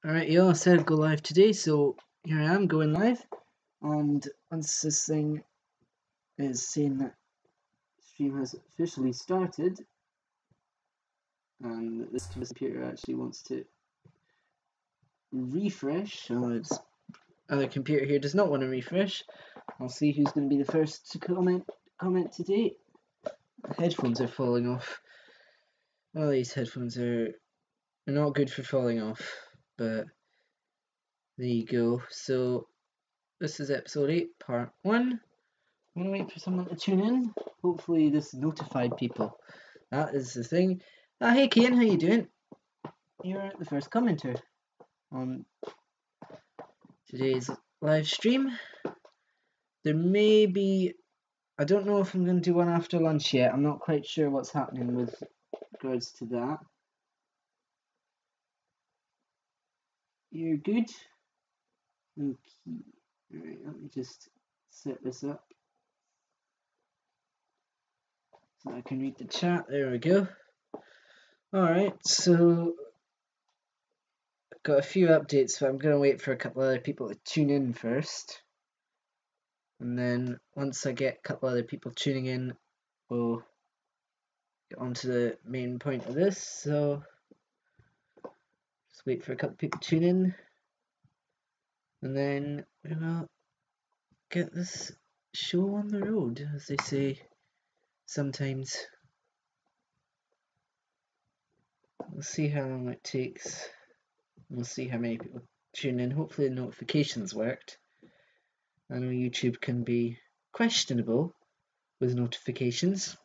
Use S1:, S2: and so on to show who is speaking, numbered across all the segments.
S1: Alright, I said go live today, so here I am going live. And once this thing is saying that stream has officially started, and this computer actually wants to refresh, its other computer here does not want to refresh. I'll see who's going to be the first to comment today. The headphones are falling off. Well, these headphones are not good for falling off, but there you go. So this is episode 8, part 1. I'm gonna wait for someone to tune in. Hopefully this notified people. That is the thing. Hey Kian, how you doing? You're the first commenter on today's live stream. There may be, I don't know if I'm going to do one after lunch yet. I'm not quite sure what's happening with regards to that. You're good? Okay. Alright, let me just set this up so I can read the chat. There we go. Alright, so I've got a few updates, but I'm going to wait for a couple other people to tune in first. And then once I get a couple other people tuning in, we'll get on to the main point of this. So just wait for a couple people to tune in, and then we will get this show on the road, as they say sometimes. We'll see how long it takes. We'll see how many people tune in. Hopefully the notifications worked. I know YouTube can be questionable with notifications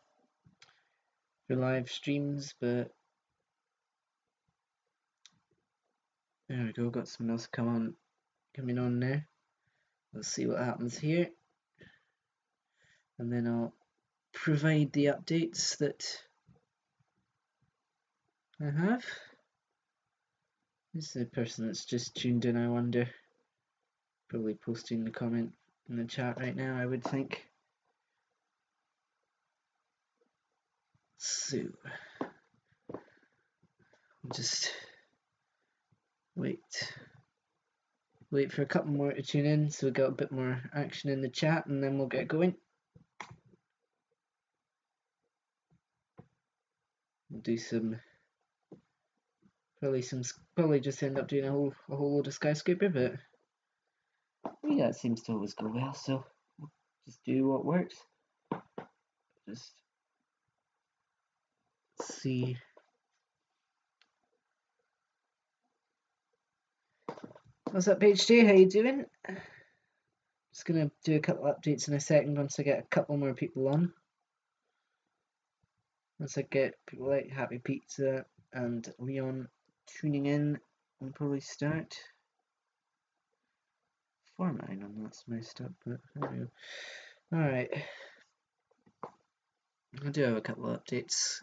S1: for live streams, but there we go, got someone else coming on there. Let's see what happens here. And then I'll provide the updates that I have. This is the person that's just tuned in, I wonder. Probably posting the comment in the chat right now, I would think. So, I'll just wait for a couple more to tune in so we got a bit more action in the chat, and then we'll get going. We'll do probably just end up doing a whole load of Skyscraper, but yeah, it seems to always go well, so we'll just do what works. Just see. What's up, PhD? How you doing? Just gonna do a couple updates in a second once I get a couple more people on. Once I get people like Happy Pizza and Leon tuning in, I'll probably start. Formatting on that's messed up, but there we go. Alright. I do have a couple of updates.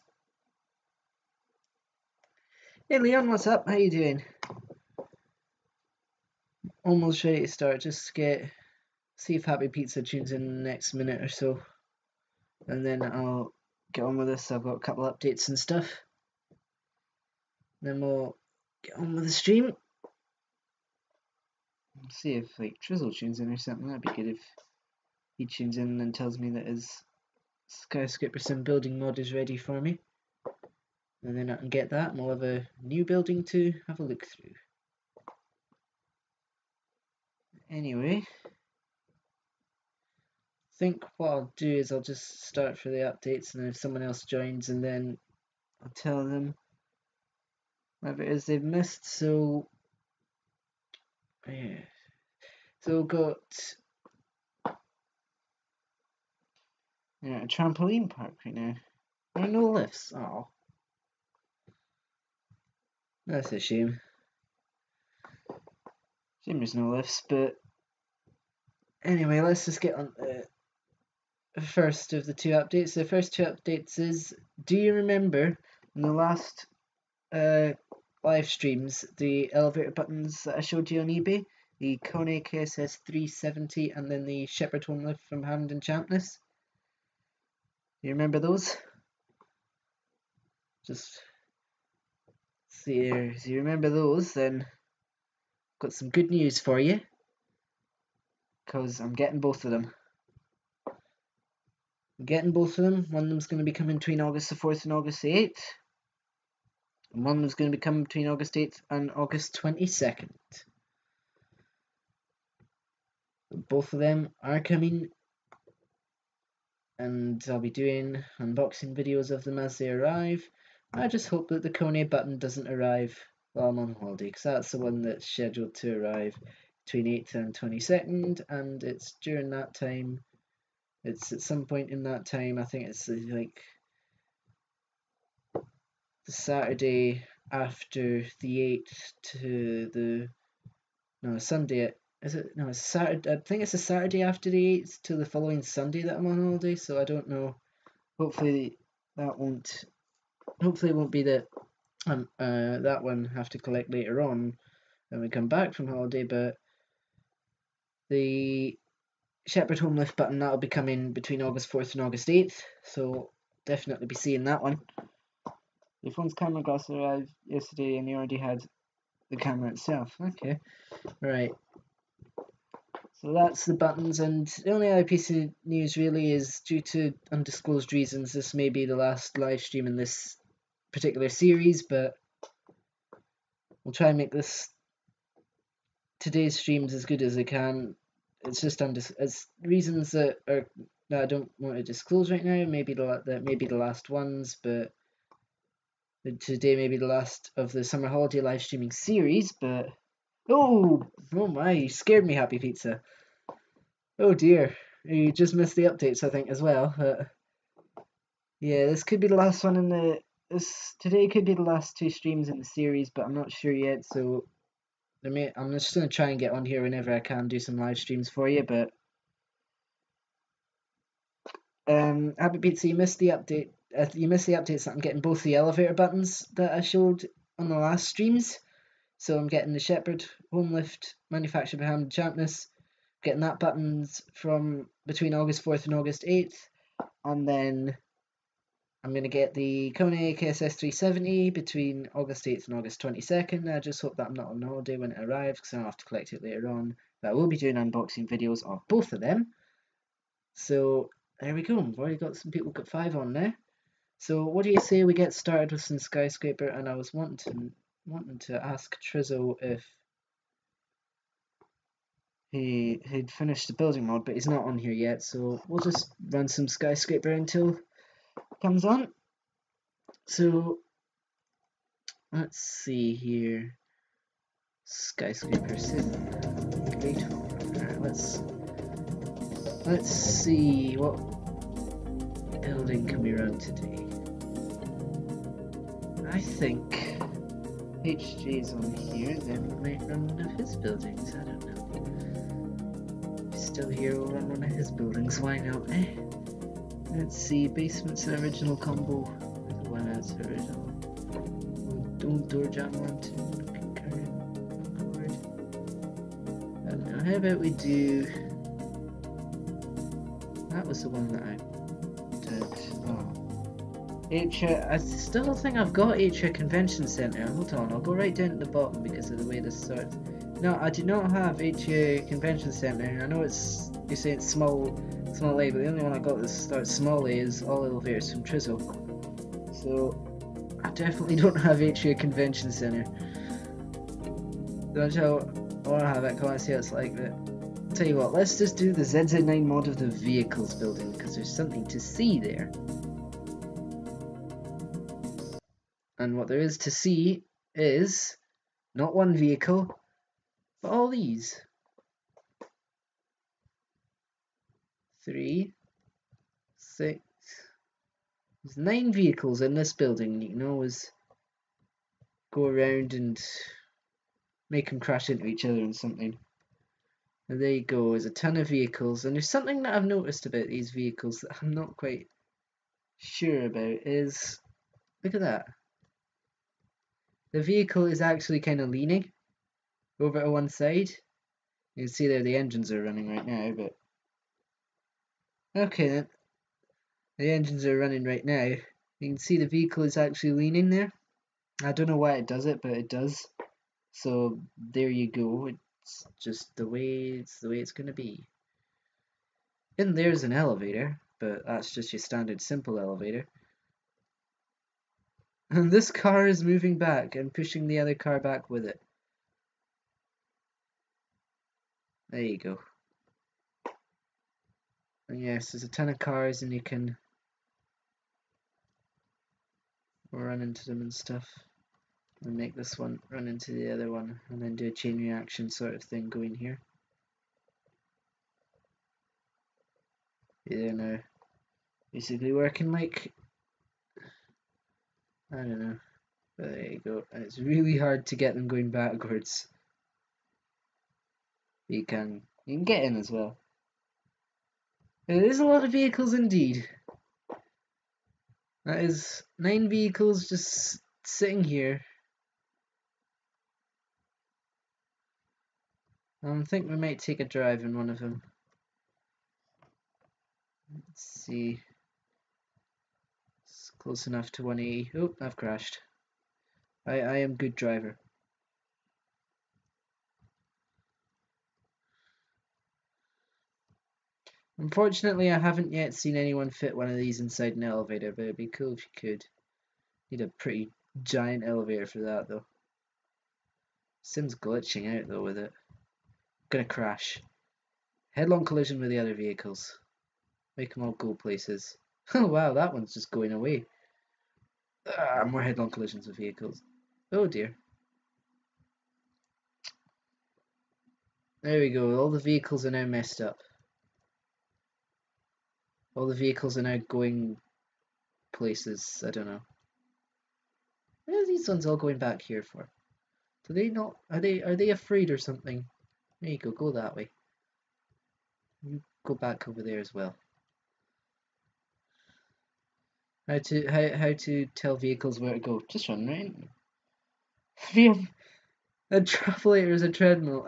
S1: Hey Leon, what's up? How you doing? Almost ready to start. Just see if Happy Pizza tunes in the next minute or so, and then I'll get on with this. I've got a couple of updates and stuff. Then we'll get on with the stream. See if like Trizo tunes in or something. That'd be good if he tunes in and tells me that his Skyscrapersim building mod is ready for me, and then I can get that and we'll have a new building to have a look through. Anyway, I think what I'll do is I'll just start for the updates, and then if someone else joins, and then I'll tell them whatever it is they've missed. So yeah, so we've got a trampoline park right now. There are no lifts. Oh, that's a shame. Shame there's no lifts, but anyway, let's just get on the first of the two updates. The first two updates is, do you remember in the last live streams the elevator buttons that I showed you on eBay? The Kone KSS 370 and then the Shepherd Home lift from Hand Enchantness? You remember those? Just see here. If you remember those, then got some good news for you, because I'm getting both of them. I'm getting both of them. One of them's going to be coming between August the 4th and August the 8th. And one of them's going to be coming between August 8th and August 22nd. Both of them are coming, and I'll be doing unboxing videos of them as they arrive. I just hope that the Kone button doesn't arrive while I'm on holiday, because that's the one that's scheduled to arrive between 8th and 22nd, and it's during that time. It's at some point in that time. I think it's like the Saturday after the 8th to the Sunday. Is it? No, it's Saturday. I think it's the Saturday after the 8th to the following Sunday that I'm on holiday. So I don't know. Hopefully that won't. Hopefully it won't be that that one have to collect later on when we come back from holiday. But the Shepherd Home Lift button, that'll be coming between August 4th and August 8th, so definitely be seeing that one. The phone's camera glass arrived yesterday and they already had the camera itself. Okay, right. So that's the buttons, and the only other piece of news really is, due to undisclosed reasons, this may be the last live stream in this particular series, but we'll try and make today's streams as good as I can. It's just it's reasons that I don't want to disclose right now. Maybe that may be the last ones, but today may be the last of the summer holiday live streaming series. But oh my, you scared me, Happy Pizza. Oh dear, you just missed the updates, I think, as well. Yeah, this could be the last one in the. Today could be the last 2 streams in the series, but I'm not sure yet. So I'm just going to try and get on here whenever I can, do some live streams for you, but Happy Pizza, you missed the update. You missed the updates that I'm getting both the elevator buttons that I showed on the last streams. So I'm getting the Shepherd Home Lift manufactured by Ham Champness, getting that buttons from between August 4th and August 8th, and then I'm going to get the Kone KSS 370 between August 8th and August 22nd. I just hope that I'm not on holiday when it arrives, because I'll have to collect it later on. But I will be doing unboxing videos of both of them. So there we go. I've already got some people got 5 on there. So what do you say we get started with some Skyscraper? And I was wanting to ask Trizo if he'd finished the building mod, but he's not on here yet. So we'll just run some Skyscraper until it comes on. So let's see here. Skyscrapersim. Great. Alright, let's see what building can we run today. I think HJ's on here, then we might run one of his buildings. I don't know. He's still here, we'll run one of his buildings. Why not, eh? Let's see. Basement's an original combo. One that's original. Don't door jam one to concurrent. I don't know. How about we do? That was the one that I did. Oh. I still don't think I've got Atria Convention Center. Hold on, I'll go right down at the bottom because of the way this starts. No, I do not have Atria Convention Center. I know you say it's small A, but the only one I got that starts small A is all elevators from Trizo. So I definitely don't have Atria Convention Center. Don't you want to have it? Can't see what it's like. But tell you what, let's just do the ZZ9 mod of the vehicles building, because there's something to see there. And what there is to see is not one vehicle, but all these. 3, 6. There's 9 vehicles in this building, and you can always go around and make them crash into each other and something. And there you go, there's a ton of vehicles, and there's something that I've noticed about these vehicles that I'm not quite sure about is, look at that. The vehicle is actually kind of leaning over to one side. You can see there the engines are running right now, but okay then. The engines are running right now. You can see the vehicle is actually leaning there. I don't know why it does it, but it does. So there you go. It's just the way it's gonna be. And there's an elevator, but that's just your standard simple elevator. And this car is moving back and pushing the other car back with it. There you go. And yes, there's a ton of cars and you can run into them and stuff. And make this one run into the other one and then do a chain reaction sort of thing going here. Yeah, no. Basically working like, I don't know. But there you go. And it's really hard to get them going backwards. You can get in as well. There's a lot of vehicles indeed. That is 9 vehicles just sitting here. I think we might take a drive in one of them. Let's see. It's close enough to 180. Oh, I've crashed. I am good driver. Unfortunately, I haven't yet seen anyone fit one of these inside an elevator, but it'd be cool if you could. Need a pretty giant elevator for that, though. Sim's glitching out, though, with it. Gonna crash. Headlong collision with the other vehicles. Make them all go places. Oh wow, that one's just going away. More headlong collisions with vehicles. Oh dear. There we go, all the vehicles are now messed up. All the vehicles are now going places, I don't know. What are these ones all going back here for? Do they not, are they afraid or something? There you go, go that way. You go back over there as well. How to tell vehicles where to go? Just run right. A travelator is a treadmill.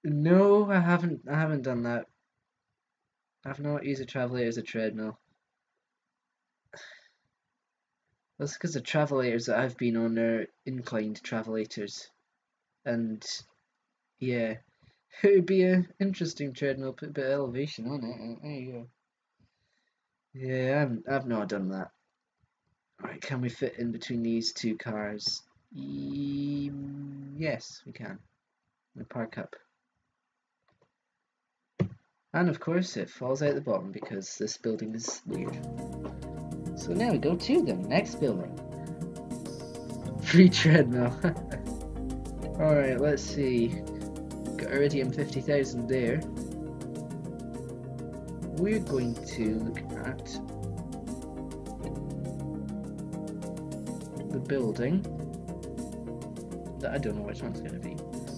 S1: No, I haven't done that. I've not used a travelator as a treadmill. That's because the travelators that I've been on are inclined travelators, and yeah, it would be an interesting treadmill. Put a bit of elevation on it. There you go. Yeah, I've not done that. Alright, can we fit in between these two cars? Yes, we can. We park up. And of course it falls out the bottom because this building is weird. So now we go to the next building. Free treadmill. Alright, let's see. Got Iridium 50,000 there. We're going to look at the building that I don't know which one's going to be.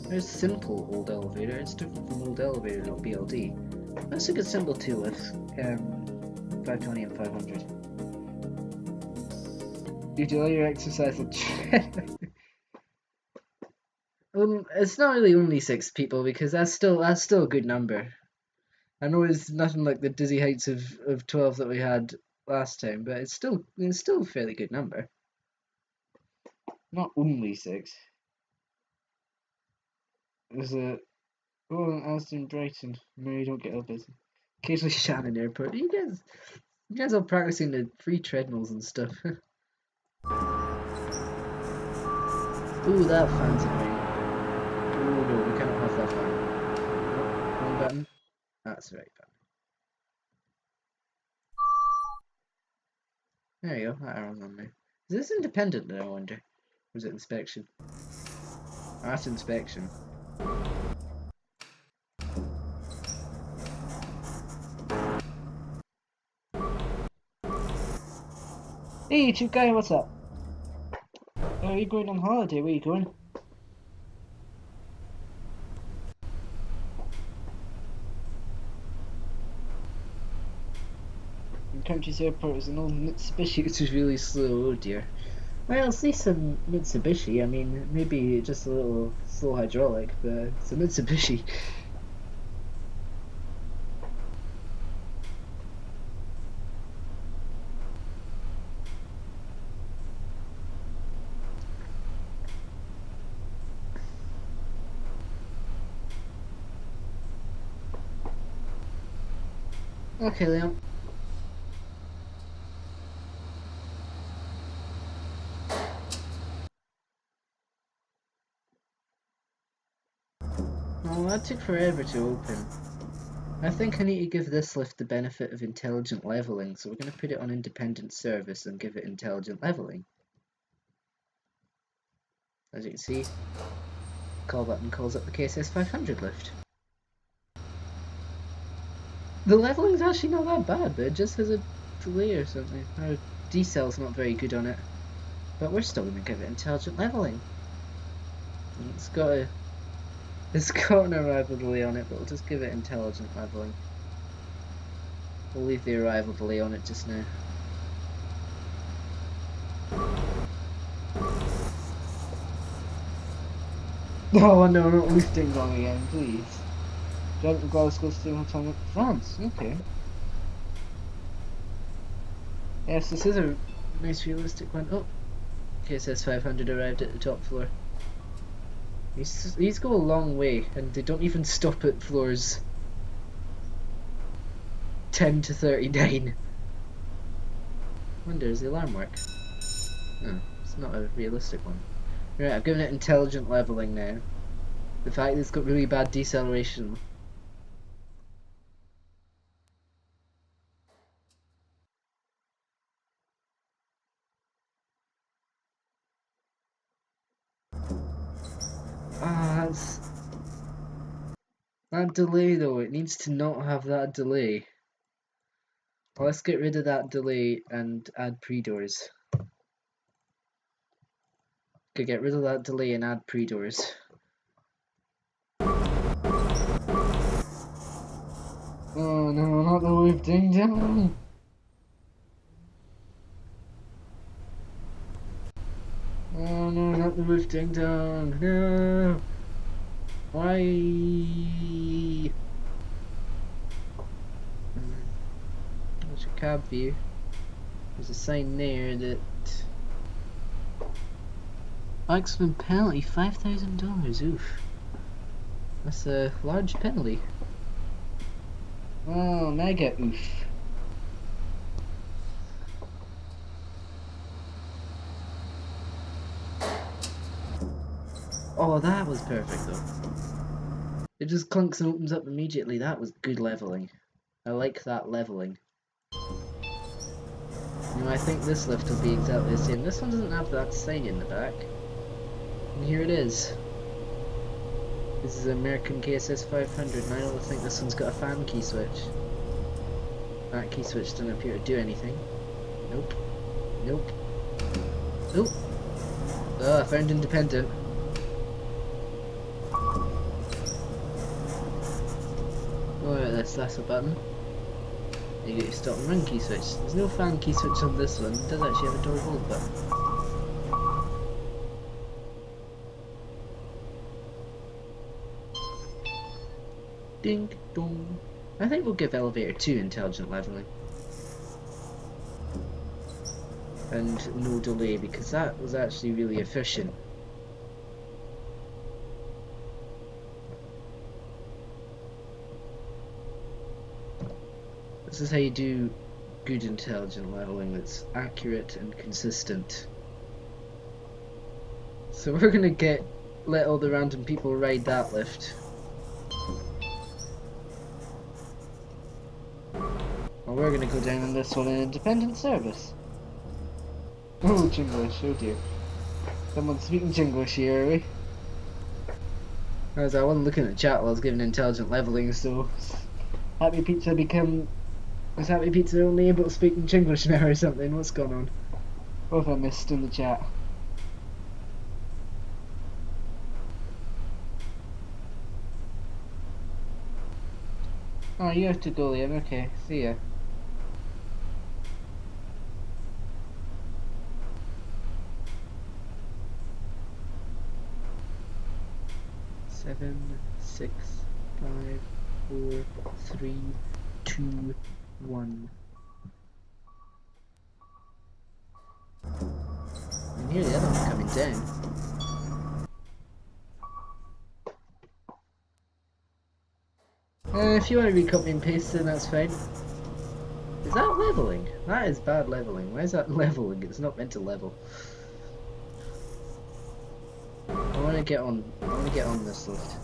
S1: There's simple old elevator. It's different from old elevator, not BLD. Let's look at simple 2 with 520 and 500. You do all your exercise on it's not really only 6 people because that's still a good number. I know it's nothing like the dizzy heights of 12 that we had last time, but it's still a fairly good number. Not only 6. There's a Aston Brighton. No, you don't get up busy. Occasionally Shannon Airport. You guys are practicing the free treadmills and stuff. Ooh, that fan's annoying. Oh no, we cannot have that fan. Oh, wrong button. That's the right button. There you go, that arrow's on there. Is this independent though, I wonder? Or is it inspection? Oh, that's inspection. Hey, Chief Guy, what's up? Oh, are you going on holiday? Where are you going? Country's airport is an old Mitsubishi, which is really slow. Oh dear. Well, at least a Mitsubishi. I mean, maybe just a little slow hydraulic, but it's a Mitsubishi. Okay, Leon. Oh, that took forever to open. I think I need to give this lift the benefit of intelligent leveling, so we're going to put it on independent service and give it intelligent leveling. As you can see, call button calls up the KSS 500 lift. The leveling's actually not that bad, but it just has a delay or something. Our decell's not very good on it. But we're still going to give it intelligent leveling. And it's got an arrival delay on it, but we'll just give it intelligent leveling. We'll leave the arrival delay on it just now. Oh no, not loose ding dong again, please. Jump to Glasgow Steel Atomic France, okay. Yes, this is a nice realistic one. Oh, KSS 500 arrived at the top floor. These go a long way, and they don't even stop at floors 10 to 39. Wonder, does the alarm work? No, it's not a realistic one. Right, I've given it intelligent leveling now. The fact that it's got really bad deceleration. Ah, that delay though, it needs to not have that delay. Well, let's get rid of that delay and add pre-doors. Okay, get rid of that delay and add pre-doors. Oh no, not the whip ding dong! Oh no, not the whip ding dong! No! Why? There's your cab view. There's a sign there that maximum penalty $5,000. Oof, that's a large penalty. Oh, mega oof. Oh, that was perfect though. It just clunks and opens up immediately. That was good leveling. I like that leveling. You know, I think this lift will be exactly the same. This one doesn't have that sign in the back. And here it is. This is American KSS 500, and I don't think this one's got a fan key switch. That key switch doesn't appear to do anything. Nope. Nope. Nope. Oh, I found independent. Oh, yeah, that's a button. You get your stop and run key switch. There's no fan key switch on this one. It does actually have a door hold button. Ding dong. I think we'll give elevator 2 intelligent leveling. And no delay, because that was actually really efficient. This is how you do good intelligent leveling that's accurate and consistent. So we're gonna let all the random people ride that lift. Well, we're gonna go down on this one in independent service. Oh, Jinglish, oh dear. Someone's speaking Jinglish here, are we? As I wasn't looking at the chat while I was giving intelligent leveling, so Happy Pizza is Happy Pizza only able to speak in Jinglish now or something? What's going on? What have I missed in the chat? Oh, you have to go, Liam. Okay, see ya. Seven, 6, 5, 4, 3, 2, 1. And here the other one coming down. If you want to recopy and paste, then that's fine. Is that leveling? That is bad leveling. Why is that leveling? It's not meant to level. I want to get on this lift.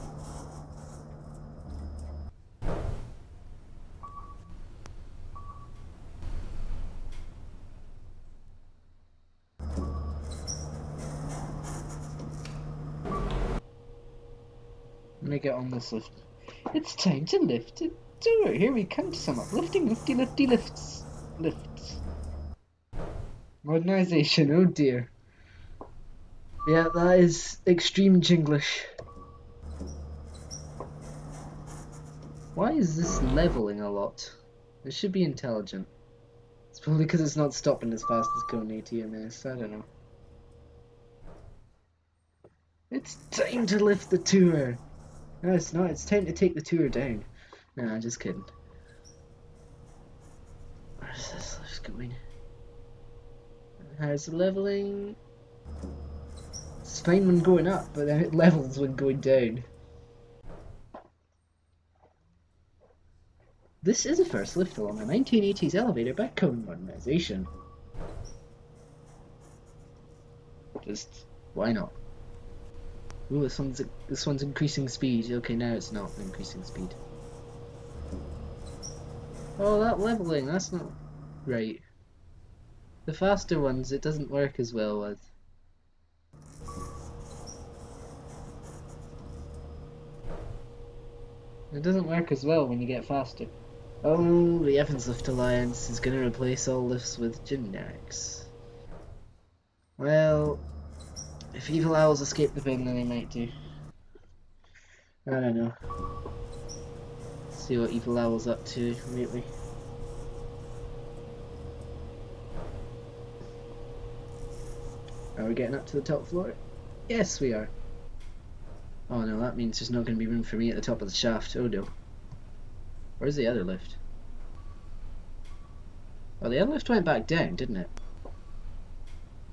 S1: I'm gonna get on this lift. It's time to lift it. Do it. Here we come to some uplifting lifty lifts. Lifts. Modernization, oh dear. Yeah, that is extreme Jinglish. Why is this leveling a lot? It should be intelligent. It's probably because it's not stopping as fast as going ATMS, I don't know. It's time to lift the tour! No, it's not, it's time to take the tour down. No, I'm just kidding. Where's this lift going? How's the leveling? It's fine when going up, but then it levels when going down. This is a first lift along a 1980s elevator by cone modernization. Just, why not? Ooh, this one's increasing speed. Okay, now it's not increasing speed. Oh, that leveling, that's not right. The faster ones, it doesn't work as well with. It doesn't work as well when you get faster. Oh, the Evans Lift Alliance is going to replace all lifts with generics. Well, if evil owls escape the bin, then they might do. I don't know. See what evil owl's up to lately. Are we getting up to the top floor? Yes, we are. Oh no, that means there's not going to be room for me at the top of the shaft. Oh no. Where's the other lift? Oh, the other lift went back down, didn't it?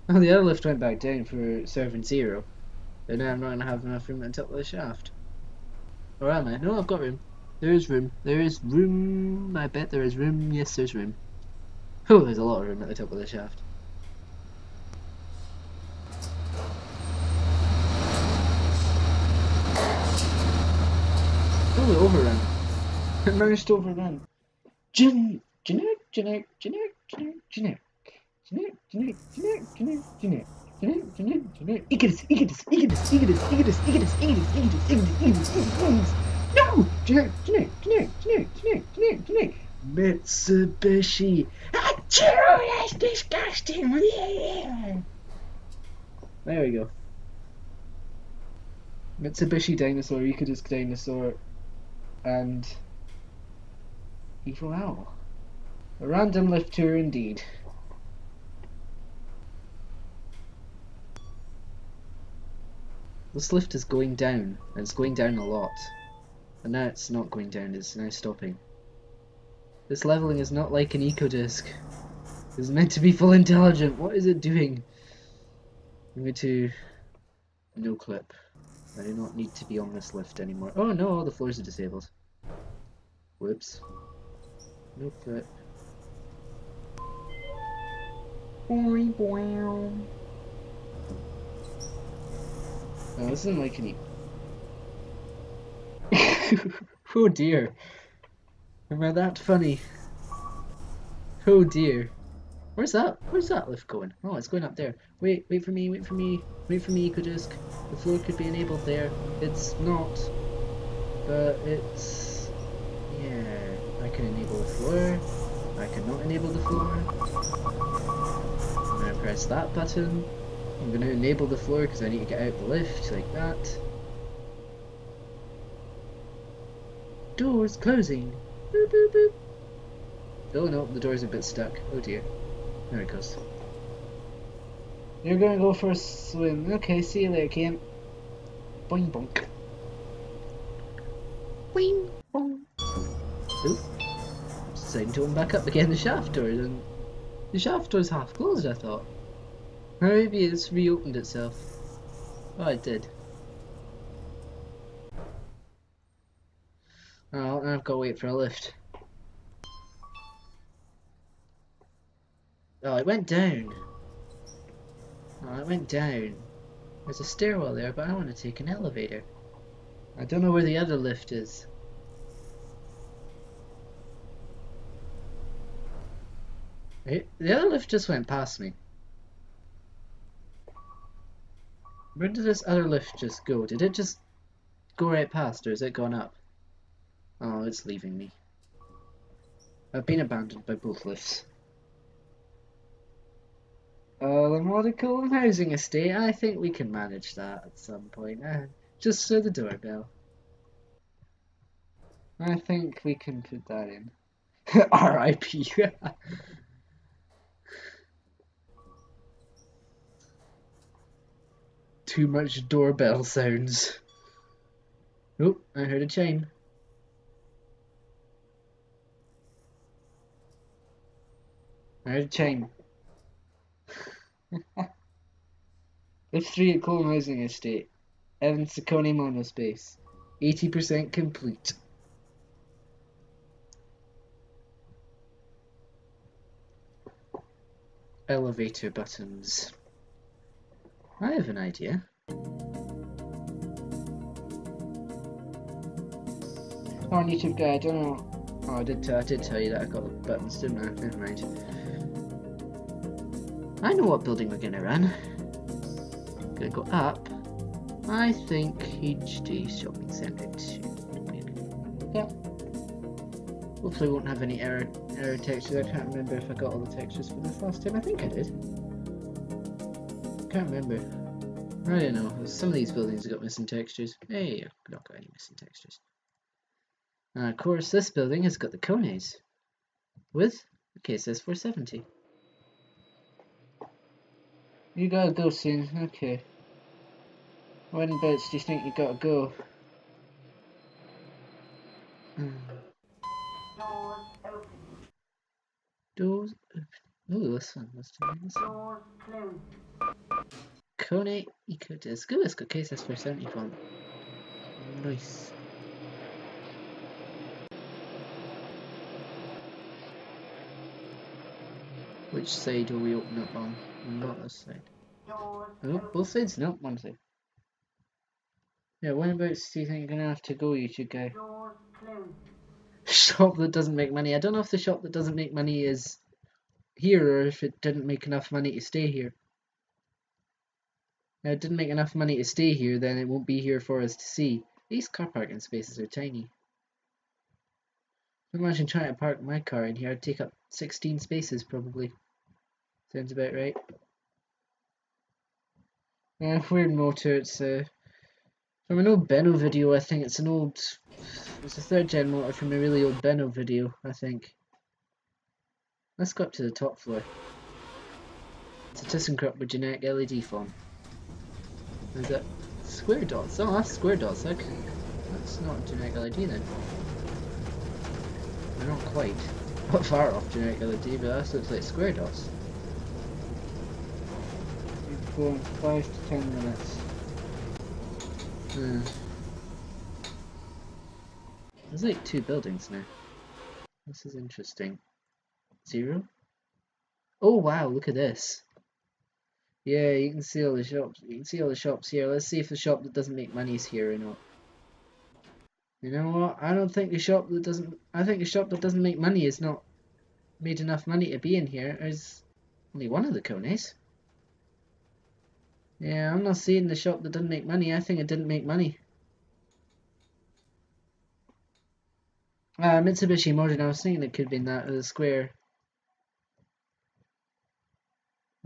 S1: Oh, the other lift went back down for serving 0. So now I'm not going to have enough room at the top of the shaft. Or am I? No, I've got room. There is room. There is room. I bet there is room. Yes, there's room. Oh, there's a lot of room at the top of the shaft. Oh, it overran. It managed to overrun. Generic. No! Mitsubishi. That's disgusting. There we go. Mitsubishi dinosaur, Icadus dinosaur, and evil owl. A random lift tour indeed. This lift is going down, and it's going down a lot. And now it's not going down, it's now stopping. This leveling is not like an eco-disc. It's meant to be full intelligent. What is it doing? I'm going to no clip. I do not need to be on this lift anymore. Oh no, all the floors are disabled. Whoops. No clip. Oh, this isn't like any. Oh dear. Am I that funny? Oh dear. Where's that lift going? Oh, it's going up there. Wait for me, wait for me, Ecodisc. The floor could be enabled there. It's not. But it's... yeah. I can enable the floor. I cannot enable the floor. I'm gonna press that button. I'm gonna enable the floor because I need to get out the lift, like that. Doors closing. Boop boop boop. Oh no, the door's a bit stuck. Oh dear. There it goes. You're gonna go for a swim. Okay, see you later, camp. Boing bonk. Boing bonk. Oop. Deciding to open back up again the shaft doors, and the shaft door's half closed, I thought. Or maybe it's reopened itself. Oh, it did. Oh, now I've got to wait for a lift. Oh, it went down. Oh, it went down. There's a stairwell there, but I want to take an elevator. I don't know where the other lift is. The other lift just went past me. Where did this other lift just go? Did it just go right past, or has it gone up? Oh, it's leaving me. I've been abandoned by both lifts. The medical and housing estate, I think we can manage that at some point. Just the doorbell. I think we can put that in. R.I.P. Too much doorbell sounds. Oh, I heard a chime. I heard a chime. Lift 3 at Colon Housing Estate. Evan Saccone Monospace. 80% complete. Elevator buttons. I have an idea. Oh, on YouTube guy, I don't know. Oh, I did tell you that I got the buttons, didn't I? Never mind. I know what building we're gonna run. Gonna go up. I think HD Shopping Centre 2. Yeah. Hopefully we won't have any error textures. I can't remember if I got all the textures for this last time. I think I did. Can't remember. I don't know. Some of these buildings have got missing textures. Hey, I've not got any missing textures. Of course, this building has got the cones. With okay, it says 470. You gotta go soon. Okay. Whereabouts do you think you gotta go? Doors open. Ooh, this one. Let's do this one.
S2: Doors closed.
S1: Kone Ecodisc. Ooh, it's got case S0470 font. Nice. Which side will we open up on? Not this side.
S2: Doors
S1: Oh, both sides? No, one side. Yeah, whereabouts do you think you're gonna have to go, you two guy?
S2: Doors closed.
S1: Shop that doesn't make money. I don't know if the shop that doesn't make money is here or if it didn't make enough money to stay here. Now, it didn't make enough money to stay here, then it won't be here for us to see. These car parking spaces are tiny. Imagine trying to park my car in here. I'd take up 16 spaces probably. Sounds about right. Weird motor. It's from an old Benno video. I think it's it's a 3rd gen motor from a really old Benno video, I think. Let's go up to the top floor. It's a ThyssenKrupp with generic LED font. Is that square dots? Oh, that's square dots. Okay. That's not generic LED then. They're not quite. Not far off generic LED, but that looks like square dots. Keep going 5 to 10 minutes. There's like 2 buildings now. This is interesting. 0? Oh wow, look at this. Yeah, you can see all the shops. You can see all the shops here. Let's see if the shop that doesn't make money is here or not. You know what? I don't think the shop that doesn't. I think the shop that doesn't make money is not made enough money to be in here. There's only one of the cones. Yeah, I'm not seeing the shop that doesn't make money. I think it didn't make money. Mitsubishi Modern. I was thinking it could be in that the square.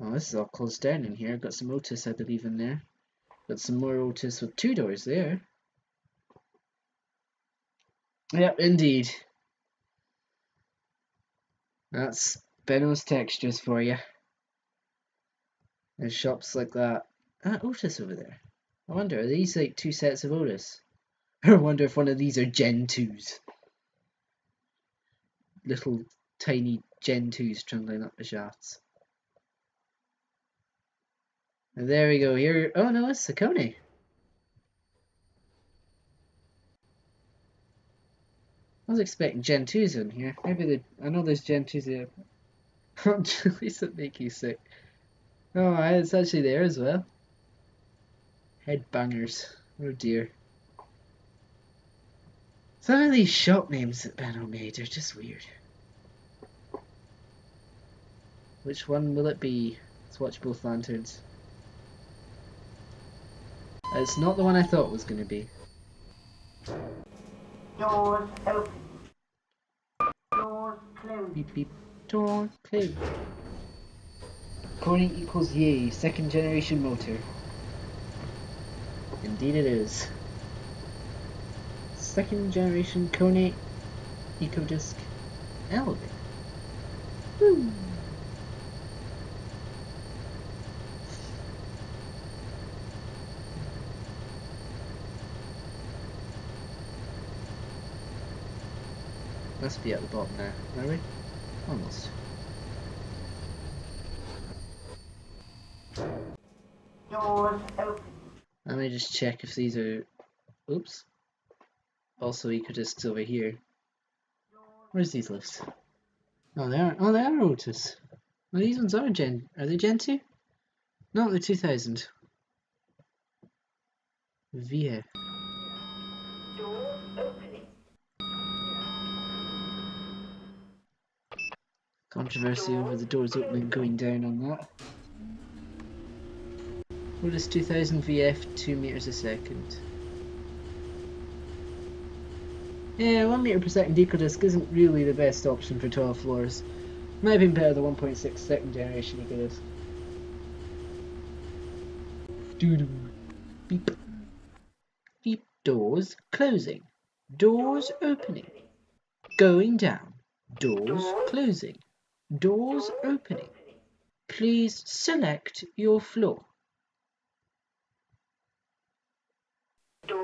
S1: Oh, this is all closed down in here. Got some Otis, I believe, in there. Got some more Otis with 2 doors there. Yep, indeed. That's Benno's textures for you. There's shops like that. Otis over there. I wonder, are these like 2 sets of Otis? I wonder if one of these are Gen 2s. Little tiny Gen 2s trundling up the shafts. And there we go. Here. Oh no, it's Saccone. I was expecting Gen 2s in here. Maybe I know there's Gen 2s there. Chilies that make you sick. Oh, it's actually there as well. Headbangers. Oh dear. Some of these shop names that Benno made are just weird. Which one will it be? Let's watch both lanterns. It's not the one I thought it was going to be.
S2: Doors open. Doors closed.
S1: Beep beep. Door closed. Corning equals yay. Second generation motor. Indeed it is. Second generation Kone EcoDisc elevator. Woo. Must be at the bottom now, are we? Almost.
S2: Doors open.
S1: Let me just check if these are... Oops. Also EcoDiscs over here. Where's these lifts? Oh, they are. Oh, they are Otis. Well, these ones are Gen... Are they Gen 2? No, they're 2000. VF.
S2: Doors opening.
S1: Controversy over the doors opening going down on that. Otis 2000 VF 2 meters a second. Yeah, 1 meter per second EcoDisc isn't really the best option for 12 floors. Might have been better than 1.6 second generation EcoDisc. Doo-doo. Beep. Beep. Doors closing. Doors opening. Going down. Doors closing. Doors opening. Please select your floor.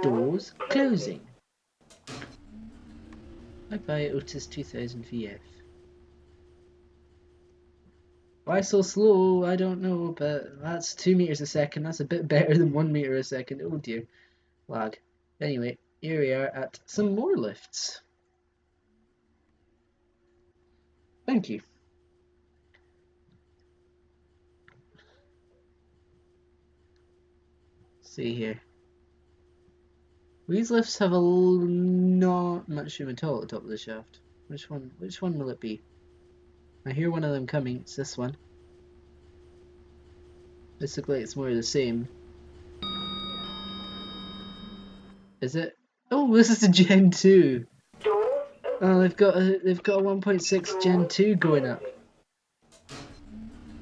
S1: Doors closing. Bye bye Otis 2000 VF. Why so slow? I don't know, but that's 2 meters a second. That's a bit better than 1 meter a second. Oh dear. Lag. Anyway, here we are at some more lifts. Thank you. See here. These lifts have not much room at all at the top of the shaft. Which one will it be? I hear one of them coming. It's this one. This looks like it's more of the same. Is it? Oh, this is a Gen 2. Oh, they've got a 1.6 Gen 2 going up.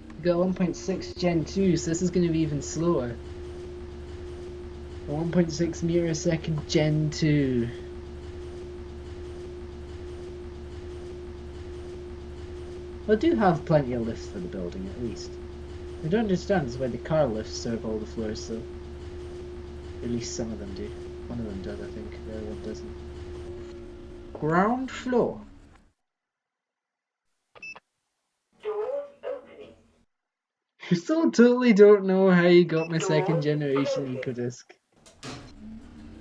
S1: They've got a 1.6 Gen 2, so this is going to be even slower. A 1.6 meter a second Gen 2. I do have plenty of lifts for the building, at least. I don't understand is why the car lifts serve all the floors, though. At least some of them do. One of them does, I think. The other one doesn't. Ground floor. You still totally don't know how you got my second generation EcoDisc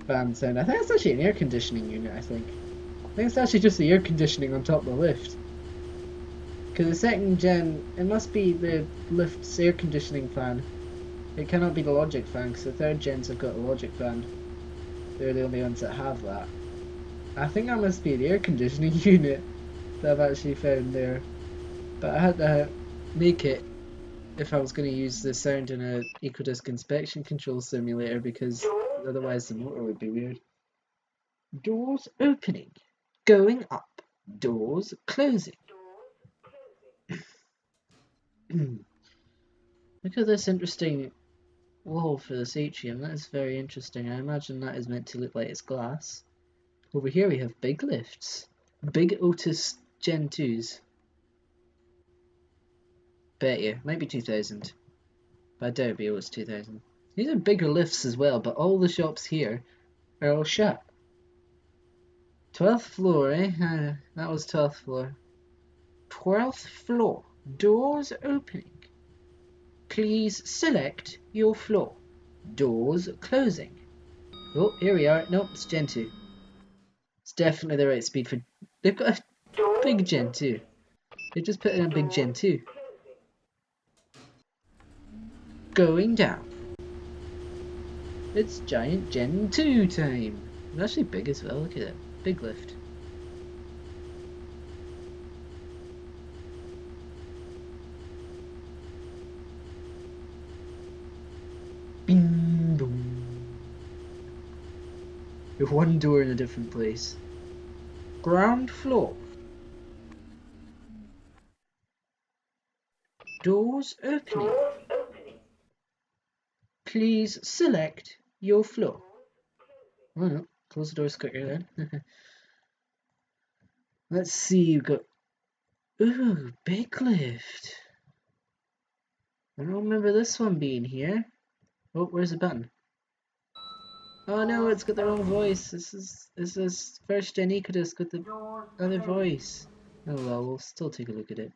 S1: fan sound. I think it's actually an air conditioning unit, I think it's actually just the air conditioning on top of the lift. Because the second gen, it must be the lift's air conditioning fan. It cannot be the logic fan, because the third gens have got a logic fan. They're the only ones that have that. I think that must be the air conditioning unit that I've actually found there. But I had to make it if I was going to use the sound in a EcoDisc inspection control simulator, because otherwise the motor would be weird. Doors opening. Going up. Doors closing. Look at this interesting wall for this atrium. That is very interesting. I imagine that is meant to look like it's glass. Over here we have big lifts. Big Otis Gen 2s. Bet you. Might be 2000. But I doubt it'd be Otis 2000. These are bigger lifts as well, but all the shops here are all shut. 12th floor, eh? That was 12th floor. 12th floor. Doors opening. Please select your floor. Doors closing. Oh, here we are. Nope, it's Gen 2. It's definitely the right speed for... They've got a big Gen 2. They just put in a big Gen 2.
S2: closing.
S1: Going down. It's giant Gen 2 time. It's actually big as well, look at it. Big lift. Bing boom. With one door in a different place. Ground floor. Doors opening.
S2: Doors opening.
S1: Please select your floor. Oh no, close the doors quicker then. Let's see, you've got... Ooh, big lift. I don't remember this one being here. Oh, where's the button? Oh no, it's got the wrong voice. This is first gen Ecodisc with the
S2: Doors
S1: other
S2: closing.
S1: voice. Oh well, we'll still take a look at it.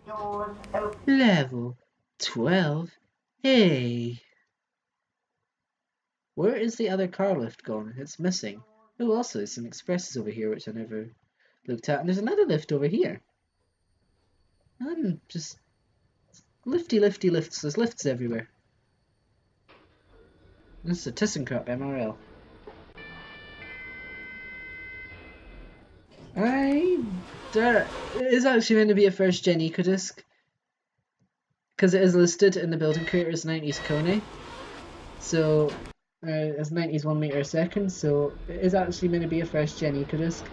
S2: Doors open.
S1: Level 12. Hey. Where is the other car lift gone? It's missing. Oh, also there's some expresses over here which I never looked at. And there's another lift over here. I'm just... Lifty lifts. There's lifts everywhere. This is a ThyssenKrupp MRL. It is actually meant to be a first gen Ecodisc. Because it is listed in the building creator as 90s Kone. So, as 90s 1 meter a second. So, it is actually meant to be a first gen Ecodisc.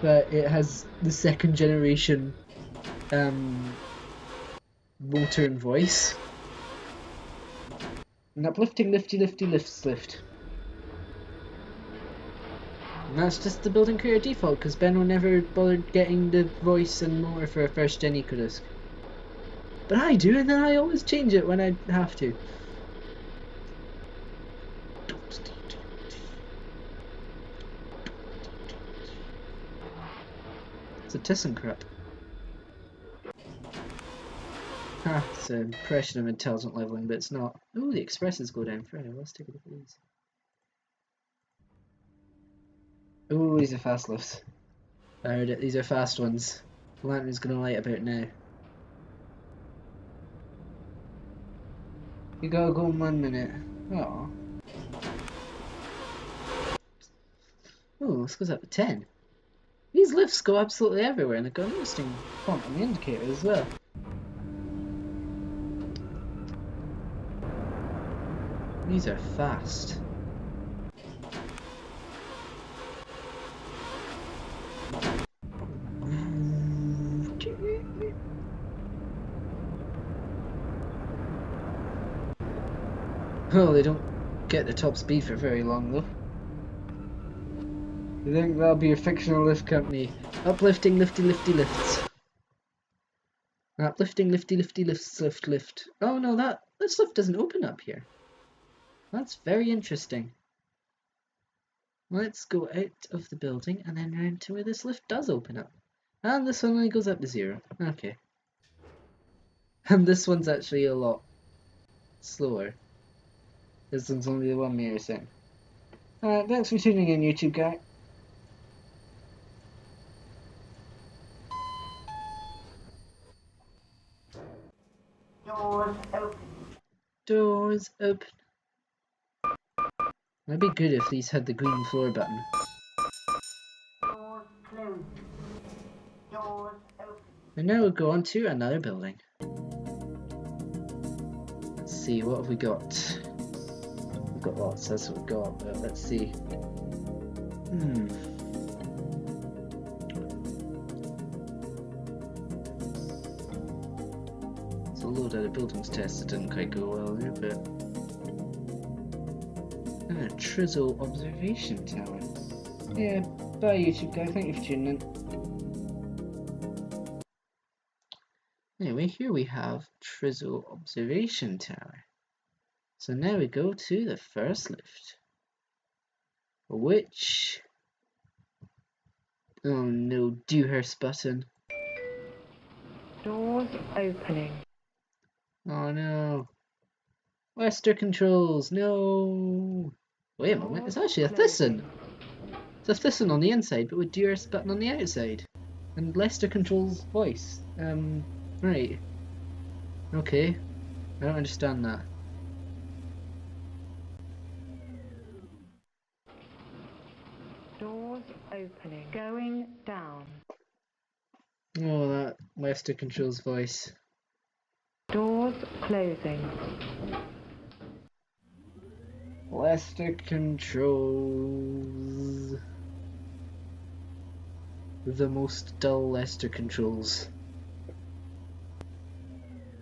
S1: But it has the second generation motor and voice. An uplifting lifty lifts lift. And that's just the building creator default, because Benno never bothered getting the voice and motor for a first gen Ecodisc. But I do, and then I always change it when I have to. It's a ThyssenKrupp. Ha, it's an impression of intelligent leveling, but it's not. Oh, the expresses go down further. Let's take a look at these. Oh, these are fast lifts. I heard it. These are fast ones. The lantern's gonna light about now. You gotta go in 1 minute. Oh. Oh, this goes up to 10. These lifts go absolutely everywhere, and they've got an interesting font on the indicator as well. These are fast. Oh, they don't get the top speed for very long though. You think that'll be a fictional lift company? Uplifting lifty lifts. Uplifting lifty lifts lift. Oh no, this lift doesn't open up here. That's very interesting. Let's go out of the building and then round to where this lift does open up. And this one only goes up to 0. Okay. And this one's actually a lot slower. This one's only the 1 meter a second. Alright, thanks for tuning in, YouTube guy.
S2: Doors open.
S1: Doors open. That'd be good if these had the green floor button.
S2: Doors closing. Doors open.
S1: And now we'll go on to another building. Let's see, what have we got? We've got lots, that's what we've got, but let's see. There's a load of the buildings test that didn't quite go well there, but... a Trizo observation tower. Yeah, bye YouTube guys, thank you for tuning in. Anyway, here we have Trizo observation tower. So now we go to the first lift. Which... oh no, Dewhurst button.
S2: Doors opening.
S1: Oh no. Wester controls, no. Wait a moment, it's actually a Thyssen. It's a Thyssen on the inside, but with DRS button on the outside. And Lester controls voice. Right. Okay. I don't understand that.
S2: Doors opening. Going down.
S1: Oh, that Lester controls voice.
S2: Doors closing.
S1: Lester controls... the most dull Lester controls.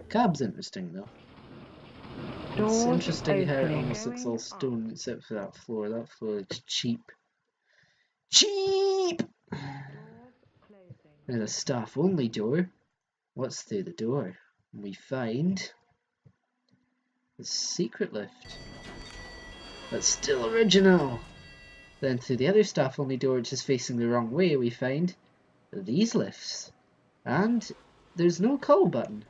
S1: Cab's interesting though.
S2: Doors
S1: It's interesting how it
S2: opening.
S1: almost looks all
S2: Going
S1: stone except for that floor. That floor looks cheap. Cheap!
S2: Doors closing.
S1: There's a staff only door. What's through the door? We find the secret lift. That's still original. Then through the other staff only door, which is facing the wrong way, we find these lifts. And there's no call button.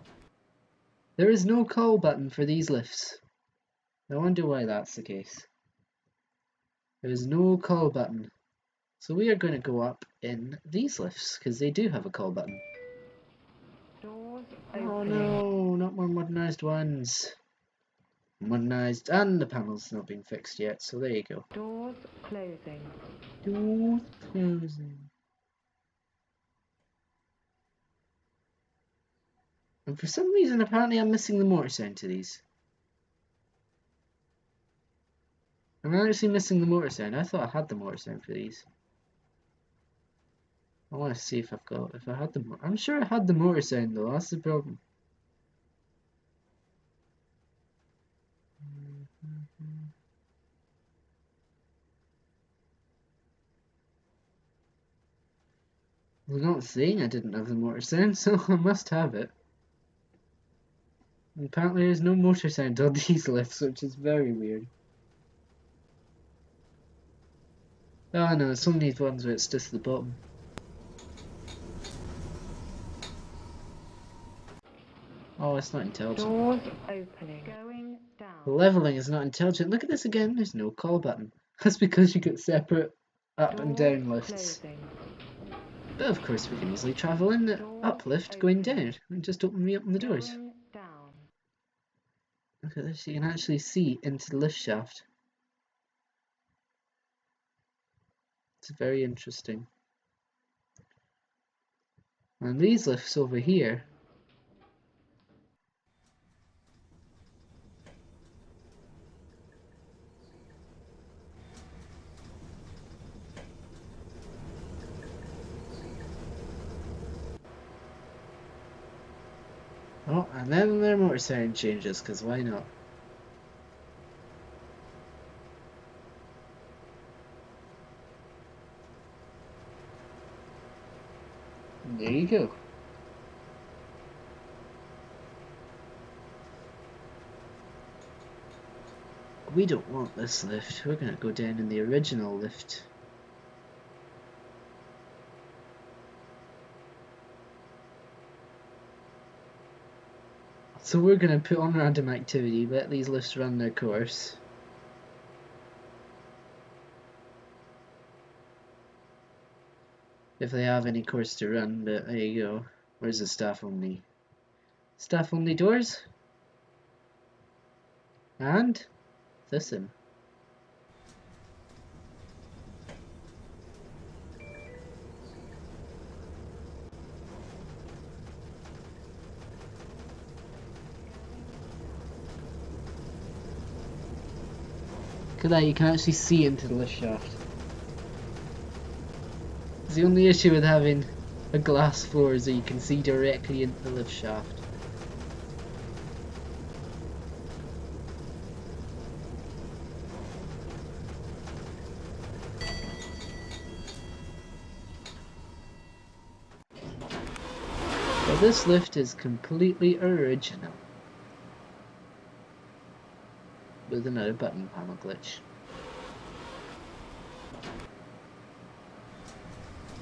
S1: There is no call button for these lifts. I wonder why that's the case. There is no call button. So we are going to go up in these lifts, because they do have a call button.
S2: Doors
S1: Oh
S2: opening.
S1: no, not more modernised ones. Modernised, and the panel's not been fixed yet, so there you go.
S2: Doors closing.
S1: Doors closing. And for some reason, apparently I'm missing the motor sound to these. I'm actually missing the motor sound. I thought I had the motor sound for these. I want to see if I had the I'm sure I had the motor sound though, that's the problem. They're not saying I didn't have the motor sound, so I must have it. And apparently there's no motor sound on these lifts, which is very weird. Oh no, some of these ones where it's just the bottom. Oh, it's not intelligent.
S2: Doors opening. Going down.
S1: The leveling is not intelligent. Look at this again, there's no call button. That's because you get separate up and down lifts.
S2: Closing.
S1: But of course we can easily travel in the uplift going down and just open the doors.
S2: Going down.
S1: Look at this, you can actually see into the lift shaft. It's very interesting. And these lifts over here, oh, and then their motor sound changes, because why not? There you go. We don't want this lift, we're going to go down in the original lift. So we're going to put on random activity, let these lifts run their course. If they have any course to run, but there you go. Where's the staff only? Staff only doors? And listen. Look at that, you can actually see into the lift shaft. The only issue with having a glass floor is that you can see directly into the lift shaft. But this lift is completely original. With another button panel glitch.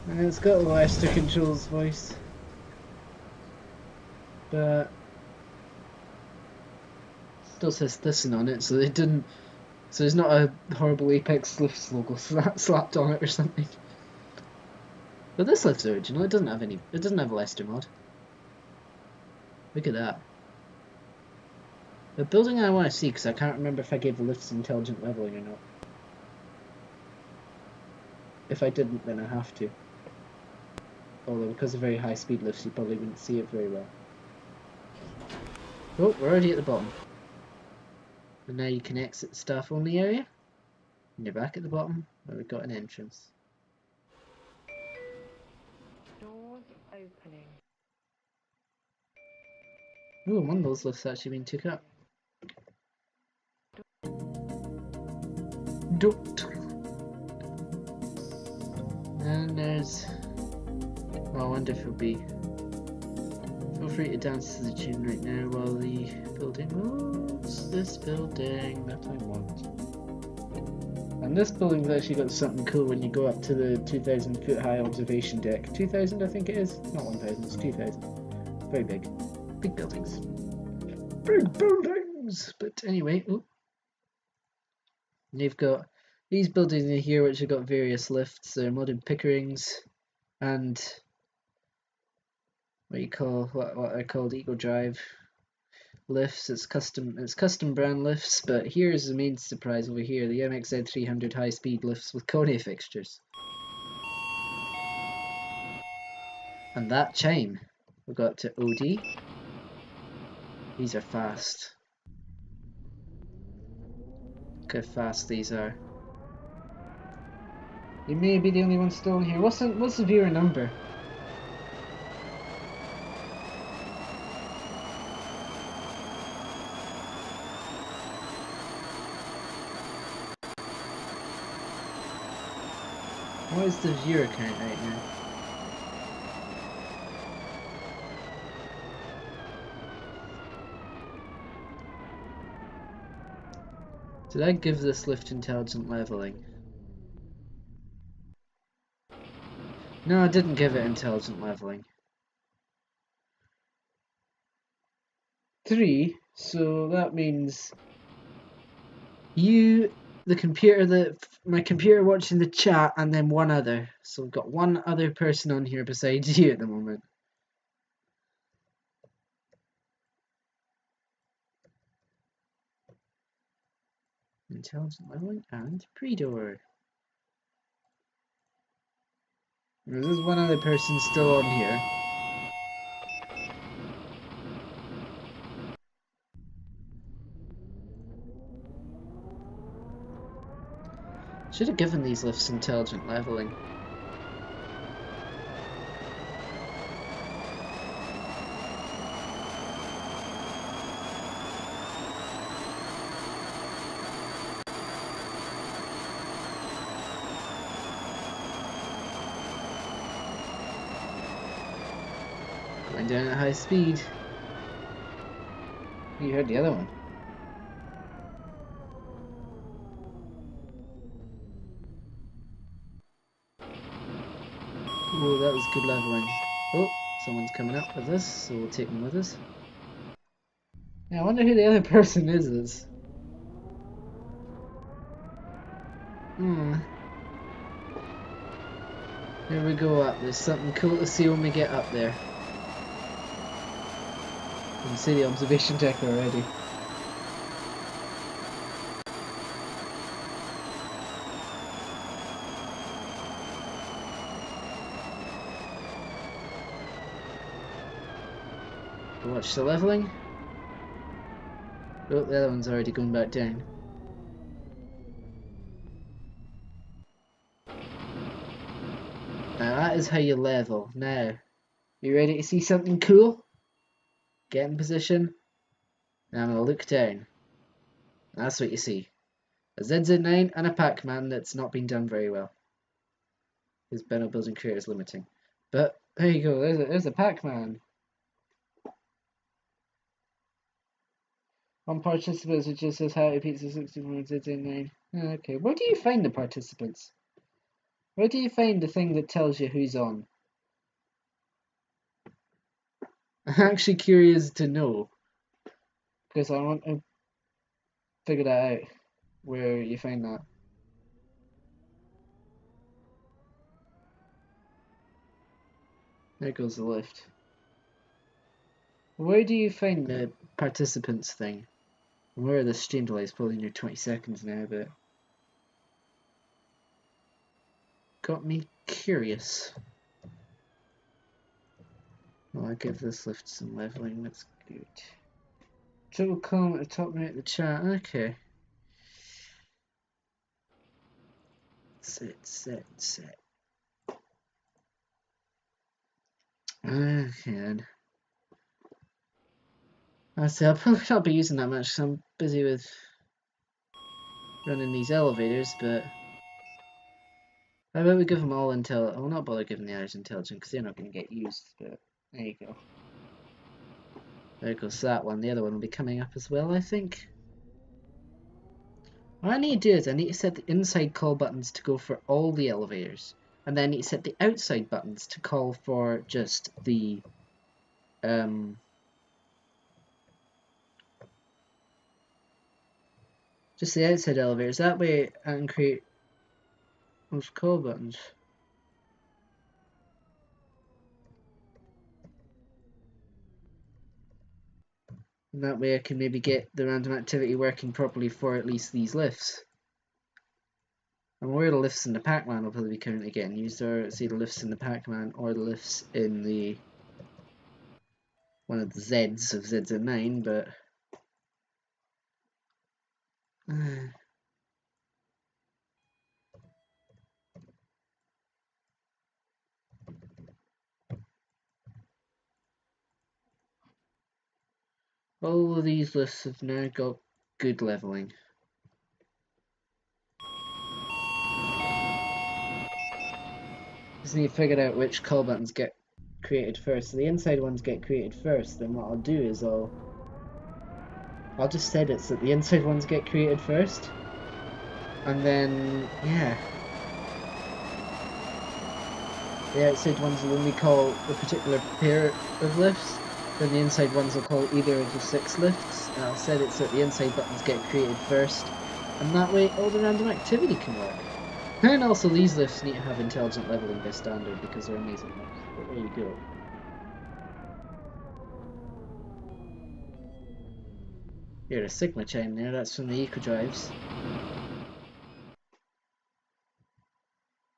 S1: And it's got Lester controls voice. But still says Thyssen on it, so they didn't So there's not a horrible Apex Lifts logo slapped on it or something. But this lift's original. It doesn't have any. It doesn't have a Leicester mod. Look at that. The building I want to see, because I can't remember if I gave the lifts intelligent leveling or not. If I didn't, then I have to. Although because of very high speed lifts, you probably wouldn't see it very well. Oh, we're already at the bottom. And now you can exit the staff only area. And you're back at the bottom where we've got an entrance.
S2: Doors opening.
S1: Oh, one of those lifts actually been took up. Don't. And there's. Oh, I wonder if it'll be. Feel free to dance to the tune right now while the building moves. This building that I want. And this building's actually got something cool when you go up to the 2,000 foot high observation deck. 2,000 I think it is? Not 1,000, it's 2,000. Very big. Big buildings. Big buildings! But anyway, oh. And you've got these buildings in here which have got various lifts. They're modern Pickerings and what are called Eco Drive lifts. It's custom brand lifts, but here's the main surprise over here, the MXZ300 high speed lifts with Kone fixtures. And that chime. We've got to OD. These are fast. Look how fast these are. You may be the only one still in here. What's the viewer number? What is the viewer count right now? Did I give this lift intelligent leveling? No, I didn't give it intelligent leveling. 3, so that means you, the computer, my computer watching the chat, and then one other. So we've got one other person on here besides you at the moment. Intelligent leveling and pre-door. There's one other person still on here. Should have given these lifts intelligent leveling. Going down at high speed. You heard the other one. Oh, that was good leveling. Oh, someone's coming up with us, so we'll take them with us. Yeah, I wonder who the other person is. Here we go up. There's something cool to see when we get up there. You can see the observation deck already. Watch the leveling. Oh, the other one's already going back down. Now that is how you level. Now, you ready to see something cool? Get in position. Now I'm going to look down. That's what you see. A ZZ9 and a Pac-Man that's not been done very well. His Benno building creator is limiting. But there you go, there's a Pac-Man. On participants, it just says how to pizza 61 ZZ9. Okay, where do you find the participants? Where do you find the thing that tells you who's on? I'm actually curious to know. Because I want to figure that out. where you find that. There goes the lift. Where do you find the participants thing? Where are the stream delays? Probably near 20 seconds now, but got me curious. Well, I give this lift some leveling, that's good. Triple comment at the top right of the chat, okay. Set. Okay then. I say I'll probably not be using that much because I'm busy with running these elevators, but I bet we give them all intel. I will not bother giving the others intelligent because they're not going to get used, but there you go. There goes that one. The other one will be coming up as well, I think. What I need to do is I need to set the inside call buttons to go for all the elevators, and then I need to set the outside buttons to call for just the outside elevators. That way I can create those call buttons. And that way I can maybe get the random activity working properly for at least these lifts. And where the lifts in the Pac-Man will probably be currently getting used are, it's either lifts in the Pac-Man or the lifts in the one of the Zs of ZZ9, but all of these lists have now got good leveling. Just need to figure out which call buttons get created first. So the inside ones get created first, then what I'll do is I'll just set it so that the inside ones get created first. And then, yeah. The outside ones will only call a particular pair of lifts. Then the inside ones will call either of the 6 lifts. And I'll set it so that the inside buttons get created first. And that way all the random activity can work. And also these lifts need to have intelligent leveling by standard because they're amazing lifts. But there you go. Here, a Sigma chime there, that's from the eco drives.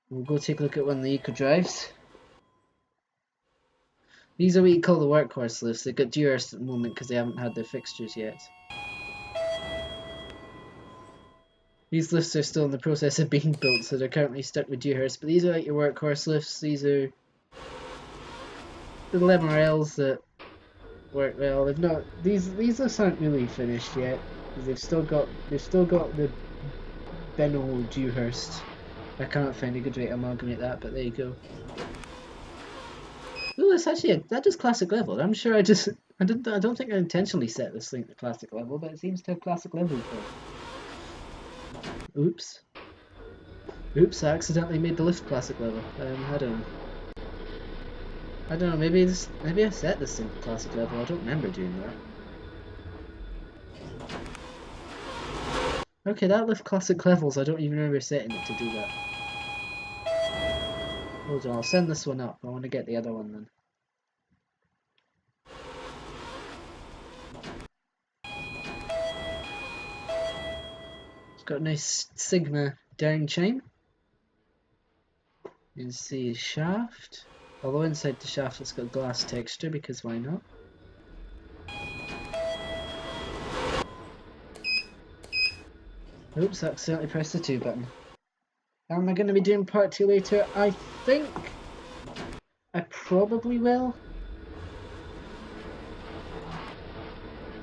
S1: We'll go take a look at one of the eco drives. These are what you call the workhorse lifts. They've got Dewhurst at the moment because they haven't had their fixtures yet. These lifts are still in the process of being built, so they're currently stuck with Dewhurst. But these are like your workhorse lifts. These are little MRLs that work well. They've not. These lifts aren't really finished yet. They've still got the Benno Dewhurst. I can't find a good way to amalgamate that, but there you go. Ooh, it's actually that is classic level. I'm sure I don't think I intentionally set this thing to classic level, but it seems to have classic level for it. Oops, I accidentally made the lift classic level. I don't know. Maybe I set this thing to classic level. I don't remember doing that. Okay, that lift classic levels. I don't even remember setting it to do that. Hold on, I'll send this one up. I want to get the other one then. It's got a nice Sigma down chain. You can see the shaft. Although inside the shaft it's got glass texture because why not? Oops, I accidentally pressed the 2 button. Am I going to be doing part 2 later? I think I probably will.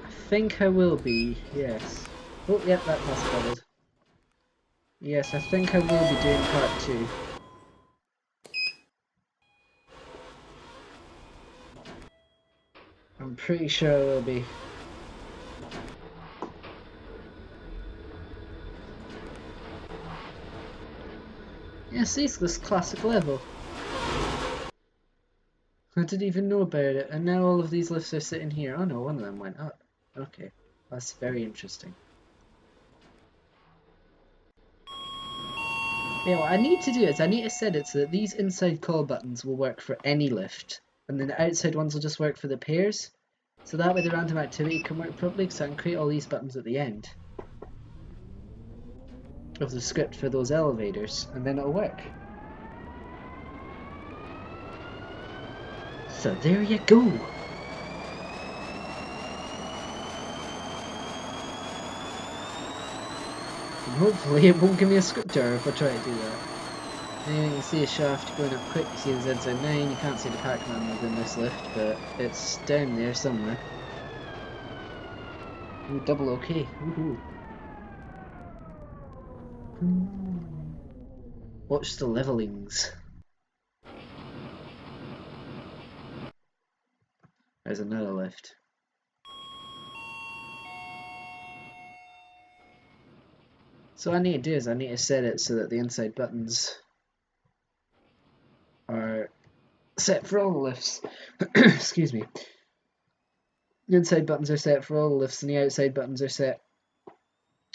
S1: I think I will be, yes. Oh, yep, that class covered. Yes, I think I will be doing part 2. I'm pretty sure I will be. Yes, this classic level. I didn't even know about it, and now all of these lifts are sitting here. Oh no, one of them went up. Okay, that's very interesting. Yeah, what I need to do is I need to set it so that these inside call buttons will work for any lift, and then the outside ones will just work for the pairs. So that way the random activity can work properly, because I can create all these buttons at the end of the script for those elevators, and then it'll work. So there you go. And hopefully it won't give me a script error if I try to do that. Anyway, you can see a shaft going up quick, you see the ZZ9, you can't see the Pac-Man within this lift, but it's down there somewhere. Ooh, double OK. Woohoo. Watch the levelings. There's another lift. So what I need to do is I need to set it so that the inside buttons are set for all the lifts. Excuse me. The inside buttons are set for all the lifts and the outside buttons are set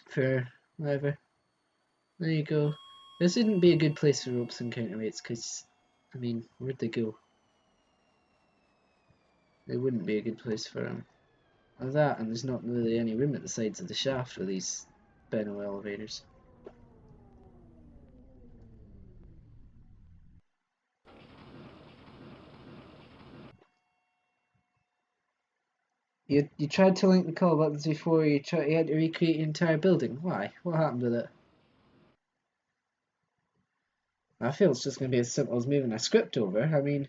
S1: for whatever. There you go. This wouldn't be a good place for ropes and counterweights because, I mean, where'd they go? It wouldn't be a good place for them. Like that, and there's not really any room at the sides of the shaft for these Benno elevators. You tried to link the call buttons before you had to recreate the entire building. Why? What happened with it? I feel it's just going to be as simple as moving a script over. I mean,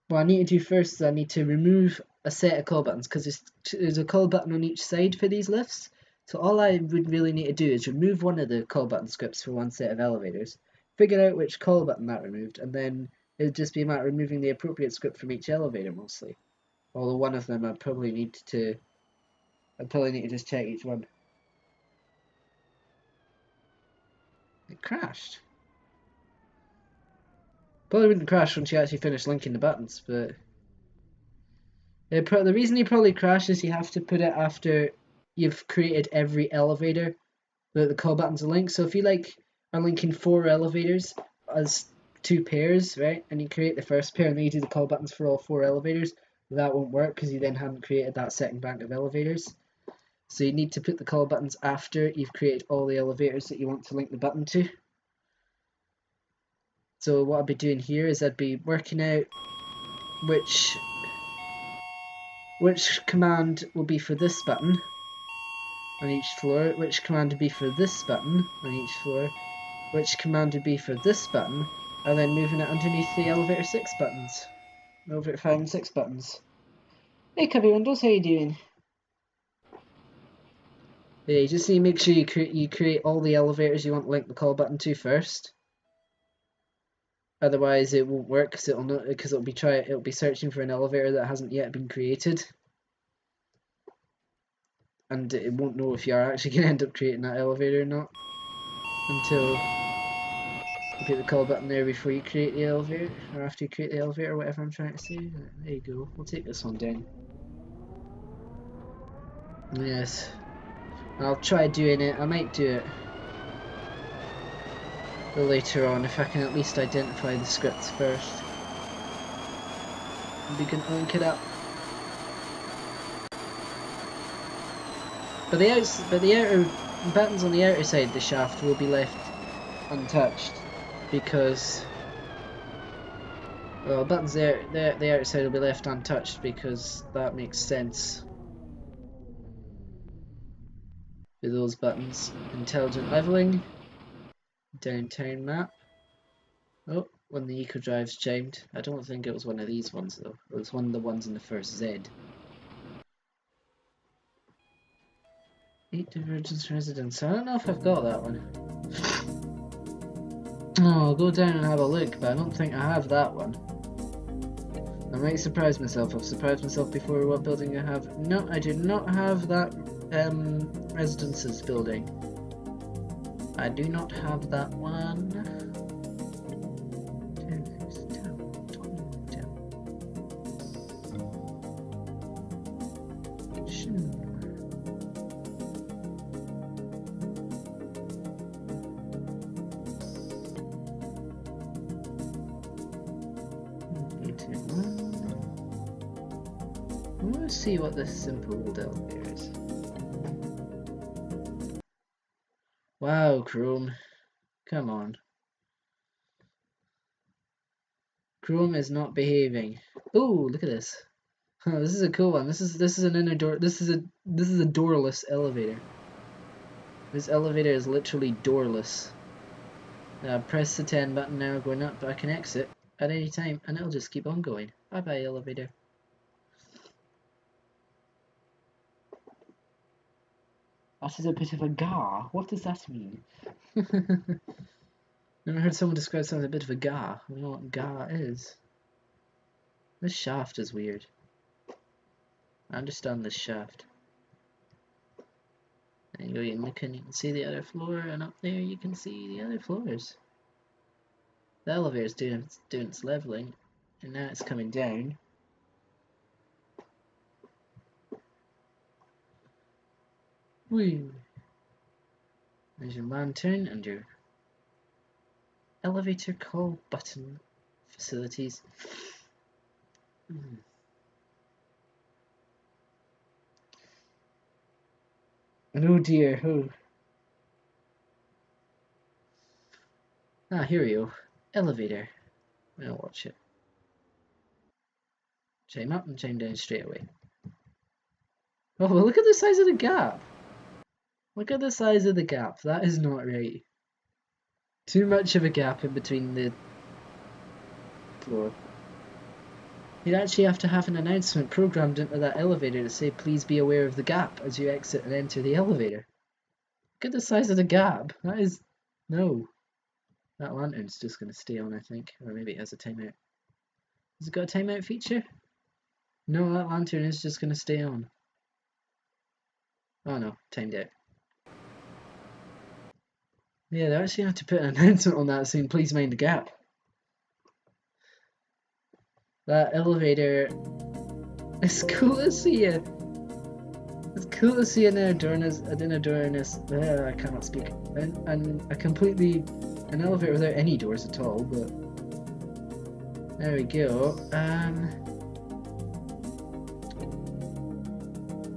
S1: what I need to do first is I need to remove a set of call buttons because there's a call button on each side for these lifts. So all I would really need to do is remove one of the call button scripts for one set of elevators, figure out which call button that removed, and then it'd just be a matter of removing the appropriate script from each elevator mostly. Although one of them I'd probably need to just check each one. It crashed. Probably wouldn't crash once you actually finish linking the buttons, but the reason you probably crash is you have to put it after you've created every elevator that the call buttons are linked. So if you are linking 4 elevators as 2 pairs, right, and you create the first pair and then you do the call buttons for all 4 elevators, that won't work because you then haven't created that second bank of elevators. So you need to put the call buttons after you've created all the elevators that you want to link the button to. So what I'd be doing here is I'd be working out which command will be for this button on each floor, which command would be for this button on each floor, which command would be for this button, and then moving it underneath the elevator 6 buttons. Elevator 5 and 6 buttons. Hey Cubby Windows, how you doing? Yeah, you just need to make sure you create all the elevators you want to link the call button to first. Otherwise it won't work because it'll be searching for an elevator that hasn't yet been created. And it won't know if you are actually going to end up creating that elevator or not until you put the call button there before you create the elevator, or after you create the elevator, whatever I'm trying to say. There you go. We'll take this one down. Yes. I'll try doing it. I might do it later on if I can at least identify the scripts first. And we can link it up. But the outer buttons on the outer side of the shaft will be left untouched because buttons there, the outer side will be left untouched because that makes sense. With those buttons, intelligent leveling, downtown map. Oh, when the eco drives chimed. I don't think it was one of these ones though. It was one of the ones in the first Z. 8 Divergence Residence. I don't know if I've got that one. Oh, I'll go down and have a look, but I don't think I have that one. I might surprise myself. I've surprised myself before. What building I have? No, I do not have that residences building. I do not have that one. Let's see what this simple old elevator is. Wow, Chrome. Come on. Chrome is not behaving. Ooh, look at this. Huh, this is a cool one. This is an inner door. This is a doorless elevator. This elevator is literally doorless. Press the 10 button now, going up, but I can exit at any time, and it'll just keep on going. Bye bye, elevator. That is a bit of a gar. What does that mean? Never heard someone describe something as a bit of a gar. I don't know what gar is. This shaft is weird. I understand this shaft. There you go, you can see the other floor, and up there you can see the other floors. The elevator's doing its leveling, and now it's coming down. Whee! There's your lantern and your elevator call button facilities. And oh dear, oh. Ah, here we go. Elevator. I'll watch it. Chime up and chime down straight away. Oh, well, look at the size of the gap. Look at the size of the gap. That is not right. Too much of a gap in between the floor. You'd actually have to have an announcement programmed into that elevator to say, please be aware of the gap as you exit and enter the elevator. Look at the size of the gap. That is... No. That lantern's just going to stay on, I think. Or maybe it has a timeout. Has it got a timeout feature? No, that lantern is just going to stay on. Oh no, timed out. Yeah, they actually have to put an announcement on that saying, please mind the gap. That elevator... It's cool to see it. It's cool to see an inner door in this... I cannot speak. And a completely... An elevator without any doors at all, but... There we go.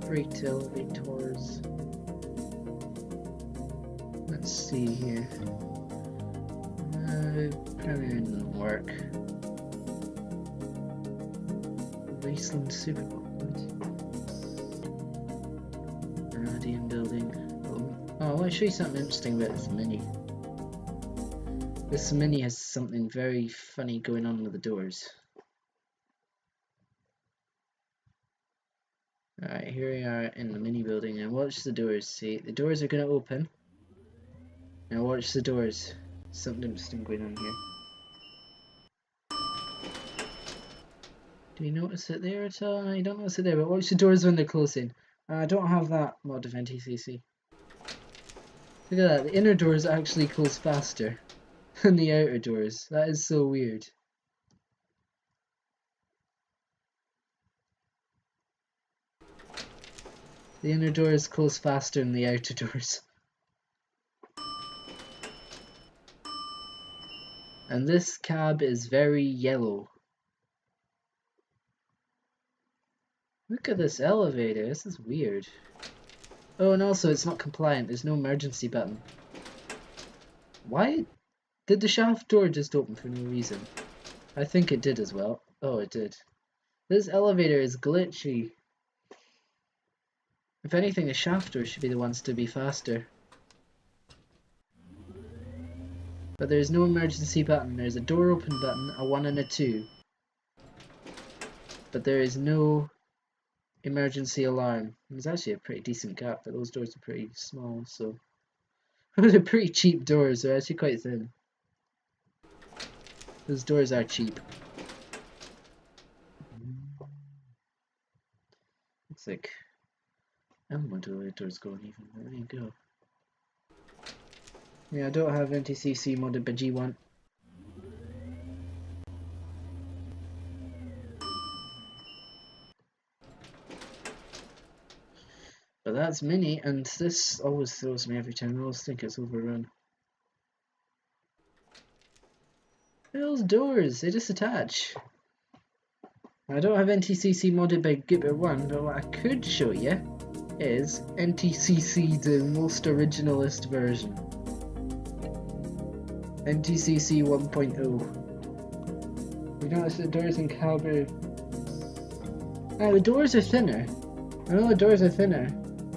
S1: Freight elevators. Let's see here. Probably didn't work. Wasteland Supermarket. Radian building. Oh, I want to show you something interesting about this mini. This mini has something very funny going on with the doors. Alright, here we are in the mini building, and watch the doors. See, the doors are going to open. Now watch the doors. Something interesting going on here. Do you notice it there at all? No, you don't notice it there, but watch the doors when they're closing. I don't have that mod of NTCC. Look at that, the inner doors actually close faster than the outer doors. That is so weird. The inner doors close faster than the outer doors. And this cab is very yellow. Look at this elevator, this is weird. Oh, and also it's not compliant, there's no emergency button. Why did the shaft door just open for no reason? I think it did as well. Oh, it did. This elevator is glitchy. If anything, the shaft doors should be the ones to be faster. But there's no emergency button. There's a door open button, a 1 and a 2. But there is no emergency alarm. There's actually a pretty decent gap, but those doors are pretty small, so... They're pretty cheap doors, they're actually quite thin. Those doors are cheap. Looks like... I don't know where the door's going even, but there you go. Yeah, I don't have NTCC modded by G1. But that's mini, and this always throws me every time. I always think it's overrun. Those doors, they just attach. I don't have NTCC modded by Gipper1, but what I could show you is NTCC the most originalist version. NTCC 1.0. You notice the doors in Caliber. Ah, the doors are thinner. I know the doors are thinner,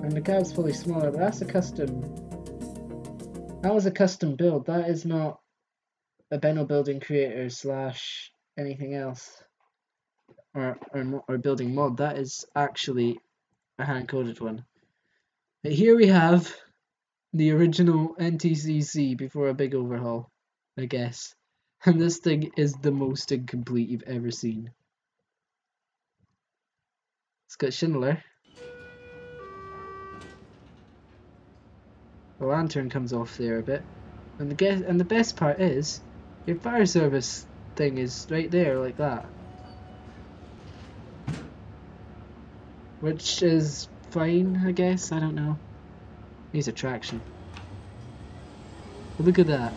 S1: and the cab's fully smaller, but that's a custom. That was a custom build. That is not a Benno building creator slash anything else, or building mod. That is actually a hand coded one. But here we have the original NTCC before a big overhaul, I guess. And this thing is the most incomplete you've ever seen. It's got Schindler. The lantern comes off there a bit. And the best part is, your fire service thing is right there like that. Which is fine, I guess, I don't know. Needs attraction. But look at that.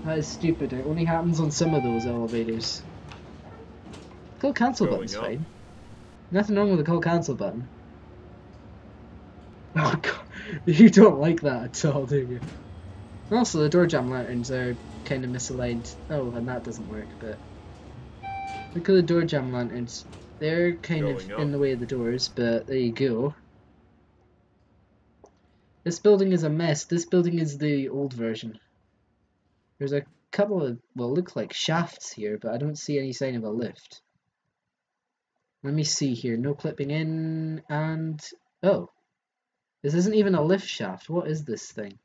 S1: That is stupid. It only happens on some of those elevators. Call cancel button's fine. Nothing wrong with the call cancel button. Oh god, you don't like that at all, do you? Also, the door jamb lanterns are kind of misaligned. Oh, and that doesn't work, but... Look at the door jamb lanterns. They're kind of in the way of the doors, but there you go. This building is a mess. This building is the old version. There's a couple of, well, look like shafts here, but I don't see any sign of a lift. Let me see here. No clipping in, and... Oh. This isn't even a lift shaft. What is this thing?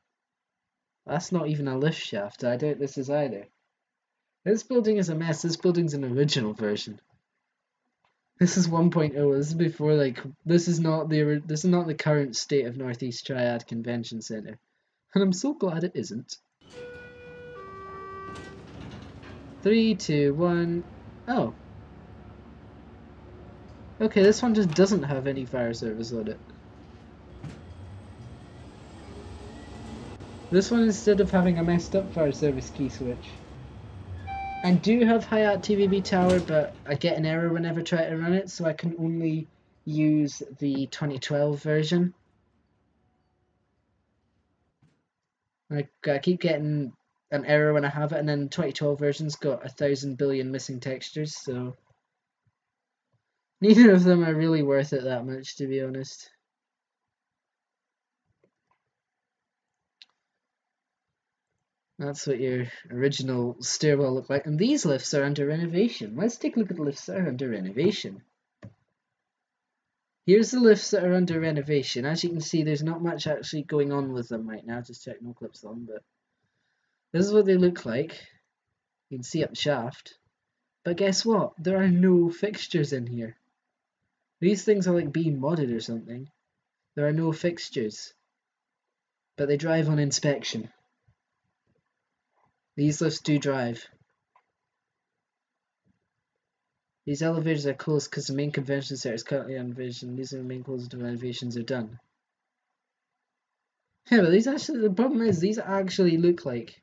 S1: That's not even a lift shaft. I doubt this is either. This building is a mess. This building's an original version. This is 1.0. This is before, like, this is not the current state of Northeast Triad Convention Center. And I'm so glad it isn't. 3, 2, 1. Oh. Okay, this one just doesn't have any fire service on it. This one, instead of having a messed up fire service key switch. I do have Hayat TVB tower, but I get an error whenever I try to run it, so I can only use the 2012 version. I keep getting an error when I have it, and then the 2012 version's got 1,000 billion missing textures, so neither of them are really worth it that much, to be honest. That's what your original stairwell looked like. And these lifts are under renovation. Let's take a look at the lifts that are under renovation. Here's the lifts that are under renovation. As you can see, there's not much actually going on with them right now. Just check no clips on, but this is what they look like. You can see up the shaft. But guess what? There are no fixtures in here. These things are like being modded or something. There are no fixtures. But they drive on inspection. These lifts do drive. These elevators are closed because the main convention center is currently on renovation. These are the main closed renovations are done. Yeah, but these actually, the problem is these actually look like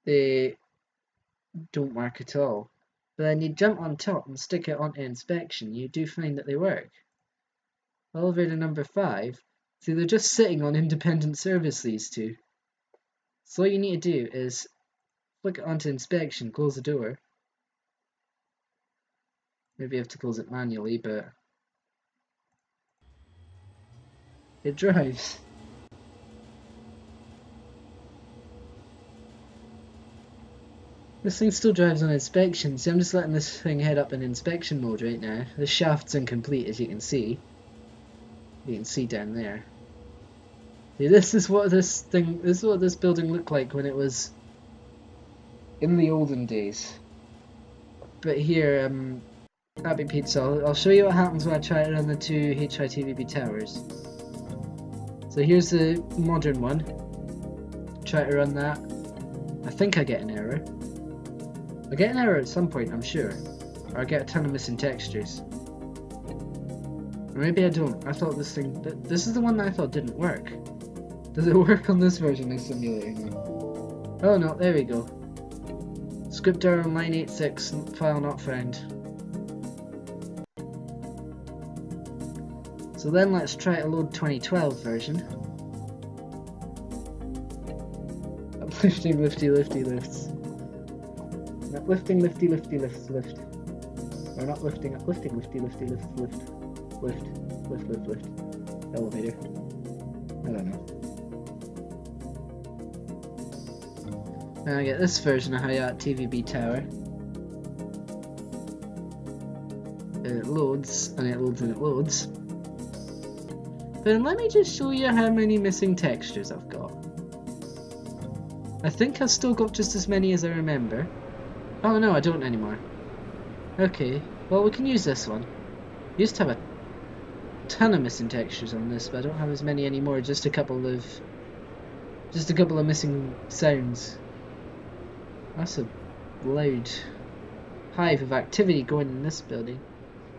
S1: they don't work at all. But then you jump on top and stick it onto inspection, you do find that they work. Elevator number 5. See, they're just sitting on independent service, these two. So all you need to do is flick it onto inspection, close the door. Maybe you have to close it manually, but it drives. This thing still drives on inspection. See, I'm just letting this thing head up in inspection mode right now. The shaft's incomplete, as you can see. You can see down there. See, this is what this building looked like when it was in the olden days. But here, Happy Pizza, I'll show you what happens when I try it on the 2 HITVB towers. So here's the modern one. Try to run that. I think I get an error. I get an error at some point, I'm sure. Or I get a ton of missing textures. Or maybe I don't. I thought this thing... This is the one that I thought didn't work. Does it work on this version of simulator? Oh no, there we go. Script error on line 86, file not found. So then let's try to load 2012 version. Uplifting lifty lifty lifts. Uplifting lifty lifty lifts lift. Or not lifting, uplifting lifty lifty lifts lift. Lift. Elevator. I don't know. Now I get this version of Hayat TVB Tower. It loads, and it loads, and it loads. Then let me just show you how many missing textures I've got. I think I've still got just as many as I remember. Oh no, I don't anymore. Okay, well we can use this one. Used to have a ton of missing textures on this, but I don't have as many anymore. Just a couple of missing sounds. That's a loud hive of activity going in this building.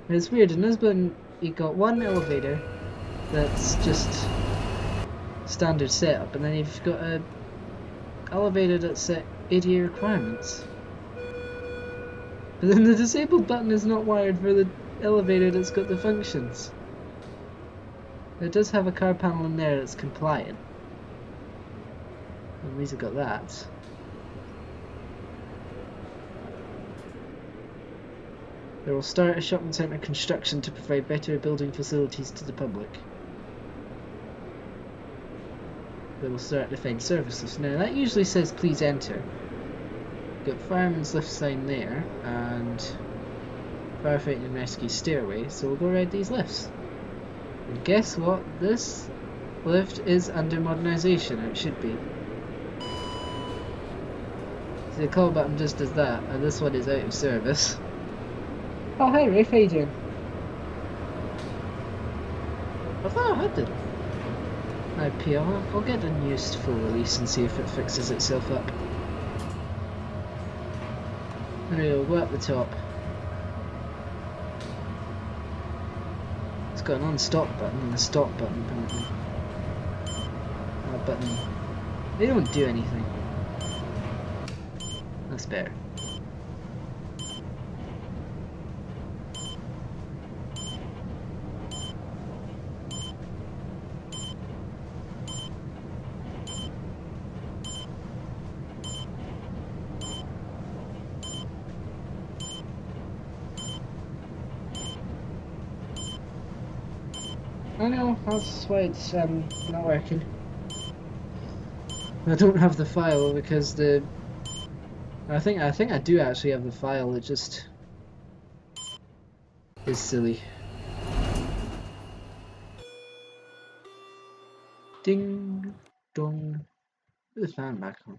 S1: And it's weird, in this building you got one elevator that's just standard setup, and then you've got a elevator that's set ADA requirements. But then the disabled button is not wired for the elevator that's got the functions. It does have a car panel in there that's compliant. At least I've got that. They will start a shopping centre construction to provide better building facilities to the public. They will start to find services. Now that usually says please enter. Got fireman's lift sign there and firefighting and rescue stairway, so we'll go ride these lifts. And guess what? This lift is under modernisation, or it should be. So the call button just does that, and this one is out of service. Oh hey Rafe, how you doing? I thought I had the IP. I'll get a newest full release and see if it fixes itself up. Anyway, we'll go up the top. It's got an on-stop button and a stop button apparently. That button, they don't do anything. That's better. I know, that's why it's not working. I don't have the file because the I think I do actually have the file, it just is silly. Ding dong. Put the fan back on.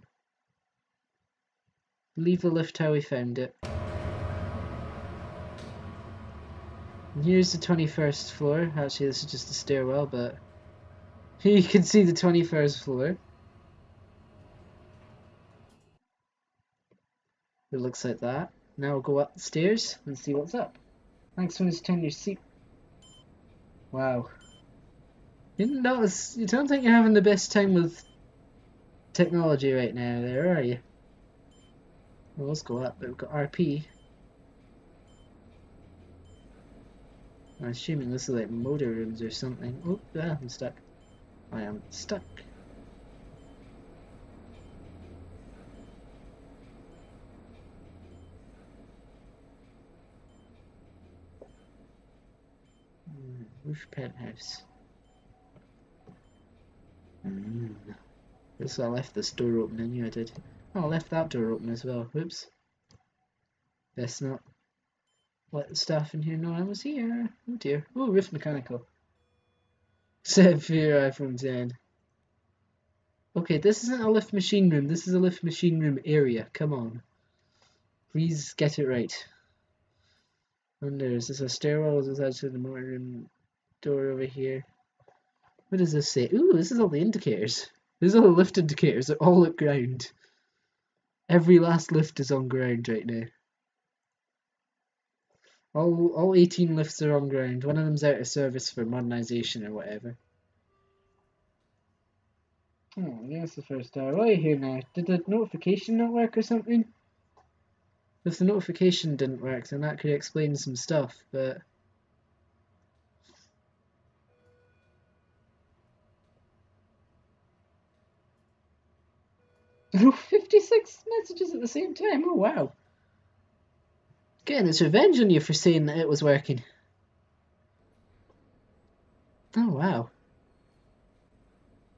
S1: Leave the lift how we found it. And here's the 21st floor. Actually, this is just a stairwell, but you can see the 21st floor. It looks like that. Now we'll go up the stairs and see what's up. Next one is turn your seat. Wow. You don't think you're having the best time with technology right now there, are you? Well, let's go up. We've got RP. I'm assuming this is like motor rooms or something. Oh, yeah, I'm stuck. I am stuck. Roof penthouse. This I left this door open, I knew I did. Oh, I left that door open as well. Whoops. Best not let the staff in here know I was here. Oh dear. Oh, roof mechanical. Set for your iPhone 10. Okay, this isn't a lift machine room. This is a lift machine room area. Come on. Please get it right. And is this a stairwell? Is this actually the motor room door over here? What does this say? Ooh, this is all the indicators. These are all the lift indicators. They're all at ground. Every last lift is on ground right now. All 18 lifts are on ground. One of them's out of service for modernisation or whatever. Oh, yeah, that's the first hour. Why are you here now? Did the notification not work or something? If the notification didn't work, then that could explain some stuff, but... Oh, 56 messages at the same time, oh wow. Getting its revenge on you for saying that it was working. Oh wow.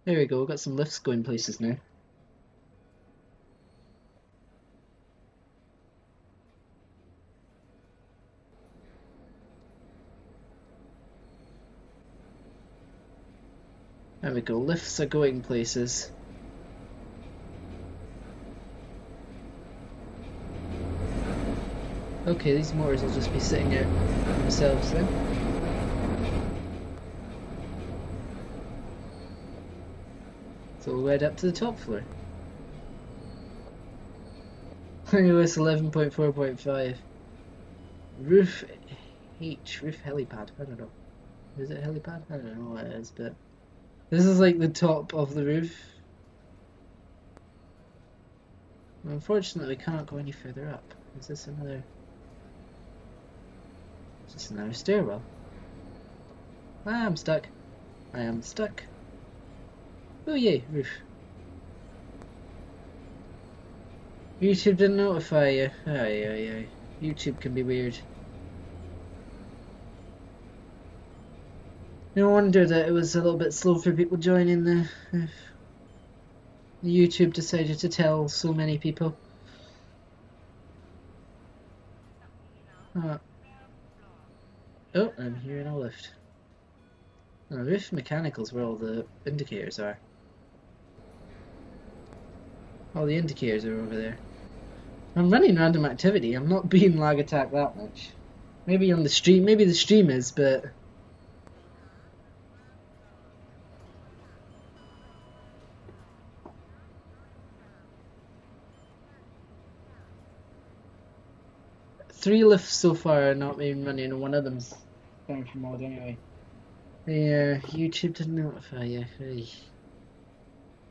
S1: There we go, got some lifts going places now. There we go, lifts are going places. Okay, these motors will just be sitting out themselves then. So we'll head up to the top floor. iOS 11.4.5. Roof H, roof helipad, I don't know. Is it helipad? I don't know what it is, but this is like the top of the roof. Unfortunately, we can't go any further up. Is this another... Is this another stairwell? Ah, I'm stuck. I am stuck. Oh yay, roof. YouTube didn't notify you. Aye. YouTube can be weird. No wonder that it was a little bit slow for people joining the YouTube decided to tell so many people. Oh, I'm hearing a lift. Oh, roof mechanical's where all the indicators are. All the indicators are over there. I'm running random activity. I'm not being lag attacked that much. Maybe on the stream. Maybe the stream is, but. Three lifts so far are not being running, and one of them's going for mod anyway. Yeah, YouTube didn't notify you. Hey.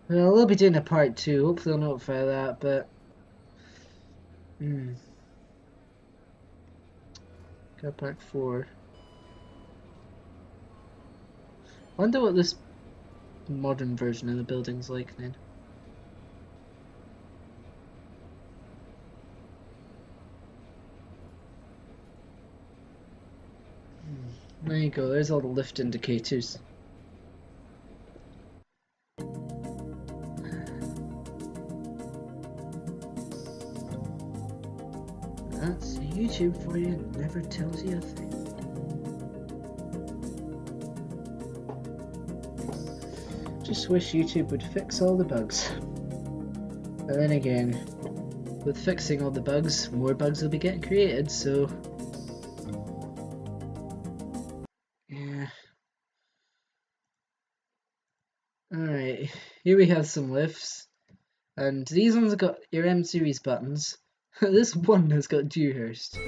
S1: Well, they'll be doing a part 2. Hopefully they'll notify that, but... Got part 4. Wonder what this modern version of the building's like then. There you go, there's all the lift indicators. That's YouTube for you, it never tells you a thing. Just wish YouTube would fix all the bugs. But then again, with fixing all the bugs, more bugs will be getting created, so... Yeah. Alright, here we have some lifts. And these ones have got your M series buttons. This one has got Dewhurst.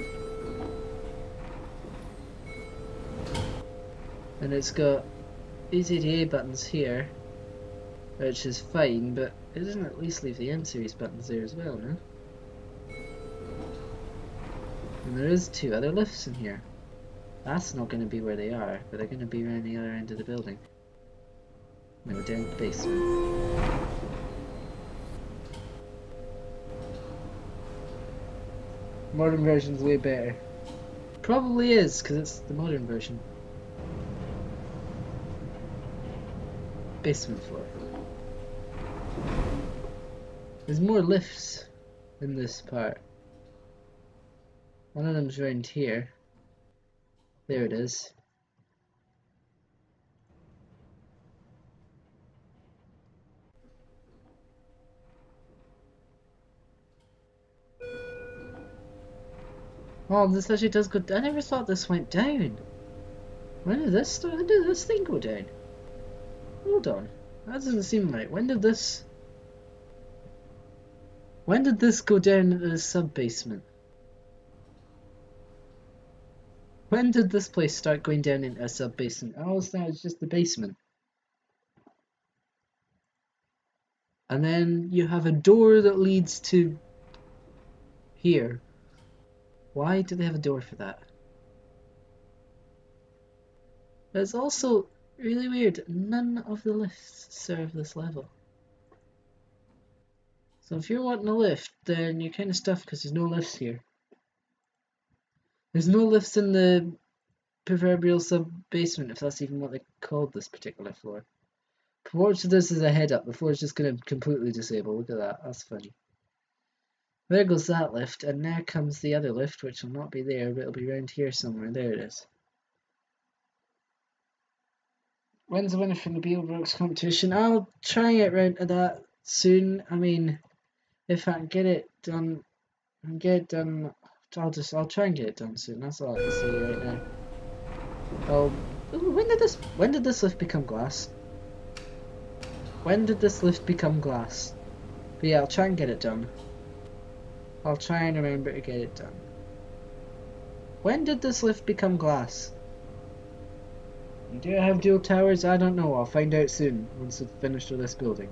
S1: And it's got ZZ9 buttons here, which is fine, but it doesn't at least leave the M series buttons there as well, no? And there is 2 other lifts in here. That's not going to be where they are, but they're going to be around the other end of the building. No, down the basement. Modern version's way better. Probably is, because it's the modern version. Basement floor. There's more lifts in this part. One of them's around here. There it is. Oh, this actually does go down. I never thought this went down. When did this start? When did this thing go down? Hold on. That doesn't seem right. When did this go down into the sub-basement? When did this place start going down into a sub-basement? I always thought it was just the basement. And then you have a door that leads to here. Why do they have a door for that? But it's also really weird. None of the lifts serve this level. So if you're wanting a lift, then you're kind of stuffed because there's no lifts here. There's no lifts in the proverbial sub-basement, if that's even what they called this particular floor. Watch this as a head up. The floor is just going to completely disable. Look at that. That's funny. There goes that lift, and there comes the other lift, which will not be there, but it'll be around here somewhere. There it is. When's the winner from the Beetleborgs competition? I'll try and get round to that soon. I mean, if I can get it done, I'll try and get it done soon. That's all I can say right now. Oh, ooh, when did this lift become glass? When did this lift become glass? But yeah, I'll try and get it done. I'll try and remember to get it done. When did this lift become glass? Do I have dual towers? I don't know. I'll find out soon once I've finished with this building.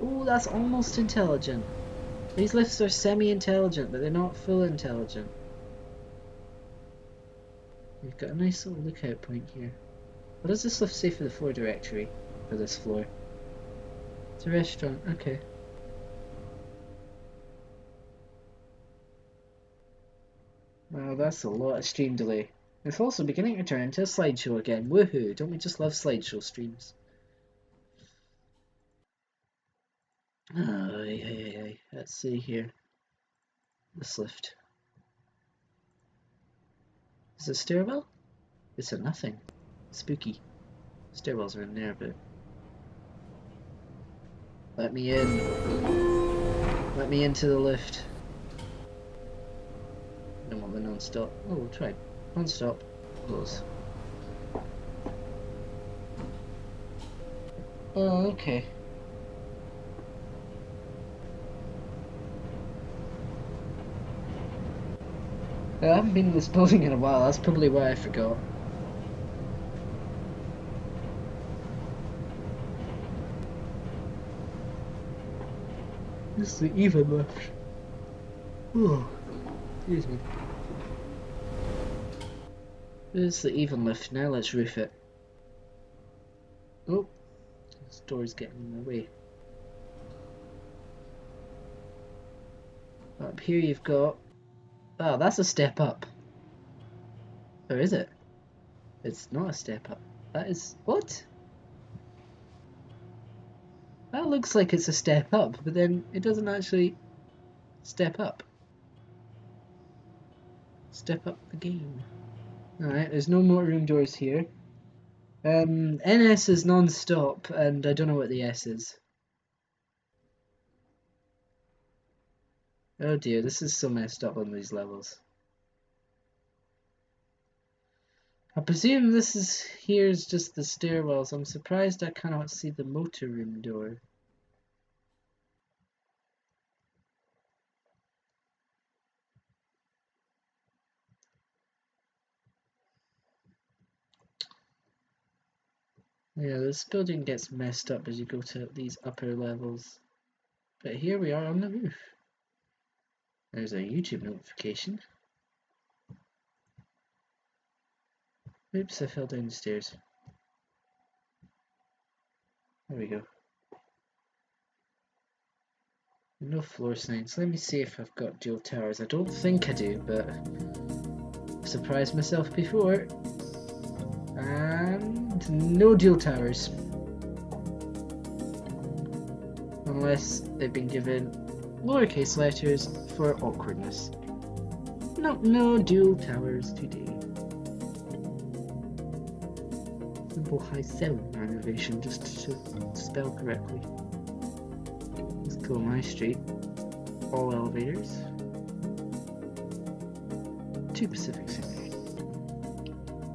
S1: Ooh, that's almost intelligent. These lifts are semi-intelligent, but they're not full intelligent. We've got a nice little lookout point here. What does this lift say for the floor directory for this floor? It's a restaurant, okay. Wow, that's a lot of stream delay. It's also beginning to turn into a slideshow again. Woohoo! Don't we just love slideshow streams? Aye. Let's see here. This lift. Is it a stairwell? It's a nothing. Spooky. Stairwells are in there, but... Let me in. Let me into the lift. I don't want the non-stop. Oh, we'll try. Non-stop. Close. Oh, okay. I haven't been in this building in a while, that's probably why I forgot. This is the even lift. Oh, excuse me. This is the even lift, now let's roof it. Oh, this door's getting in the way. Up here you've got... Oh, that's a step up. Or is it? It's not a step up. That is... What? That looks like it's a step up, but then it doesn't actually step up. Step up the game. Alright, there's no more room doors here. NS is non-stop, and I don't know what the S is. Oh dear, this is so messed up on these levels. I presume this is here's just the stairwells. I'm surprised I cannot see the motor room door. Yeah, this building gets messed up as you go to these upper levels. But here we are on the roof. There's a YouTube notification. Oops, I fell down the stairs. There we go. No floor signs. Let me see if I've got dual towers. I don't think I do, but I've surprised myself before. And no dual towers. Unless they've been given lowercase letters for awkwardness. No dual towers today. Simple high sound renovation just to spell correctly. Let's go my street. All elevators. 2 Pacific City.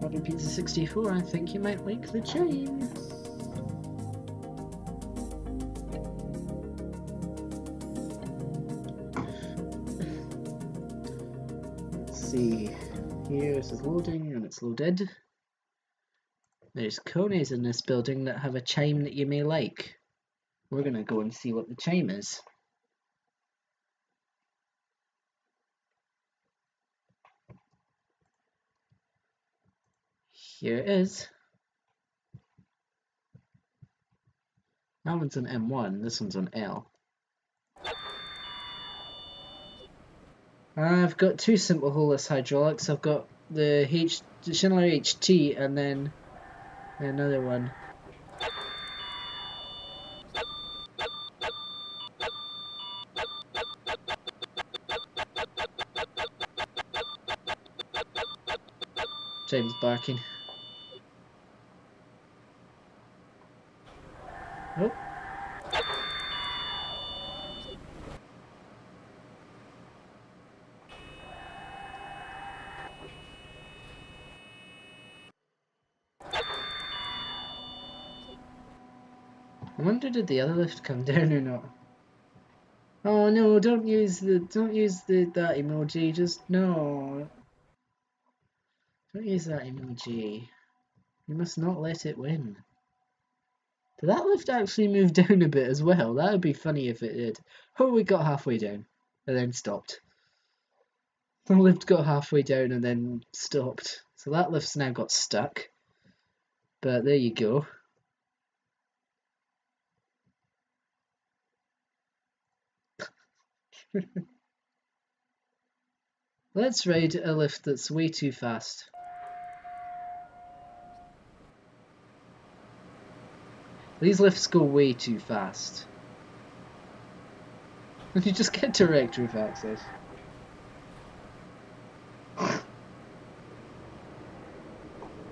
S1: Modern Pizza 64, I think you might like the chime. Let's see. Here this is loading and it's loaded. There's conies in this building that have a chime that you may like. We're gonna go and see what the chime is. Here it is. That one's on M1, this one's on L. I've got two simple holeless hydraulics. I've got the Schindler HT and then another one. James barking. Oh. I wonder did the other lift come down or not? Oh no, don't use that emoji, just no. Don't use that emoji. You must not let it win. Did that lift actually move down a bit as well? That would be funny if it did. Oh, we got halfway down and then stopped. The lift got halfway down and then stopped. So that lift's now got stuck. But there you go. Let's ride a lift that's way too fast. These lifts go way too fast. And you just get direct roof access.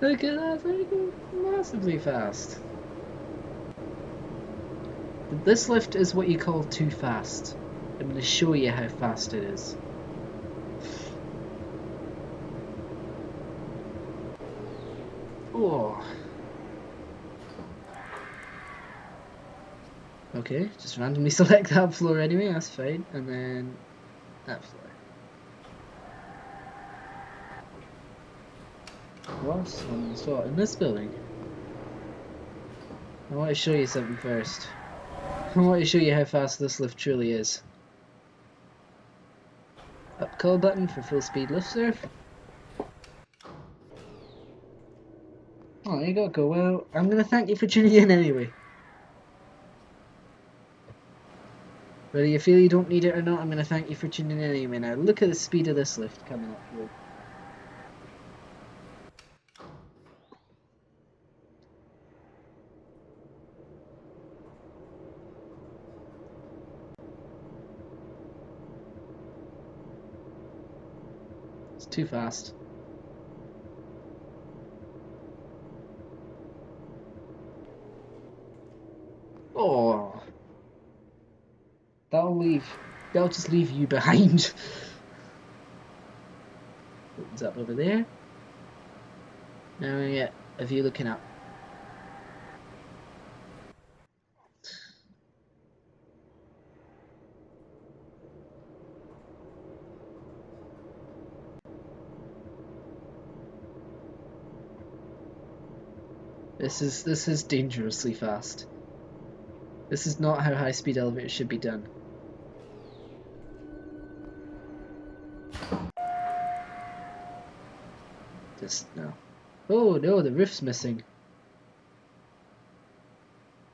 S1: Look at that, they go massively fast. This lift is what you call too fast. I'm going to show you how fast it is. Oh. Okay, just randomly select that floor anyway, that's fine. And then that floor. What's on the spot in this building? I want to show you something first. I want to show you how fast this lift truly is. Up call button for full speed lift surf. Oh, there you go. Well, I'm going to thank you for tuning in anyway. Whether you feel you don't need it or not, I'm going to thank you for tuning in anyway. Now, look at the speed of this lift coming up here. It's too fast. Oh. That'll just leave you behind. Opens up over there. Now we get a view looking up. This is dangerously fast. This is not how high-speed elevators should be done. Just no. Oh no, the roof's missing.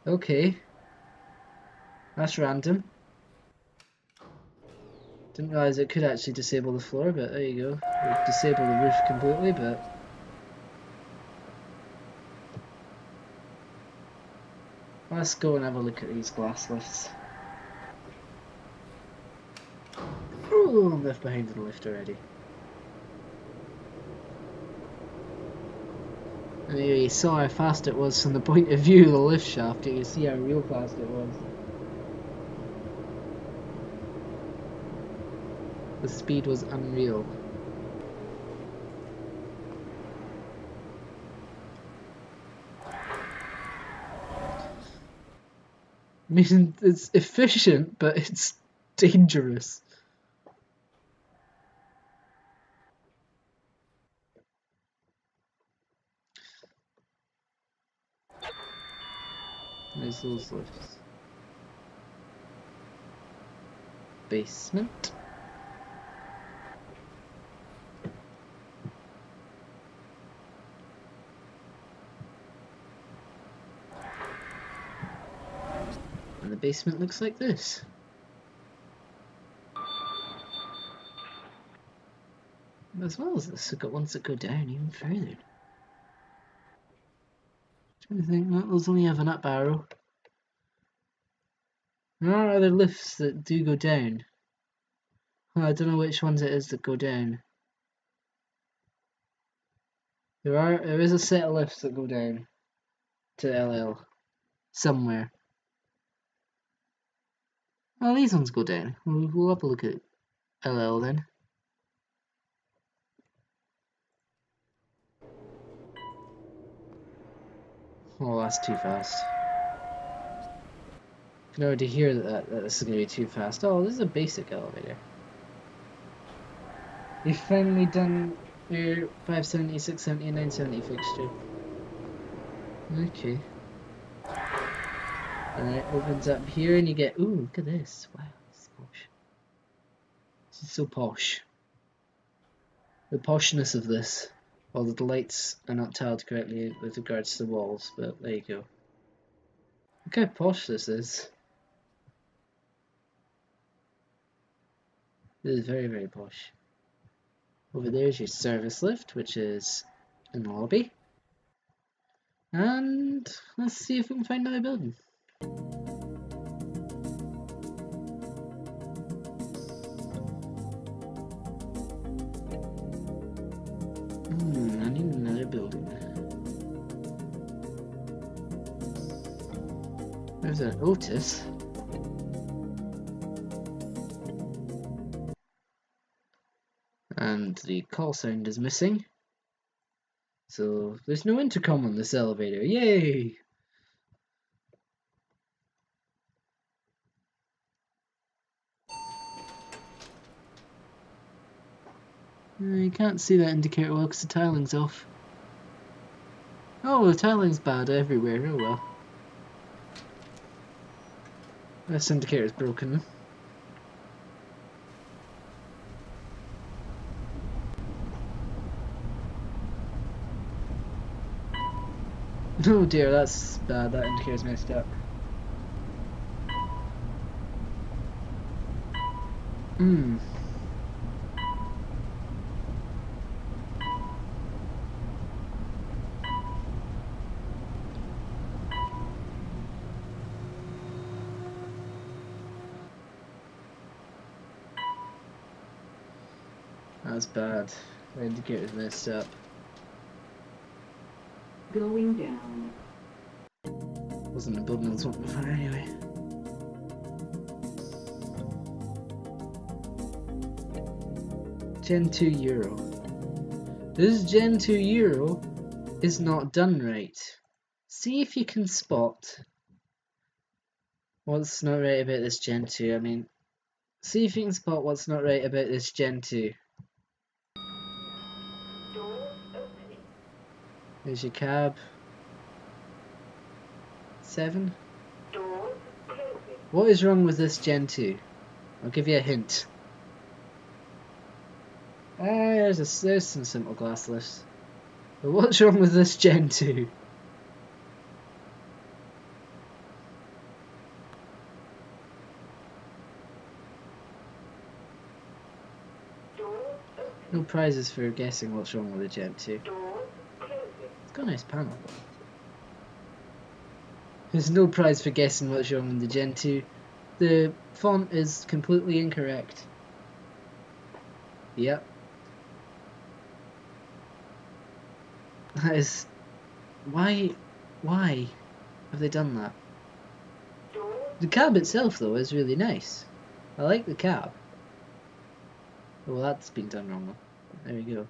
S1: Okay. That's random. Didn't realise it could actually disable the floor, but there you go. It would disable the roof completely, but... Let's go and have a look at these glass lifts. Ooh, I'm left behind in the lift already. Anyway, you saw how fast it was from the point of view of the lift shaft. You can see how real fast it was. The speed was unreal. I mean, it's efficient, but it's dangerous. There's those lifts. Basement. basement looks like this. As well as this, I've got ones that go down even further. Trying to think, well, those only have an up arrow. There are other lifts that do go down. Oh, I don't know which ones it is that go down. There is a set of lifts that go down to LL somewhere. Oh, these ones go down. We'll have a look at LL then. Oh, that's too fast. You can already hear that this is going to be too fast. Oh, this is a basic elevator. You've finally done your 570, 670, and 970 fixture. Okay. And it opens up here and you get, ooh, look at this. Wow, this is posh. This is so posh. The poshness of this. Although the lights are not tiled correctly with regards to the walls, but there you go. Look how posh this is. This is very, very posh. Over there is your service lift, which is in the lobby. And let's see if we can find another building. I need another building. There's an Otis. And the call sound is missing. So there's no intercom on this elevator. Yay! You can't see that indicator well because the tiling's off. Oh, the tiling's bad everywhere. Oh well. This indicator's broken. Oh dear, that's bad. That indicator's messed up. That's bad. The indicator's messed up.
S2: Going down.
S1: Wasn't a building I was wanting to fire anyway. Gen 2 Euro. This Gen 2 Euro is not done right. See if you can spot what's not right about this Gen 2. I mean, see if you can spot what's not right about this Gen 2. There's your cab. 7. What is wrong with this Gen 2? I'll give you a hint. There's some simple glass lifts. But what's wrong with this Gen 2? No prizes for guessing what's wrong with the Gen 2. It's got a nice panel. There's no prize for guessing what's wrong with the Gen 2. The font is completely incorrect. Yep. That is... Why have they done that? The cab itself, though, is really nice. I like the cab. Well, that's been done wrong, though. There we go.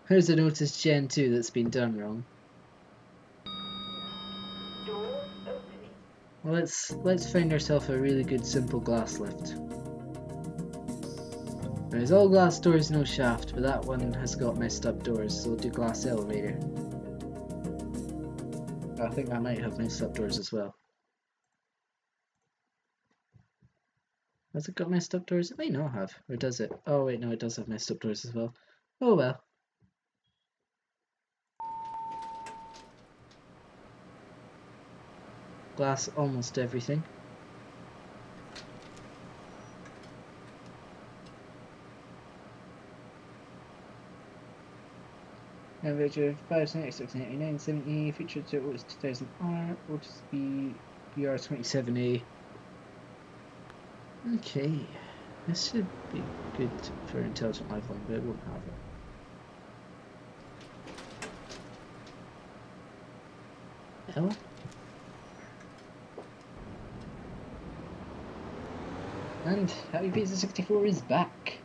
S1: Here's a Otis Gen 2 that's been done wrong. Well, let's find ourselves a really good simple glass lift. There's all glass doors, no shaft, but that one has got messed up doors, so we'll do glass elevator. I think that might have messed up doors as well. Has it got messed up doors? It may not have, or does it? Oh wait, no, it does have messed up doors as well. Oh well. Glass almost everything. Elevator 596, 70, featured to was 2000R, will just be BR27A. Okay, this should be good for intelligent leveling, but it won't have it. L? And Happy Pizza 64 is back.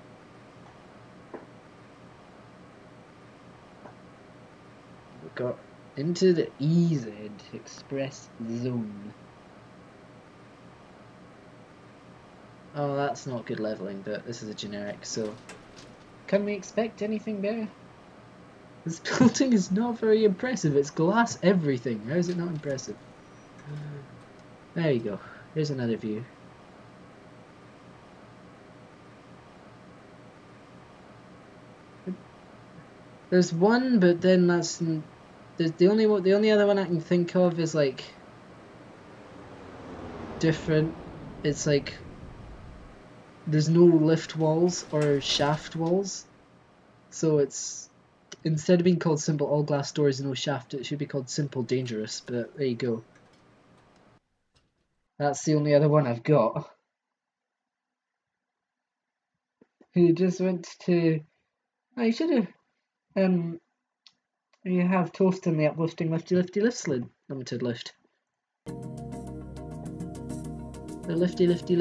S1: We got into the EZ Express Zone. Oh, that's not good leveling, but this is a generic, so can we expect anything better? This building is not very impressive. It's glass everything. How is it not impressive? There you go. Here's another view. There's one, but then that's the only other one I can think of is like different. It's like there's no lift walls or shaft walls, so it's instead of being called simple all glass doors and no shaft, it should be called simple dangerous. But there you go. That's the only other one I've got. Who just went to? I should have. You have toast in the uplifting lifty lift limited lift. The lifty lift.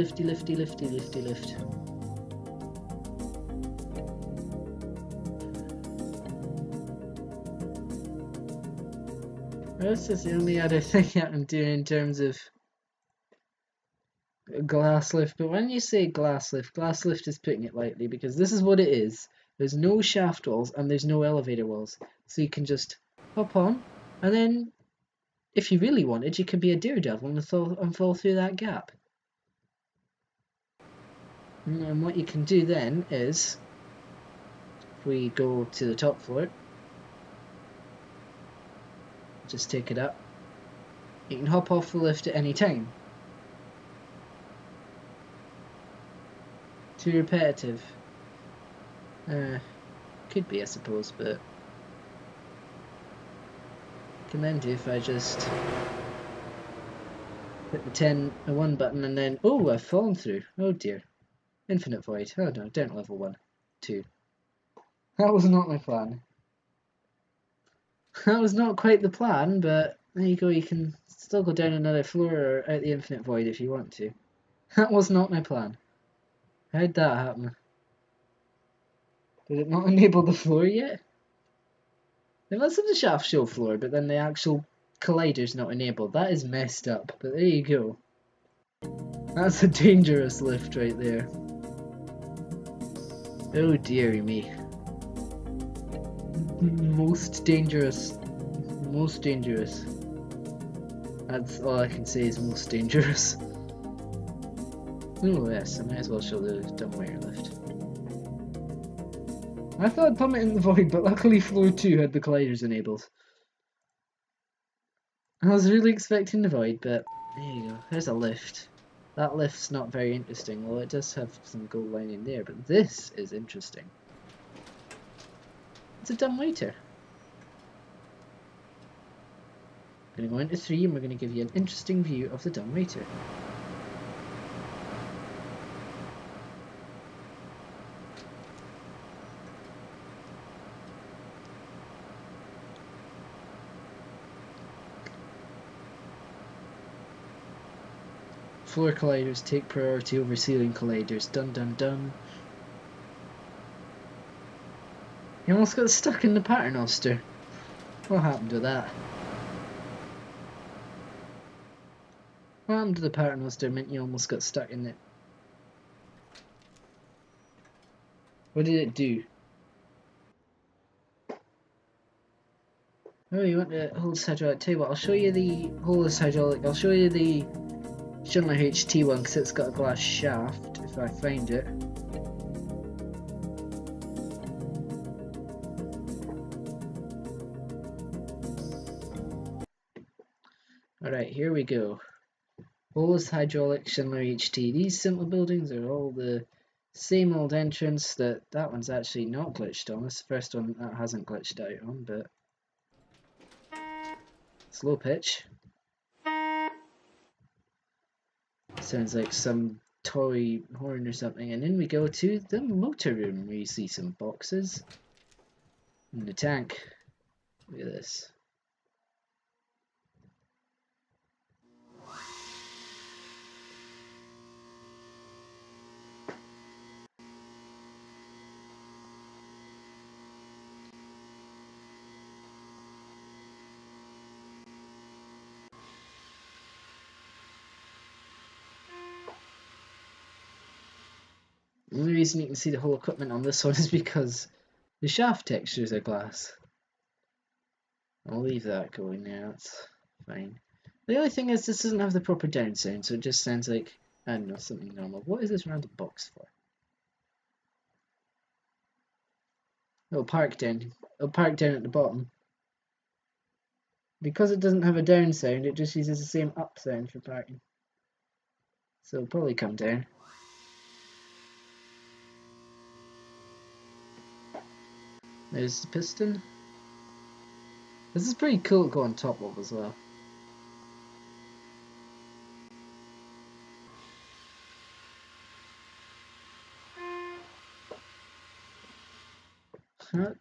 S1: This is the only other thing I can do in terms of glass lift. But when you say glass lift is putting it lightly, because this is what it is. There's no shaft walls and there's no elevator walls, so you can just hop on, and then if you really wanted, you could be a daredevil and fall through that gap. And what you can do then is, if we go to the top floor, just take it up, you can hop off the lift at any time. Too repetitive. Could be, I suppose, but I can then do if I just hit the 1 button and then, oh, I've fallen through. Oh dear. Infinite void. Oh no, down to level 1. 2. That was not my plan. That was not quite the plan, but there you go, you can still go down another floor or out the infinite void if you want to. That was not my plan. How'd that happen? Did it not enable the floor yet? It must have the shaft show floor, but then the actual collider's not enabled. That is messed up, but there you go. That's a dangerous lift right there. Oh dearie me. Most dangerous. Most dangerous. That's all I can say is most dangerous. Oh yes, I might as well show the dumbwaiter lift. I thought I'd plummet in the void, but luckily floor 2 had the colliders enabled. I was really expecting the void, but there you go. There's a lift. That lift's not very interesting, well it does have some gold lining there, but this is interesting. It's a dumbwaiter. I'm going to go into 3 and we're going to give you an interesting view of the dumbwaiter. Floor colliders take priority over ceiling colliders. Dun dun dun. You almost got stuck in the paternoster. What happened to that? What happened to the paternoster meant you almost got stuck in it? What did it do? Oh, you want the holeless hydraulic? Tell you what, I'll show you the holeless hydraulic. I'll show you the Schindler HT one because it's got a glass shaft, if I find it. Alright, here we go. Holeless hydraulic Schindler HT. These simple buildings are all the Same old entrance. That one's actually not glitched on. It's the first one that hasn't glitched out on, but it's low pitch. Sounds like some toy horn or something. And then we go to the motor room where you see some boxes and the tank. Look at this. The only reason you can see the whole equipment on this one is because the shaft textures are glass. I'll leave that going now, it's fine. The only thing is this doesn't have the proper down sound, so it just sounds like, I don't know, something normal. What is this random box for? It'll park down at the bottom. Because it doesn't have a down sound, it just uses the same up sound for parking. So it'll probably come down. There's the piston. This is pretty cool to go on top of as well. That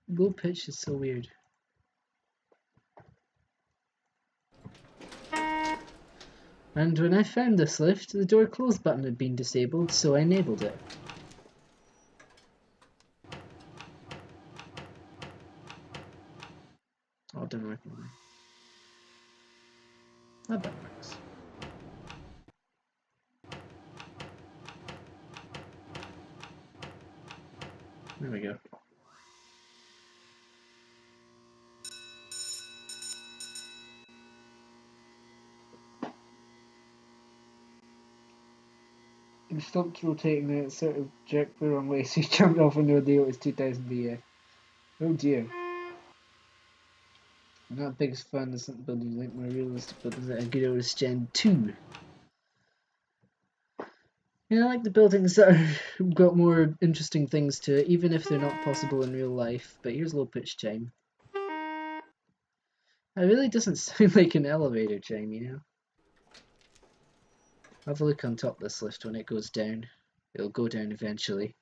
S1: low pitch is so weird. And when I found this lift, the door close button had been disabled, so I enabled it. Oh, it didn't work anyway. That button works. There we go. He stopped rotating and it sort of jerked the wrong way, so he jumped off into a deal it was 2000 VA. Oh dear. I'm not the biggest fan of something buildings like more realistic buildings that are good over Gen 2. Yeah, I like the buildings that have got more interesting things to it, even if they're not possible in real life. But here's low pitch chime. It really doesn't sound like an elevator chime, you know? Have a look on top of this lift when it goes down. It'll go down eventually.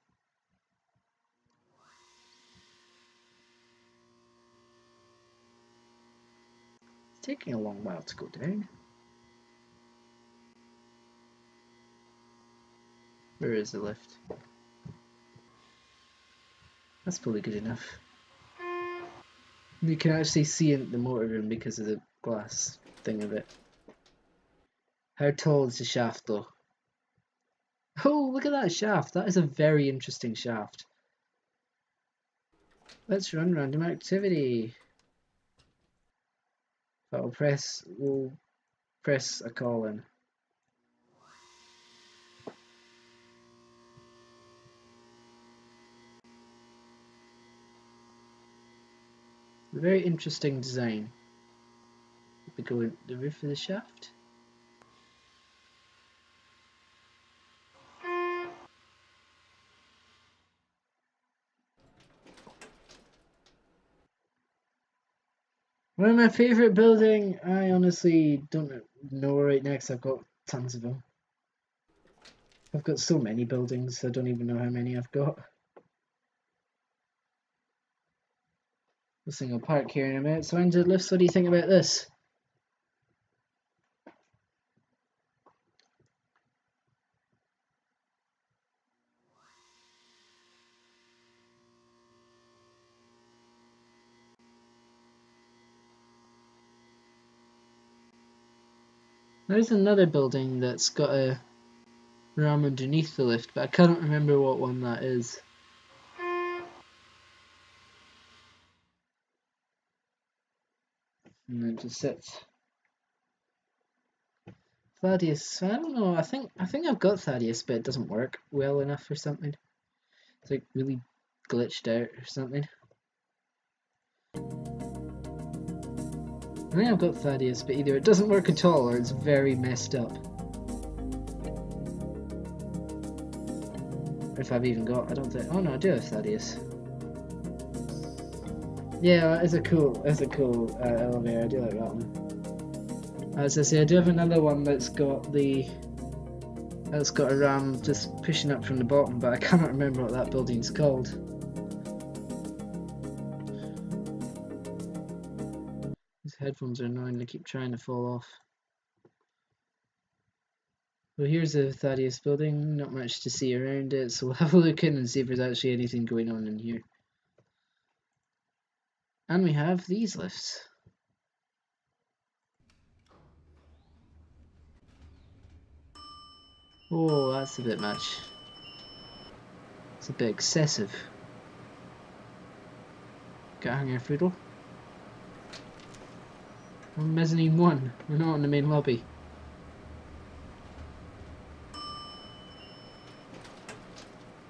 S1: It's taking a long while to go down. Where is the lift? That's probably good enough. You can actually see in the motor room because of the glass thing of it. How tall is the shaft though? Oh, look at that shaft. That is a very interesting shaft. Let's run random activity. We'll press a call in. A very interesting design. We go in the roof of the shaft. One of my favourite building, I honestly don't know right now because I've got tons of them. I've got so many buildings, I don't even know how many I've got. This thing will park here in a minute. So into lifts, what do you think about this? There's another building that's got a ram underneath the lift, but I can't remember what one that is. And it just sits. Thaddeus, I don't know, I think I've got Thaddeus, but it doesn't work well enough or something. It's like really glitched out or something. I think I've got Thaddeus, but either it doesn't work at all or it's very messed up. If I've even got, I don't think. Oh no, I do have Thaddeus. Yeah, it's a cool elevator. I do like that one. As I say, I do have another one that's got a ram just pushing up from the bottom, but I cannot remember what that building's called. These headphones are annoying, they keep trying to fall off. Well, here's the Thaddeus building, not much to see around it, so we'll have a look in and see if there's actually anything going on in here. And we have these lifts. Oh, that's a bit much. It's a bit excessive. Got a hanger Foodle. We're on mezzanine 1, we're not in the main lobby.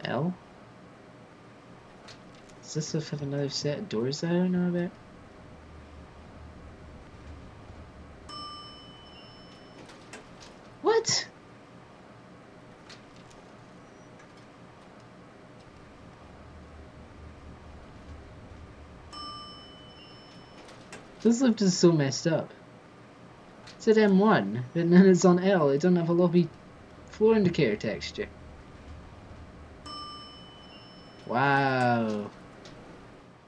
S1: L? Does this lift have another set of doors that I don't know about? What? This lift is so messed up. It's at M1, but then it's on L. It doesn't have a lobby floor indicator texture. Wow.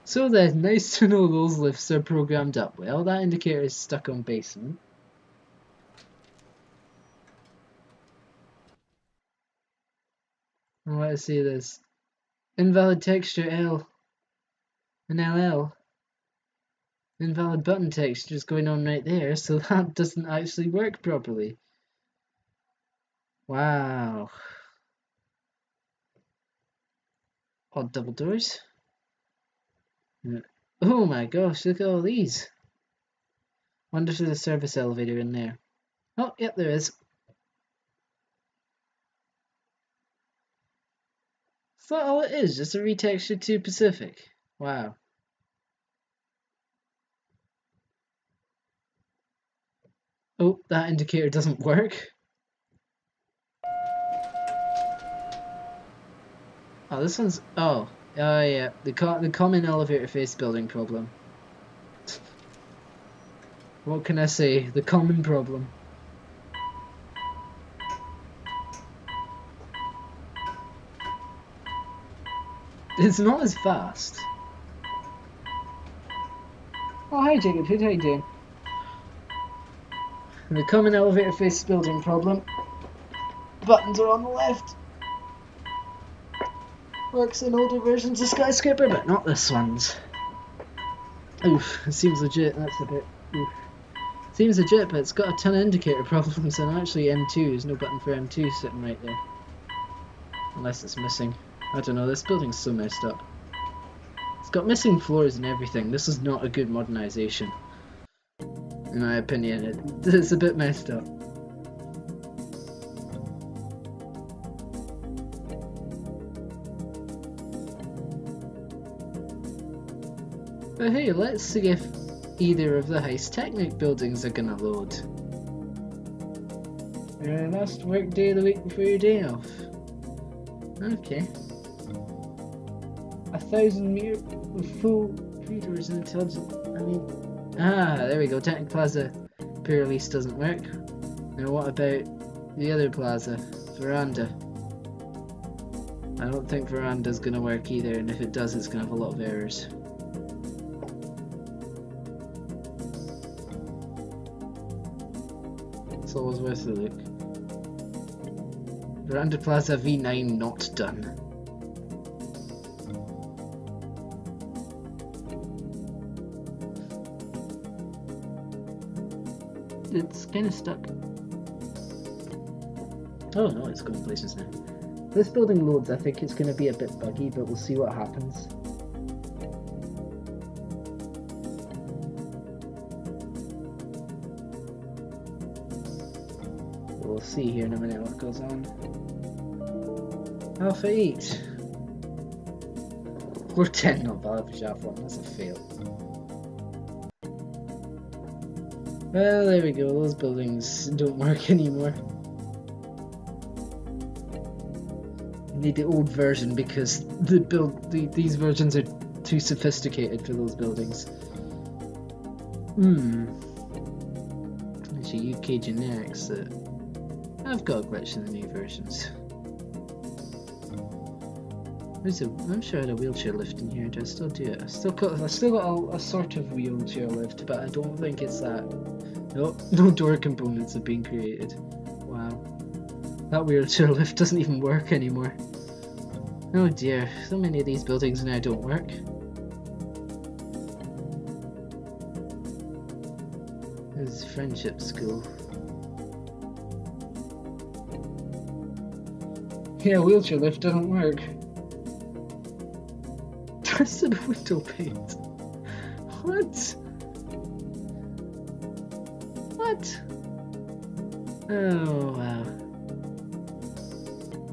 S1: So then, nice to know those lifts are programmed up well. That indicator is stuck on basement. I want to see this. Invalid texture L and LL. Invalid button texture is going on right there, so that doesn't actually work properly. Wow. Odd double doors. Oh my gosh, look at all these. Wonder if there's a service elevator in there. Oh, yep, there is. Is that all it is? Just a retexture to Pacific? Wow. Oh, that indicator doesn't work. Oh, this one's... Oh, yeah. The common elevator face building problem. What can I say? The common problem. It's not as fast. Oh, hi Jacob. How you doing? The common elevator face building problem. Buttons are on the left. Works in older versions of Skyscraper, but not this one's. Oof, it seems legit. That's a bit. Oof. Seems legit, but it's got a ton of indicator problems, and actually M2, there's no button for M2 sitting right there. Unless it's missing. I don't know, this building's so messed up. It's got missing floors and everything. This is not a good modernisation. In my opinion, it's a bit messed up. But hey, let's see if either of the Heist Technic buildings are gonna load. Your last work day of the week before your day off. Okay. 1,000 meter with full corridors and intelligent. I mean, there we go. Technic Plaza pre-release doesn't work. Now what about the other plaza, Veranda? I don't think Veranda's gonna work either, and if it does, it's gonna have a lot of errors. It's always worth a look. Veranda Plaza V9 not done. It's kind of stuck. Oh no, it's going places now. This building loads, I think it's going to be a bit buggy, but we'll see what happens. We'll see here in a minute what goes on. Alpha 8. Floor 10 not valid for Alpha 1, that's a fail. Well, there we go, those buildings don't work anymore. need the old version because these versions are too sophisticated for those buildings. Actually, UK generics that I've got a glitch in the new versions. I'm sure I had a wheelchair lift in here. Do I still do it? I still got a sort of wheelchair lift, but I don't think it's that. Nope, no door components have been created. Wow. That wheelchair lift doesn't even work anymore. Oh dear, so many of these buildings now don't work. This is Friendship School. Yeah, wheelchair lift doesn't work. Twisted window paint. What? What? Oh wow.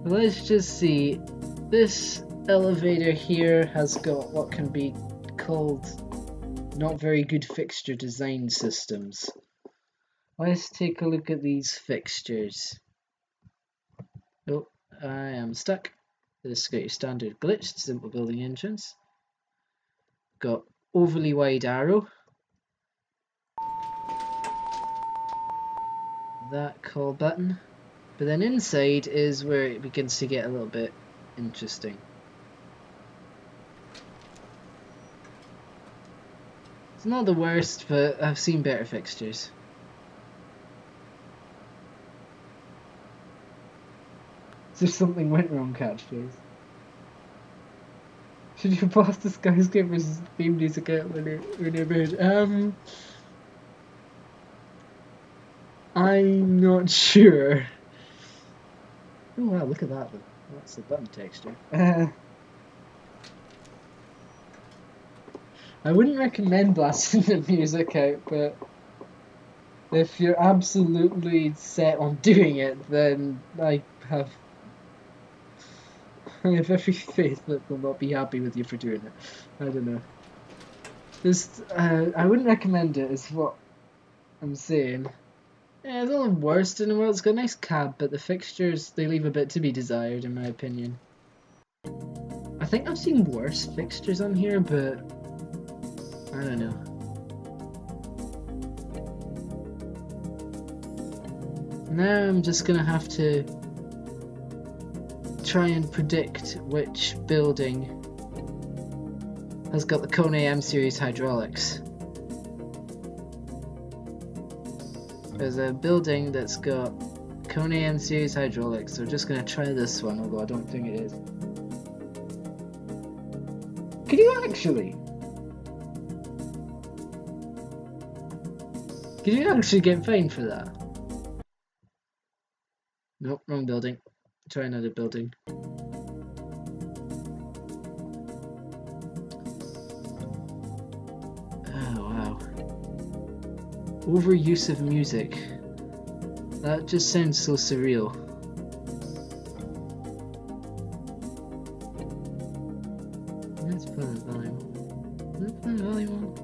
S1: Let's just see. This elevator here has got what can be called not very good fixture design systems. Let's take a look at these fixtures. Oh, I am stuck. This has got your standard glitched simple building entrance. Got overly wide arrow. That call button. But then inside is where it begins to get a little bit interesting. It's not the worst, but I've seen better fixtures. If something went wrong, catchphrase. Should you pass the Skyscrapersim theme music out when you're big? I'm not sure. Oh wow, look at that. That's the button texture. I wouldn't recommend blasting the music out, but if you're absolutely set on doing it, then I have every faith that they'll not be happy with you for doing it. I don't know. Just, I wouldn't recommend it, is what I'm saying. Yeah, it's not the worst in the world. It's got a nice cab, but the fixtures, they leave a bit to be desired, in my opinion. I think I've seen worse fixtures on here, but I don't know. Now I'm just gonna have to try and predict which building has got the Kone M series hydraulics. There's a building that's got Kone M series hydraulics, so we're just gonna try this one, although I don't think it is. Could you actually? Could you actually get fined for that? Nope, wrong building. Try another building. Oh wow. Overuse of music. That just sounds so surreal. Let's put it volume. Let's put it volume.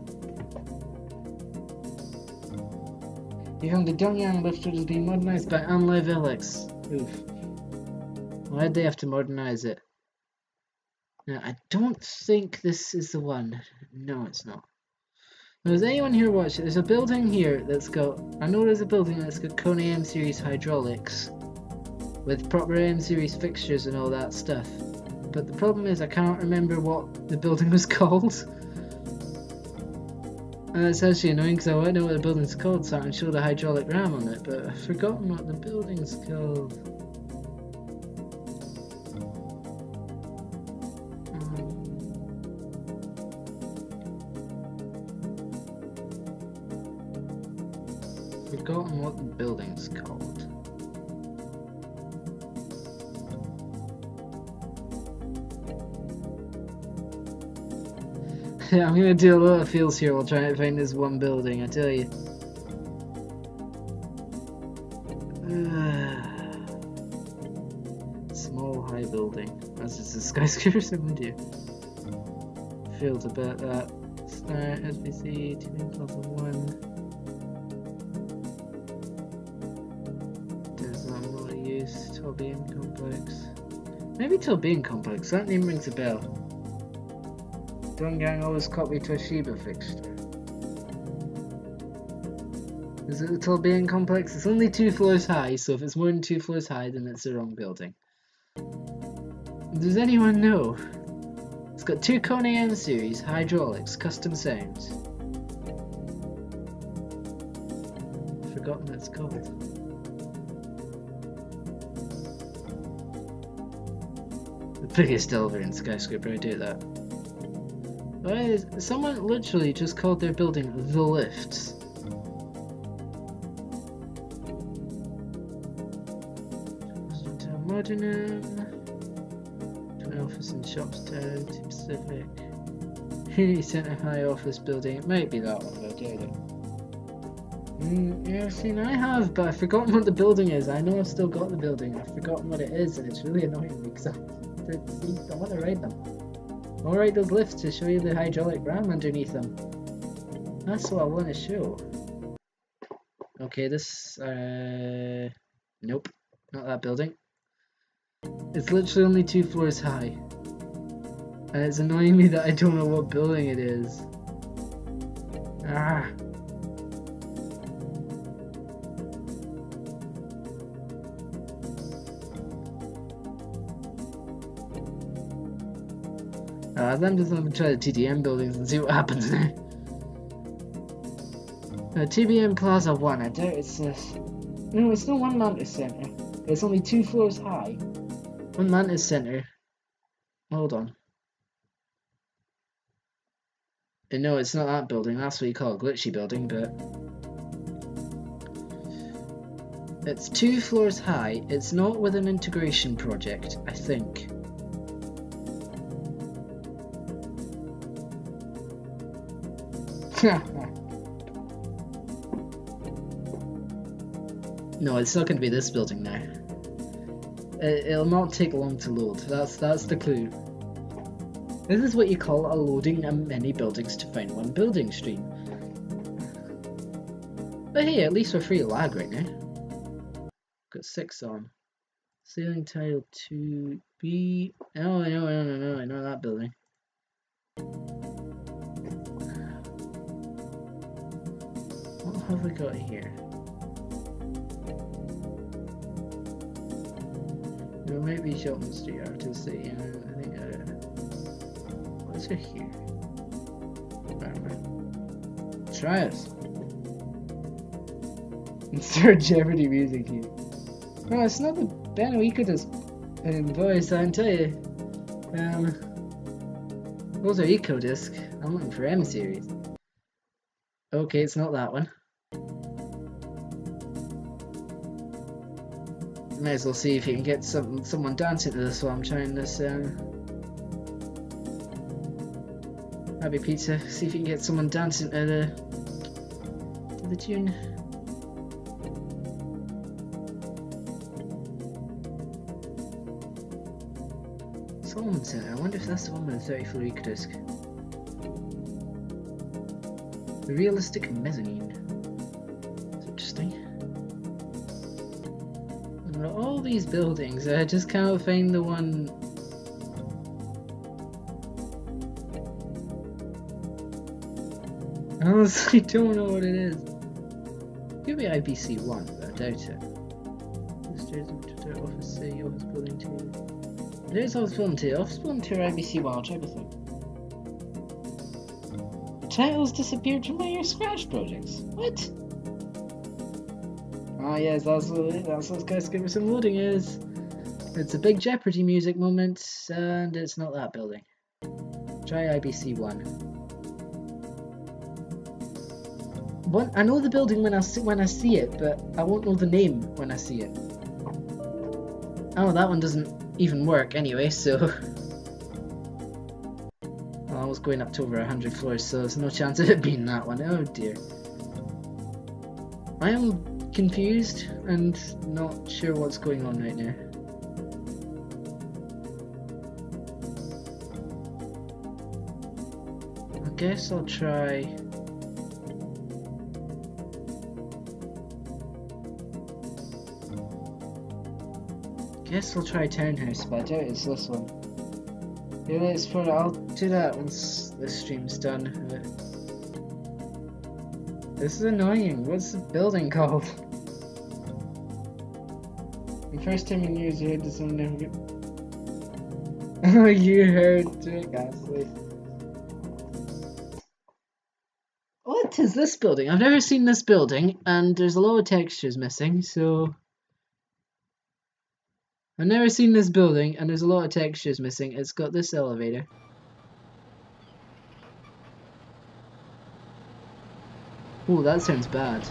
S1: You found the Dongyang lifter has been modernized by Anlive LX. Oof. Why'd they have to modernize it? Now, I don't think this is the one. No, it's not. Now, does anyone here watch it? There's a building here that's got... I know there's a building that's got Kone M series hydraulics with proper M series fixtures and all that stuff. But the problem is I can't remember what the building was called. And it's actually annoying because I want to know what the building's called so I can show the hydraulic ram on it, but I've forgotten what the building's called. Forgotten what the building's called. Yeah, I'm gonna do a lot of feels here while trying to find this one building, I tell you. Small high building. That's just a Skyscrapersim video. Feels about that. Start SBC 2+1. Tobian complex. Maybe Tilbean Complex, that name rings a bell. Drum Gang always caught me Toshiba fixture. Is it the Tilbean Complex? It's only 2 floors high, so if it's more than 2 floors high, then it's the wrong building. Does anyone know? It's got 2 Kone M series, hydraulics, custom sounds. Forgotten what it's called. The biggest elevator in Skyscraper, I do that. Someone literally just called their building The Lifts. Modern office and shops down to Pacific. Community Centre High Office Building. It might be that one, but I doubt it. Yeah, see, I have, but I've forgotten what the building is. I know I've still got the building. I've forgotten what it is, and it's really annoying me because I want to ride them. I'll ride those lifts to show you the hydraulic ram underneath them. That's what I want to show. Okay, this. Nope, not that building. It's literally only 2 floors high. And it's annoying me that I don't know what building it is. Ah. Then just let me try the TDM buildings and see what happens now. TBM Plaza 1, I doubt it's this. No, it's not one Mantis Center. It's only 2 floors high. One Mantis Center. Hold on. No, it's not that building. That's what you call a glitchy building, but it's 2 floors high. It's not with an integration project, I think. No, it's not going to be this building now. It'll not take long to load. That's the clue. This is what you call a loading many buildings to find one building stream. But hey, at least we're free of lag right now. Got 6 on. Ceiling tile 2B. Oh, I know that building. What have we got here? There might be Shelton Street Artist, yeah, I think what's it here? Try us. Insert Jeopardy music here. No, it's not the Benoicotus voice, I can tell you. Those are Ecodisc. I'm looking for M series. Okay, it's not that one. May as well see if you can get someone dancing to this while I'm trying this. Happy Pizza. See if you can get someone dancing to the tune. Solomon Center. I wonder if that's the one with the 34 Ecodisc. The realistic mezzanine. That's interesting. All these buildings, I just cannot find the one. I honestly don't know what it is. Could be IBC 1, but I doubt it. Office C, Office Building 2. There's Office Building 2. Office Building 2 or IBC 1, I'll try both of them. Titles disappeared from your Scratch projects. What? Ah yes, that's what Skyscrapersim loading is. It's a big Jeopardy music moment, and it's not that building. Try IBC 1. I know the building when I see it, but I won't know the name when I see it. Oh, that one doesn't even work anyway, so well, I was going up to over 100 floors, so there's no chance of it being that one. Oh dear. I am confused and not sure what's going on right now. I guess I'll try. Guess we'll try townhouse, but I doubt it's this one. Yeah, let's for I'll do that once this stream's done. This is annoying. What's the building called? The first time in years you heard this one never get. Oh, you heard it, Ghastly. What is this building? I've never seen this building, and there's a lot of textures missing, so... I've never seen this building, and there's a lot of textures missing. It's got this elevator. Oh, that sounds bad.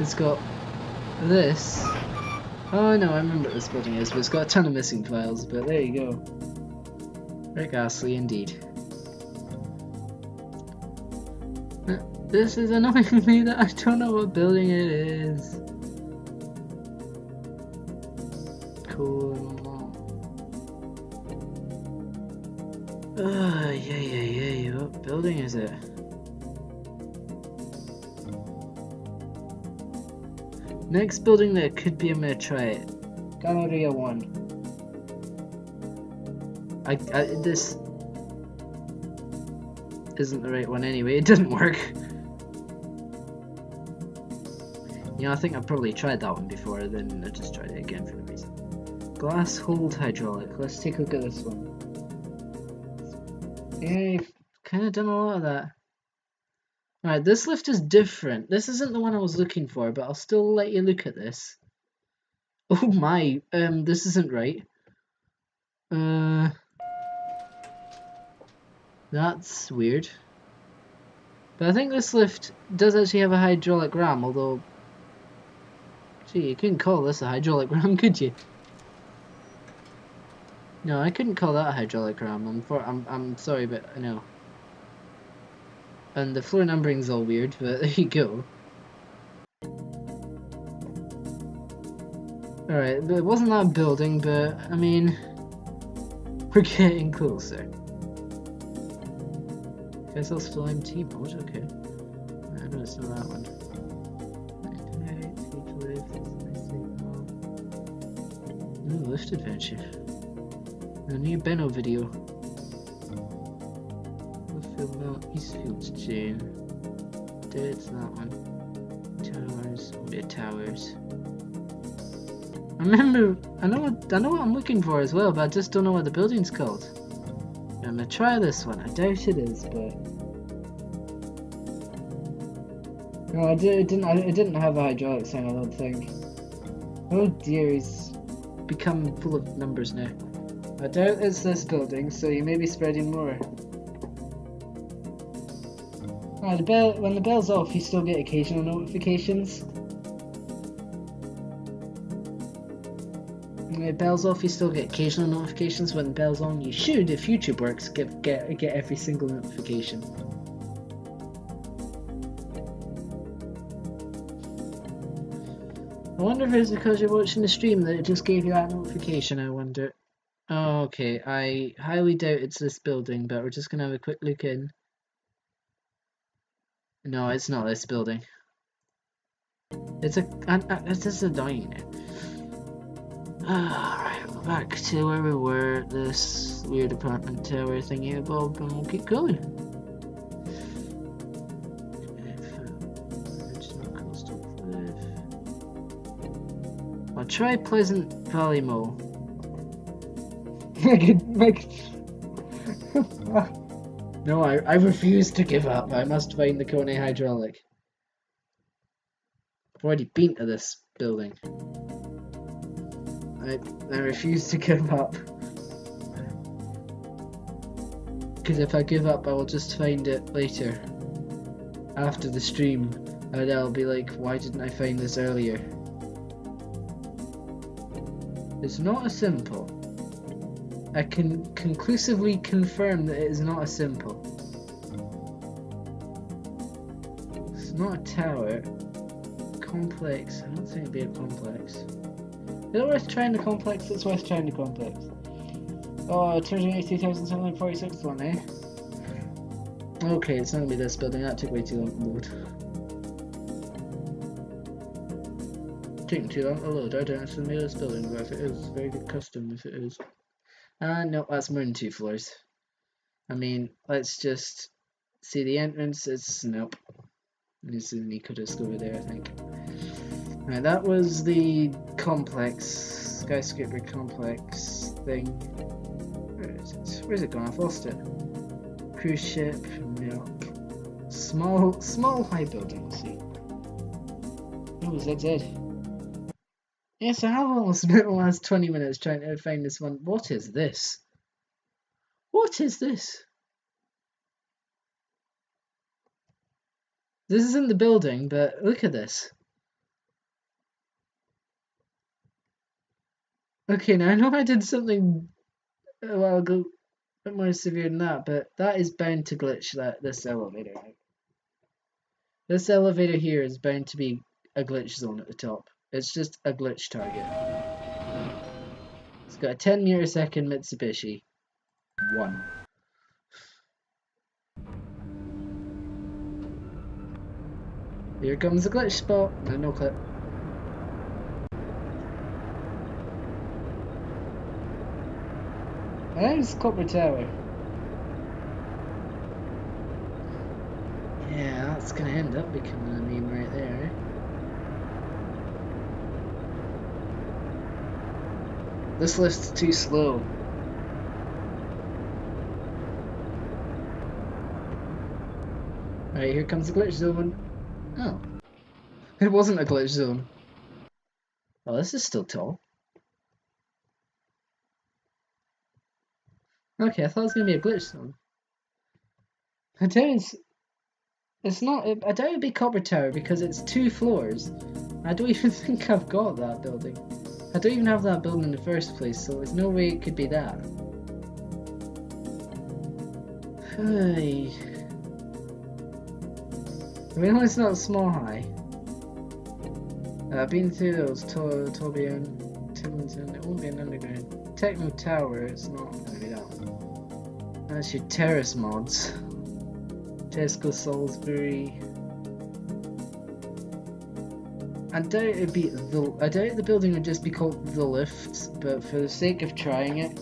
S1: It's got this. Oh no, I remember what this building is, but it's got a ton of missing files, but there you go. Very ghastly indeed. This is annoying me that I don't know what building it is. Cool. Yeah. What building is it? Next building that could be, I'm gonna try it. Galleria 1. This isn't the right one anyway, it doesn't work. You know, I think I've probably tried that one before, then I just tried it again for no reason. Glass hold hydraulic, let's take a look at this one. Yeah, you've kind of done a lot of that. Alright, this lift is different. This isn't the one I was looking for, but I'll still let you look at this. Oh my, this isn't right. That's weird. But I think this lift does actually have a hydraulic ram, although... Gee, you couldn't call this a hydraulic ram, could you? No, I couldn't call that a hydraulic ram. I'm sorry, but I know. And the floor numbering's all weird, but there you go. Alright, it wasn't that building, but I mean, we're getting closer. Guess I'll still empty mode, okay. No, it's not that one. Ooh, lift adventure. A new Benno video. Eastfield's chain. It's that one. Towers. Yeah, towers. I remember. I know what I'm looking for as well, but I just don't know what the building's called. I'm gonna try this one. I doubt it is, but no, it didn't have a hydraulic sign. I don't think. Oh dear, he's become full of numbers now. I doubt it's this building, so you may be spreading more. Right, when the bell's off, you still get occasional notifications. When the bell's off, you still get occasional notifications. When the bell's on, you should, if YouTube works, get every single notification. I wonder if it's because you're watching the stream that it just gave you that notification, I wonder. Oh, okay, I highly doubt it's this building, but we're just gonna have a quick look in. No, it's not this building. It's just annoying. Alright, we're back to where we were, this weird apartment tower thingy above, and we'll keep going. I'll try Pleasant Valley Mall. No, I refuse to give up. I must find the Kone hydraulic. I've already been to this building. I refuse to give up. Because if I give up, I will just find it later. After the stream. And I'll be like, why didn't I find this earlier? It's not a simple. I can conclusively confirm that it is not a simple. It's not a tower. Complex. I don't think it'd be a complex. Is it worth trying the complex? It's worth trying the complex. Oh, 282,746 one, eh? Okay, it's not gonna be this building. That took way too long to load. taking too long to load. I don't understand this building, but if it is, very good custom if it is. No, that's more than 2 floors. I mean, let's just see the entrance. It's nope. This is Nico just over there, I think. Right, that was the complex, skyscraper complex thing. Where is it? Where's it gone? I've lost it. Cruise ship, milk. Small high building, let's see. Oh, ZZ. Yes, I have almost spent the last 20 minutes trying to find this one. What is this? What is this? This isn't the building, but look at this. Okay, now I know I did something a while ago, a bit more severe than that, but that is bound to glitch this elevator. This elevator here is bound to be a glitch zone at the top. It's just a glitch target. It's got a 10 meter second Mitsubishi. 1. Here comes the glitch spot. No clip. There's Copper Tower. Yeah, that's gonna end up becoming a meme right there, eh? This lift's too slow. Alright, here comes the glitch zone. Oh. It wasn't a glitch zone. Oh, this is still tall. Okay, I thought it was gonna be a glitch zone. I doubt it's not. I doubt it'd be Copper Tower because it's 2 floors. I don't even think I've got that building. I don't even have that building in the first place, so there's no way it could be that. Hey. I mean, it's not small high. I've been through those Tobian, Timlinson. It won't be an underground. Techno Tower, it's not going to be that one. That's your terrace mods. Tesco Salisbury. I doubt it'd be I doubt the building would just be called the Lifts, but for the sake of trying it,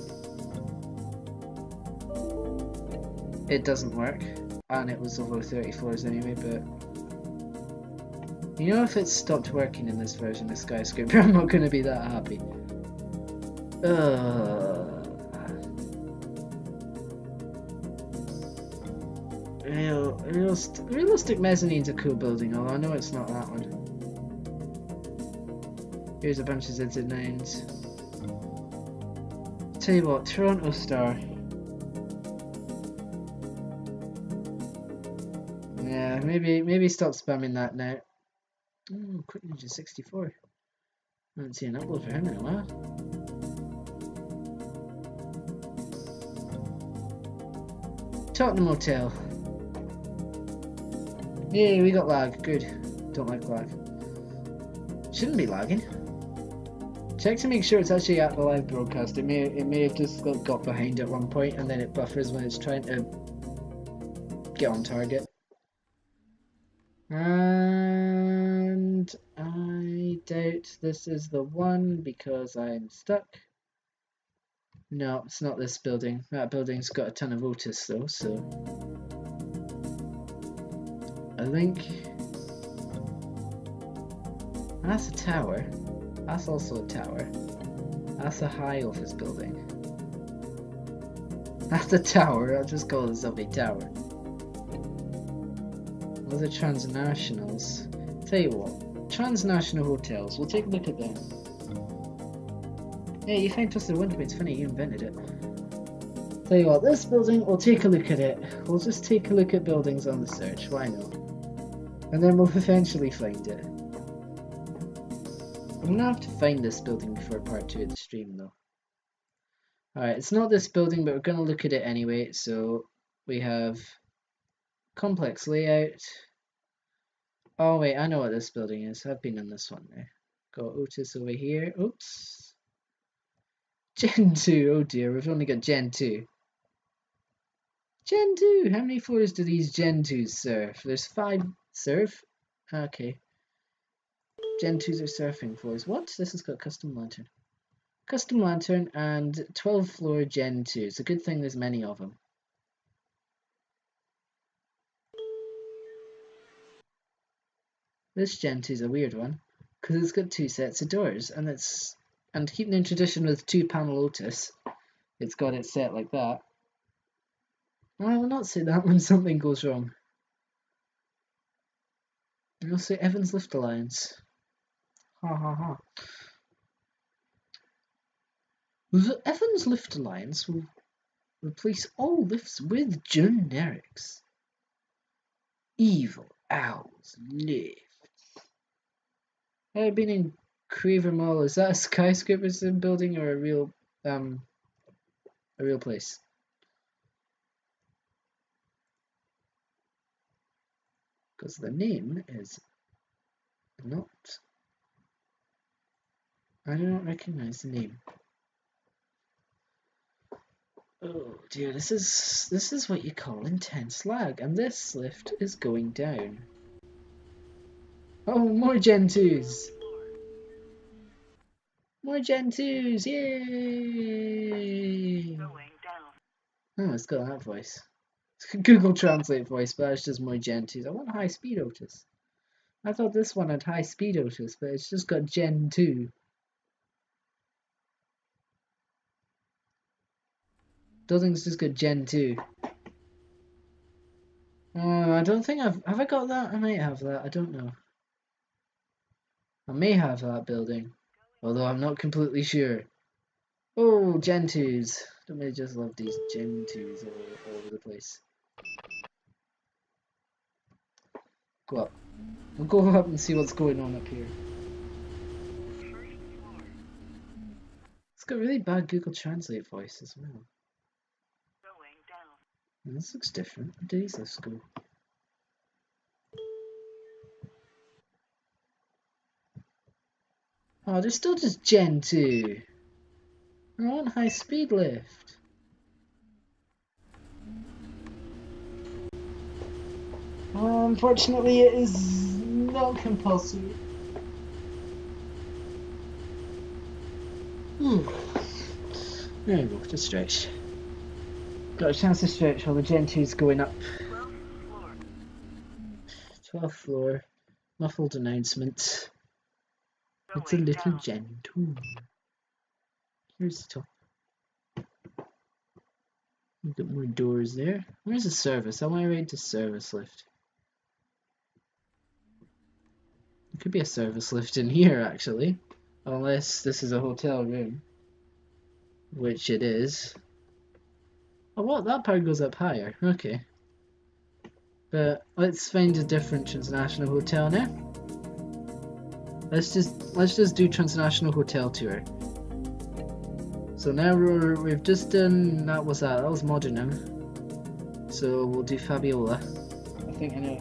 S1: it doesn't work. And it was over 30 floors anyway, but you know, if it stopped working in this version of Skyscraper, I'm not gonna be that happy. Realistic mezzanine's a cool building, although I know it's not that one. Here's a bunch of ZZ9s. Tell you what, Toronto Star. Yeah, maybe stop spamming that now. Oh, Quick Ninja 64. I haven't seen an upload for him in a while. Tottenham Hotel. Yay, we got lag. Good. Don't like lag. Shouldn't be lagging. Check to make sure it's actually at the live broadcast. It may have just got behind at one point and then it buffers when it's trying to get on target. And I doubt this is the one because I'm stuck. No, it's not this building. That building's got a ton of Otis though, so I think that's a tower. That's also a tower. That's a high office building. That's a tower. I'll just call this a tower. Other transnationals. Tell you what, transnational hotels. We'll take a look at them. Hey, you find Twisted Window. It's funny you invented it. Tell you what, this building. We'll take a look at it. We'll just take a look at buildings on the search. Why not? And then we'll eventually find it. I'm gonna have to find this building before part 2 of the stream though. Alright, it's not this building, but we're gonna look at it anyway. So we have complex layout. Oh wait, I know what this building is. I've been in this one there. Got Otis over here. Oops. Gen 2. Oh dear, we've only got Gen 2. Gen 2. How many floors do these Gen 2s serve? There's 5 serve? Okay. Gen 2s are surfing floors. What? This has got custom lantern. Custom lantern and 12th floor Gen 2. It's a good thing there's many of them. This Gen 2 is a weird one because it's got 2 sets of doors, and keeping in tradition with 2-panel Otis, it's got it set like that. I will not say that when something goes wrong. I'll say Evans Lift Alliance. Ha ha ha. The Evans Lift Alliance will replace all lifts with generics. Evil Owls Lift. I've been in Craver Mall. Is that a Skyscrapersim building or a real place? Because the name is not. I do not recognize the name. Oh dear, this is what you call intense lag, and this lift is going down. Oh, more Gen 2s! More Gen 2s! Yay! Oh, it's got that voice. It's Google Translate voice, but it's just more Gen 2s. I want high speed Otis. I thought this one had high speed Otis, but it's just got Gen 2. Building's just got Gen 2. Oh, I don't think have I got that? I might have that, I don't know. I may have that building, although I'm not completely sure. Oh, Gen 2s. Don't they just love these Gen 2s all over the place? Go up. We'll go up and see what's going on up here. It's got really bad Google Translate voice as well. And this looks different. Days, let's go. Oh, they're still just Gen 2. I want high speed lift. Unfortunately, it is not compulsory. There we go, just stretch. Got a chance to stretch while the Gen 2 is going up. 12th floor. Muffled announcement. It's a little Gen 2. Here's the top. We've got more doors there. Where's the service? I want to ride the service lift. There could be a service lift in here actually. Unless this is a hotel room. Which it is. Oh what? That part goes up higher. Okay. But let's find a different transnational hotel now. Let's just do transnational hotel tour. So now we've just done that was Modernum. So we'll do Fabiola. I think I know.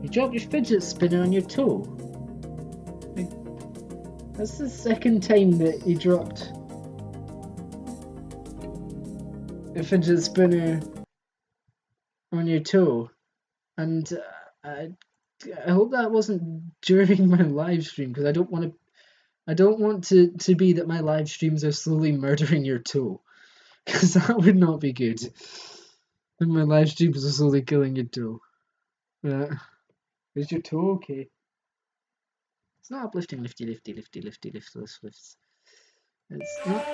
S1: You dropped your fidget spinner on your toe. That's the second time that you dropped a fidget spinner on your toe, and I hope that wasn't during my live stream because I don't want to be that my live streams are slowly murdering your toe, because that would not be good. When my live streams are slowly killing your toe. Is your toe okay? It's not uplifting, lifty, liftless lifts. It's not.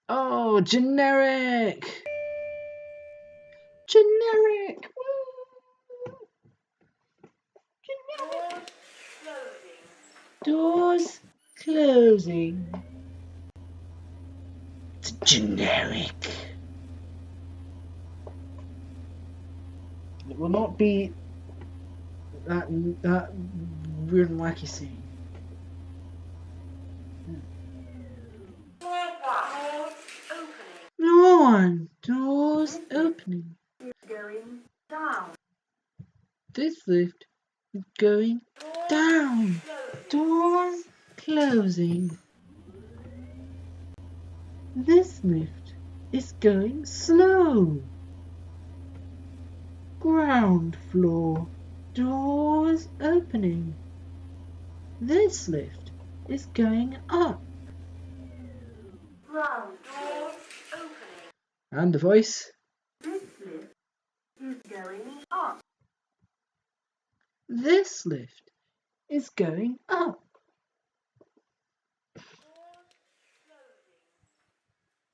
S1: Oh, generic! Generic! Woo! Generic! Doors closing. It's generic. It will not be that weird and wacky scene. No one. Doors opening.
S2: Going down.
S1: This lift is going down. Doors closing. This lift is going slow. Ground floor. Doors opening. This lift is going up.
S2: Ground doors opening.
S1: And the voice.
S2: This lift is going up.
S1: This lift is going up.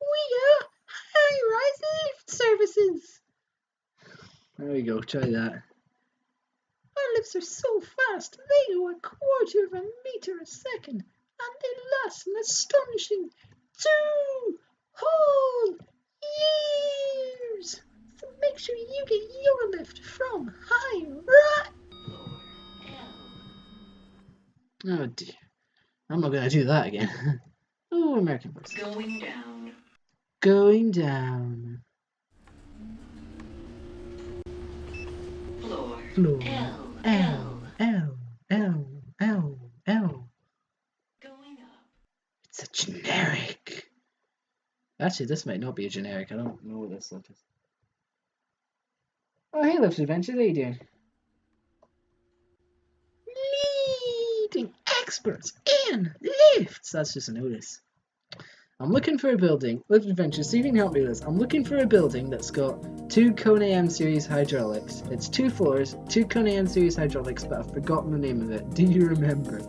S1: We are high-rise lift services. There we go, try that. Our lifts are so fast, they go 1/4 of a meter a second, and they last an astonishing 2 whole years. So make sure you get your lift from High-Rise. Oh dear, I'm not going to do that again. Oh, American voice.
S2: Going down.
S1: Going down.
S2: Floor.
S1: Floor.
S2: L.
S1: L, L, L, L, L.
S2: Going up.
S1: It's a generic. Actually, this might not be a generic. I don't know what this lift is. Oh, hey, Lift Adventures. How you doing? Leading experts in lifts. That's just a notice. I'm looking for a building. Lift Adventures, see if you can help me with this. I'm looking for a building that's got 2 Kone M series hydraulics. It's 2 floors, 2 Kone M series hydraulics, but I've forgotten the name of it. Do you remember?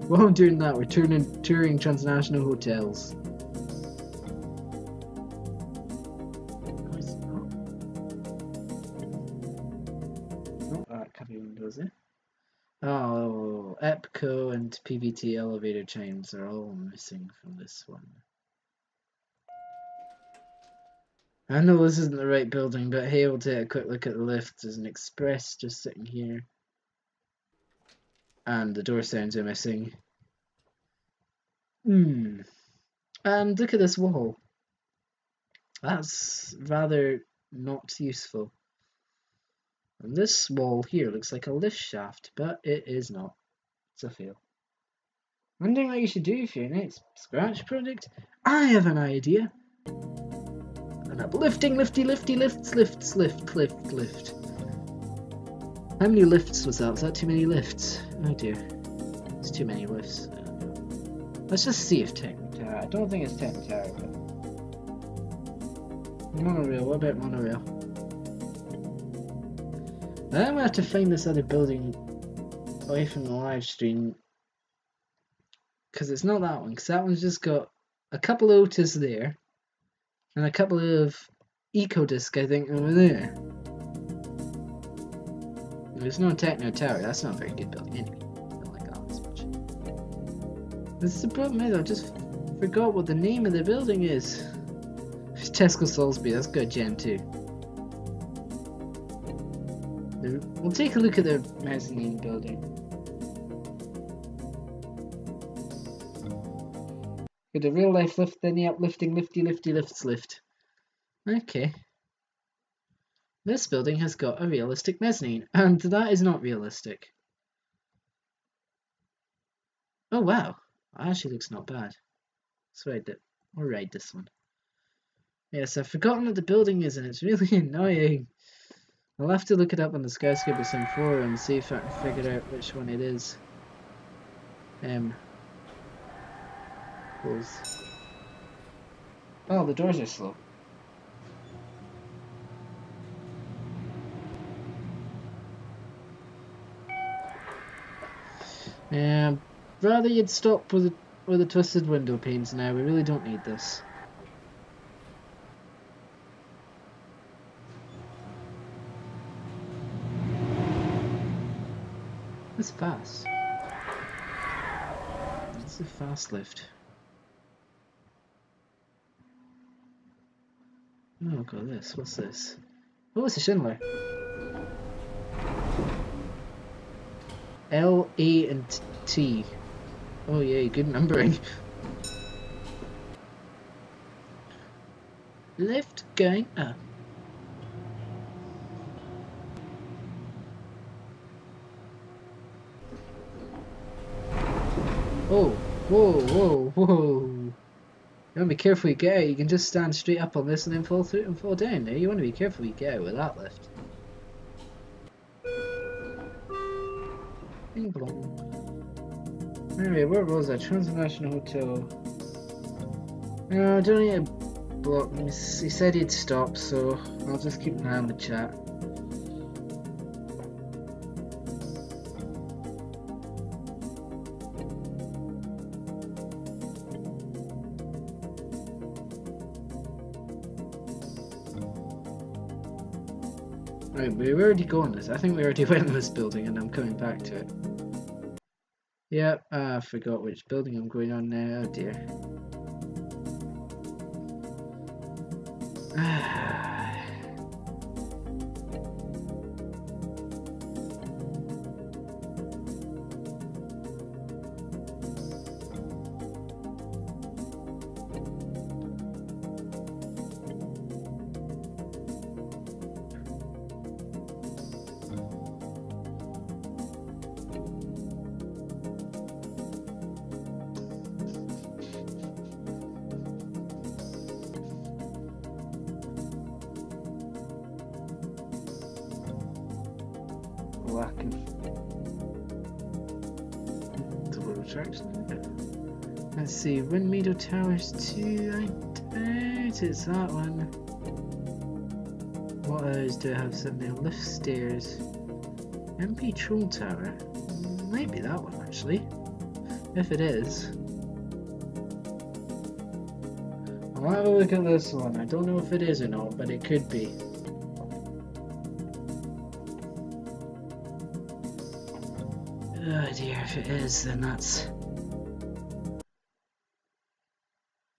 S1: While I'm doing that, we're touring transnational hotels. Oh, it's not. Oh, that copy windows there. Oh, EPCO and PVT elevator chimes are all missing from this one. I know this isn't the right building, but hey, we'll take a quick look at the lift. There's an express just sitting here. And the door sounds are missing. And look at this wall. That's rather not useful. And this wall here looks like a lift shaft, but it is not. It's a fail. Wondering what you should do for your next scratch project? I have an idea. An uplifting lift. How many lifts was that? Was that too many lifts? Oh dear. It's too many lifts. Let's just see if Techno Tower. I don't think it's Techno Tower, but monorail. What about monorail? I'm gonna have to find this other building away from the live stream because it's not that one. Because that one's just got a couple of Otis there and a couple of Ecodisc, I think, over there. There's no Techno Tower. That's not a very good building anyway. I don't like that as much. This is the problem. I just forgot what the name of the building is. Tesco Salisbury. That's good, Gen 2. We'll take a look at the mezzanine building. Got a real life lift, then the uplifting lifty lifts lift. Okay. This building has got a realistic mezzanine, and that is not realistic. Oh wow, that actually looks not bad. We'll ride this one. Yes, I've forgotten what the building is, and it's really annoying. I'll have to look it up on the Skyscrapersim forum and see if I can figure out which one it is. Close. Oh, the doors are slow. Rather you'd stop with the twisted window panes now. We really don't need this. It's fast. It's a fast lift. Oh, got this. What's this? Oh, it's a Schindler. L, A, and T. Oh yeah, good numbering. Lift going up. Oh, whoa. You want to be careful you get out. You can just stand straight up on this and then fall through and fall down. Now you want to be careful you get out with that lift. Bing blong. Anyway, where was I? Transnational Hotel. No, I don't need to block him. He said he'd stop, so I'll just keep an eye on the chat. Right, we already go on this. I think we already went in this building and I'm coming back to it. Yep, I forgot which building I'm going on now. Oh dear. Lack of double attraction. Let's see, Windmeadow Towers 2, I doubt it's that one. What others do I have sitting there? Lift stairs. MP Troll Tower? Might be that one actually. If it is. I'll have a look at this one. I don't know if it is or not, but it could be. Oh dear, if it is, then that's...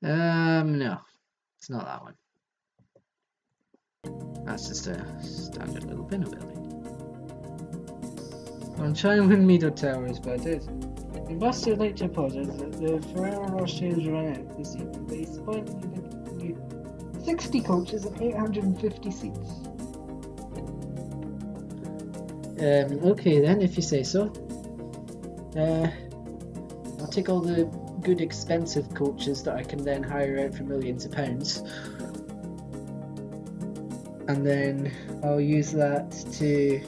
S1: no. It's not that one. That's just a standard little Pinno building. I'm trying Windmeadow Towers, but I did. Buster would like to apologize that the Ferrero Rocher has run out this evening, but he's appointed 60 coaches and 850 seats. Okay then, if you say so. I'll take all the good expensive coaches that I can then hire out for millions of pounds, and then I'll use that to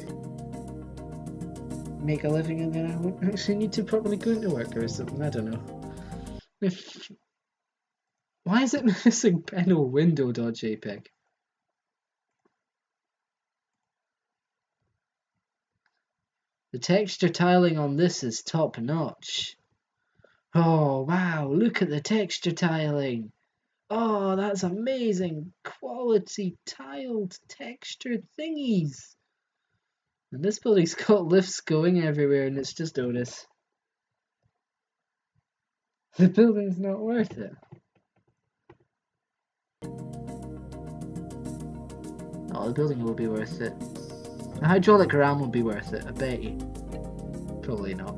S1: make a living, and then I won't actually need to probably go into work or something. I don't know. Why is it missing panel window.jpg? The texture tiling on this is top notch. Oh wow, look at the texture tiling. Oh, that's amazing quality tiled textured thingies. And this building's got lifts going everywhere and it's just Otis. The building's not worth it. Oh, the building will be worth it. The hydraulic ram will be worth it, I bet you. Probably not.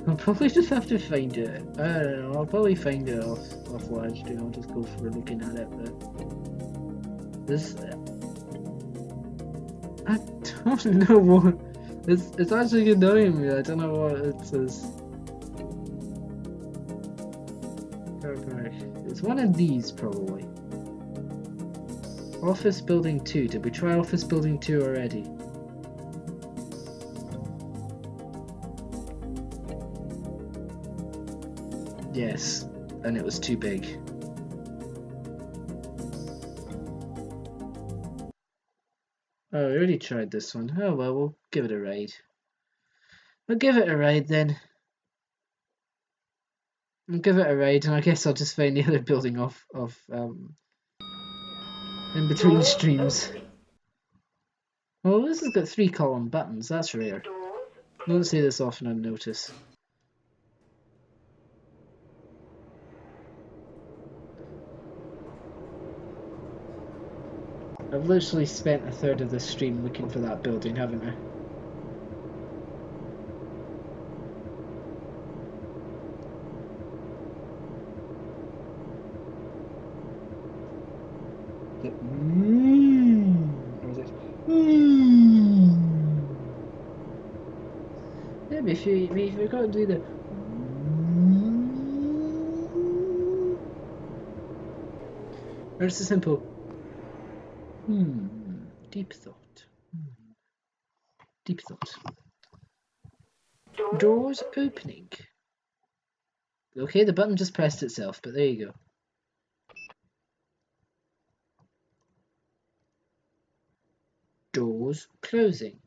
S1: I'll probably just have to find it. I don't know, I'll probably find it off live stream. I'll just go for looking at it, but this... I don't know what... It's actually annoying me, I don't know what it says. It's one of these, probably. Office Building 2. Did we try Office Building 2 already? Yes, and it was too big. Oh, we already tried this one. Oh well, we'll give it a ride. We'll give it a ride then. I'll give it a ride, and I guess I'll just find the other building off in between streams. Well, this has got 3 column buttons. That's rare. I don't see this often on notice. I've literally spent a third of this stream looking for that building, haven't I? Or is it? Yeah, but if you've got to do the... Or it's a simple... Deep thought. Deep thought. Doors opening. Okay, the button just pressed itself, but there you go. Doors closing.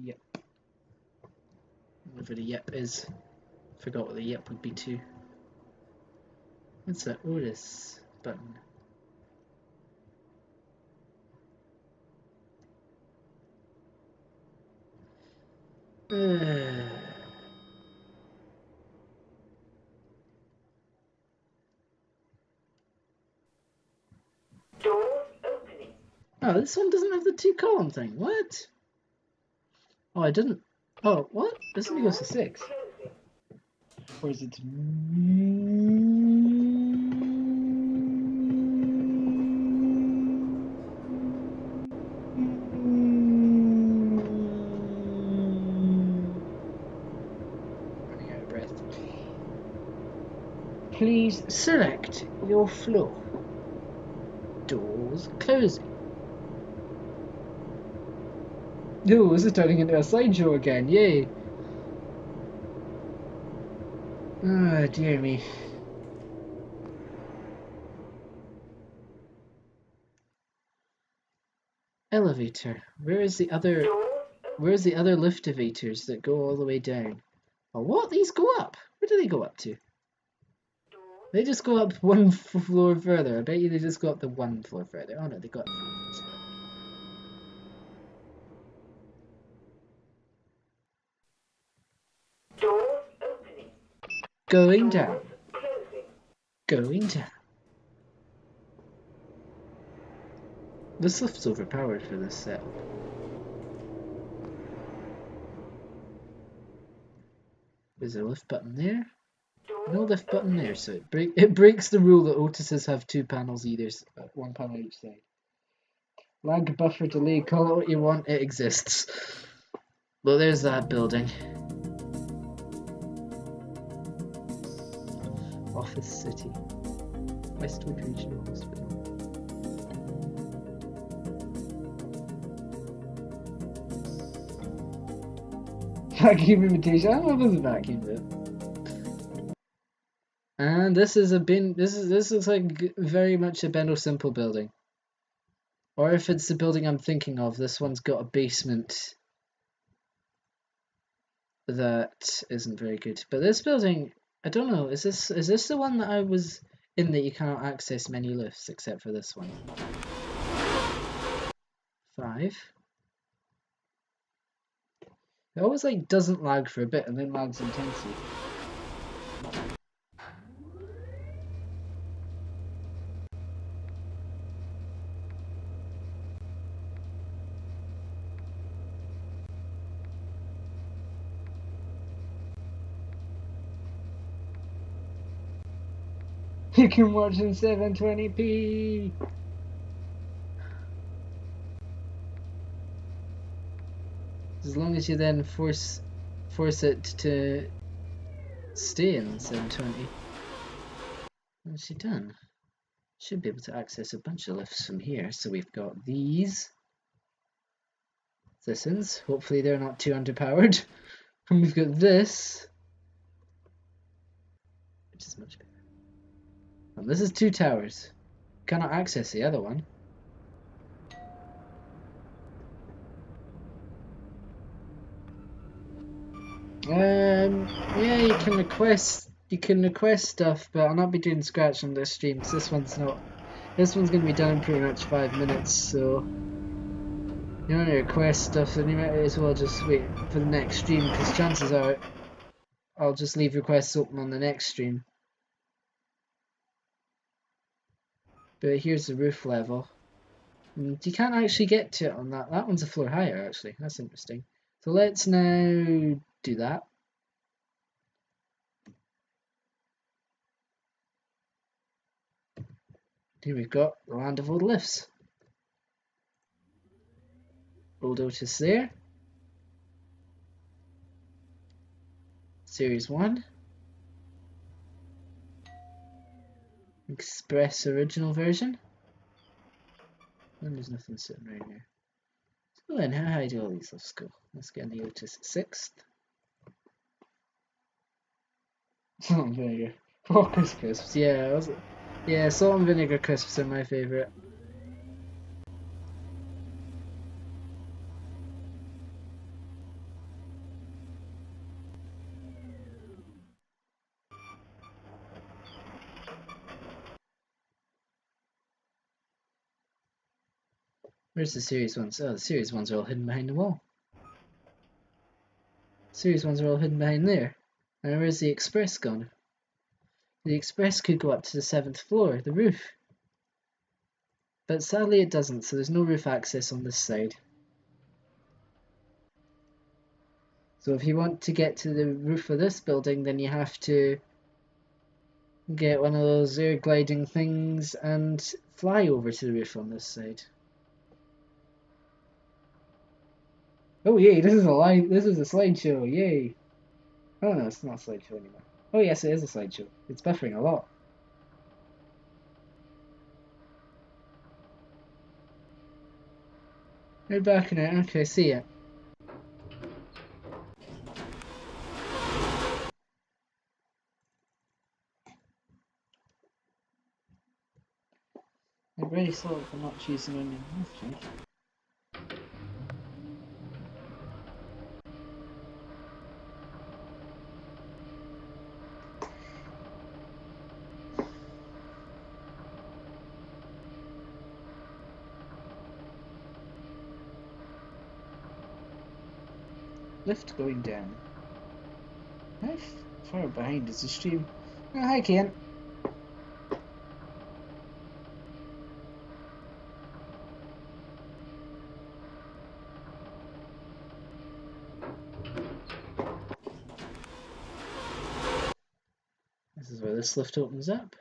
S1: Yep. Whatever the yep is. Forgot what the yep would be too. What's that Otis button? Oh, this one doesn't have the 2-column thing. What? Oh, I didn't. Oh, what? This only goes to 6. Or is it? Running out of breath. Please select your floor. Doors closing. Oh, this is turning into a slideshow again. Yay. Oh, dear me. Elevator. Where's the other lift-avators that go all the way down? Oh, what? These go up? Where do they go up to? They just go up one floor further. I bet you they just go up the one floor further. Oh no, they go up 4 floors further. Going down. Going down. This lift's overpowered for this setup. There's a lift button there. No lift button there, so it breaks the rule that Otises have 2 panels either, 1 panel each side. Lag, buffer, delay, call it what you want, it exists. Well, there's that building. Office City. Westwood Regional Hospital. Vacuum imitation. I don't know if there's a vacuum bit. And this is a bin. This looks like very much a Benno Simple building. Or if it's the building I'm thinking of, this one's got a basement that isn't very good. But this building, I don't know. Is this the one that I was in that you cannot access many lifts except for this one? 5. It always like doesn't lag for a bit and then lags intensely. You can watch in 720p. As long as you then force it to stay in 720. What's she done? Should be able to access a bunch of lifts from here. So we've got these. This. Hopefully they're not too underpowered. And we've got this, which is much better. And this is 2 towers. Cannot access the other one. Yeah, you can request stuff, but I'll not be doing scratch on this stream because this one's gonna be done in pretty much 5 minutes, so you want to request stuff, then you might as well just wait for the next stream, because chances are I'll just leave requests open on the next stream. But here's the roof level. And you can't actually get to it on that. That one's a floor higher, actually. That's interesting. So let's now do that. Here we've got the land of old lifts. Old Otis there. Series 1. Express original version. And there's nothing sitting right here. Oh, and how high do all these lifts go? Let's get Neo to 6th. Salt and vinegar. Walker's crisps. Yeah, salt and vinegar crisps are my favourite. Where's the series ones? Oh, the series ones are all hidden behind the wall. Series ones are all hidden behind there. And where's the express gone? The express could go up to the 7th floor, the roof. But sadly it doesn't, so there's no roof access on this side. So if you want to get to the roof of this building, then you have to get one of those air gliding things and fly over to the roof on this side. Oh yay, this is a slideshow, yay! Oh no, it's not a slideshow anymore. Oh yes, it is a slideshow. It's buffering a lot. You're back in it, okay, see ya. I'm very sorry for not choosing onion. Okay. Lift going down. How far behind is the stream? Oh, hi Ken. This is where this lift opens up.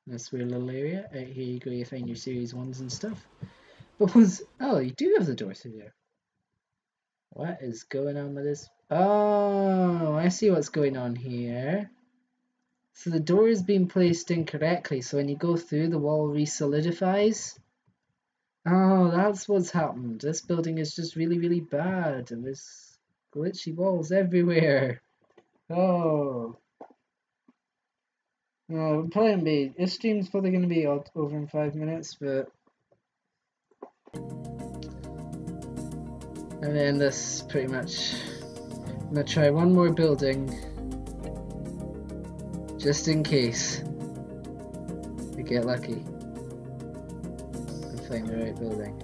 S1: This weird little area. Out here you go, you find your series 1s and stuff. But oh, you do have the door through there. What is going on with this? Oh, I see what's going on here. So the door is being placed incorrectly, so when you go through, the wall re-solidifies. Oh, that's what's happened. This building is just really, really bad, and there's glitchy walls everywhere. Oh. No, plan B. This stream's probably going to be over in 5 minutes, but I'm going to end this pretty much. I'm going to try one more building, just in case we get lucky and find the right building.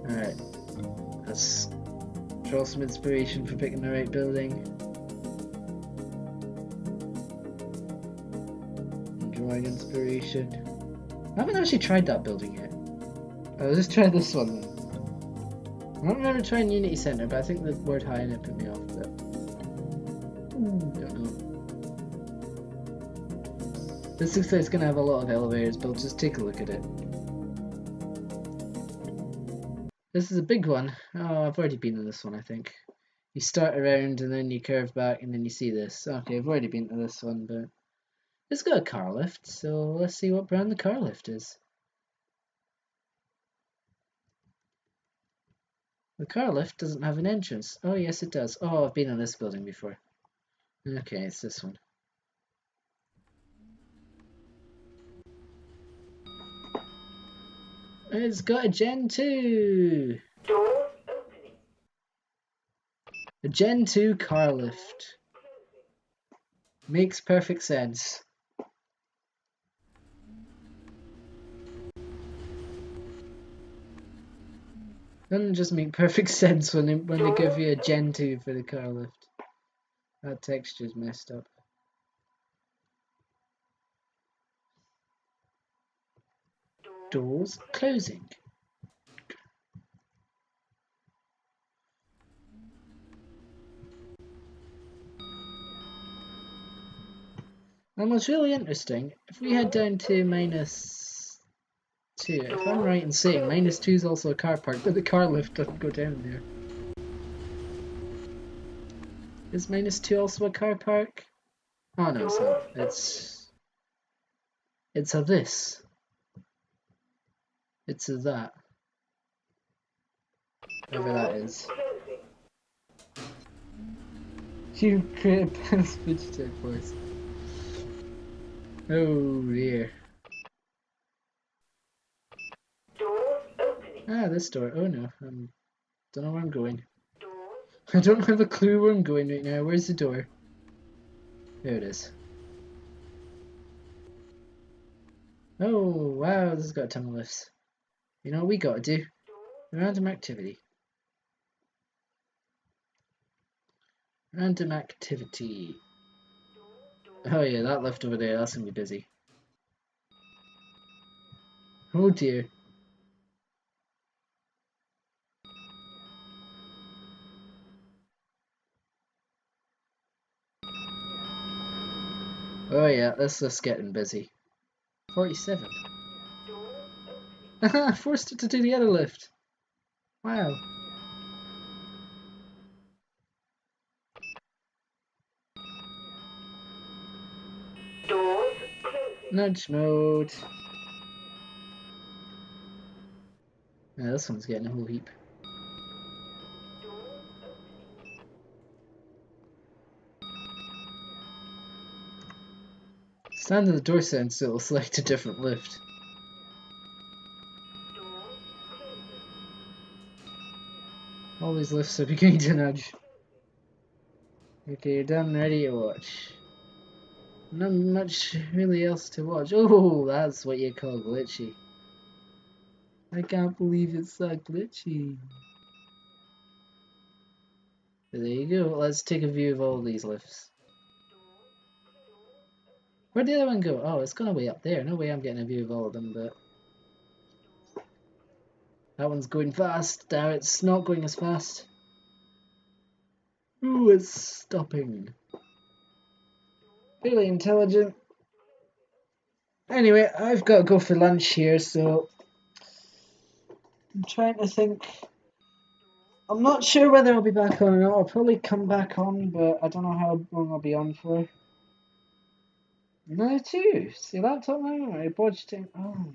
S1: Alright, let's draw some inspiration for picking the right building. Drawing inspiration. I haven't actually tried that building yet. I'll just try this one then. I don't remember trying Unity Center, but I think the word high in it put me off a bit. Don't know. This looks like it's going to have a lot of elevators, but just take a look at it. This is a big one. Oh, I've already been to this one, I think. You start around and then you curve back and then you see this. Okay, I've already been to this one, but it's got a car lift, so let's see what brand the car lift is. The car lift doesn't have an entrance. Oh, yes, it does. Oh, I've been in this building before. Okay, it's this one. It's got a Gen 2!
S2: Doors opening.
S1: A Gen 2 car lift. Makes perfect sense. Doesn't just make perfect sense when they give you a Gen 2 for the car lift. That texture's messed up. Doors closing. And what's really interesting, if we head down to -2, if I'm right in saying -2 is also a car park, but the car lift doesn't go down there. Is -2 also a car park? Oh no, it's not. It's It's a this. It's a that. Whatever that is. You create a balanced fugitive force. Oh dear.
S2: Doors opening.
S1: Ah, this door. Oh no, I don't know where I'm going.
S2: Doors.
S1: I don't have a clue where I'm going right now. Where's the door? There it is. Oh wow, this has got a ton of lifts. You know what we gotta do? Random activity. Random activity. Oh yeah, that lift over there, that's gonna be busy. Oh dear. Oh yeah, this lift's getting busy. 47. Haha, forced it to do the other lift. Wow.
S2: Doors closing.
S1: Nudge mode. Yeah, this one's getting a whole heap. Stand at the door sense, so it'll select a different lift. All these lifts are beginning to nudge. Okay, you're done, ready to watch. Not much really else to watch. Oh, that's what you call glitchy. I can't believe it's that glitchy. But there you go, let's take a view of all these lifts. Where'd the other one go? Oh, it's gone way up there. No way I'm getting a view of all of them, but... that one's going fast. Now it's not going as fast. Ooh, it's stopping. Really intelligent. Anyway, I've got to go for lunch here, so... I'm trying to think... I'm not sure whether I'll be back on or not. I'll probably come back on, but I don't know how long I'll be on for. No, too. See laptop now? I bodged it. Oh.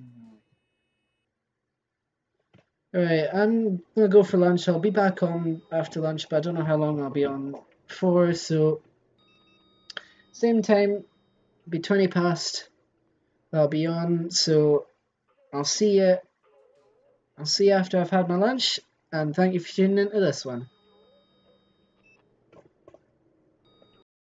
S1: Alright, I'm gonna go for lunch. I'll be back on after lunch, but I don't know how long I'll be on for, so... same time, be 20 past. I'll be on, so I'll see you. I'll see you after I've had my lunch, and thank you for tuning into this one.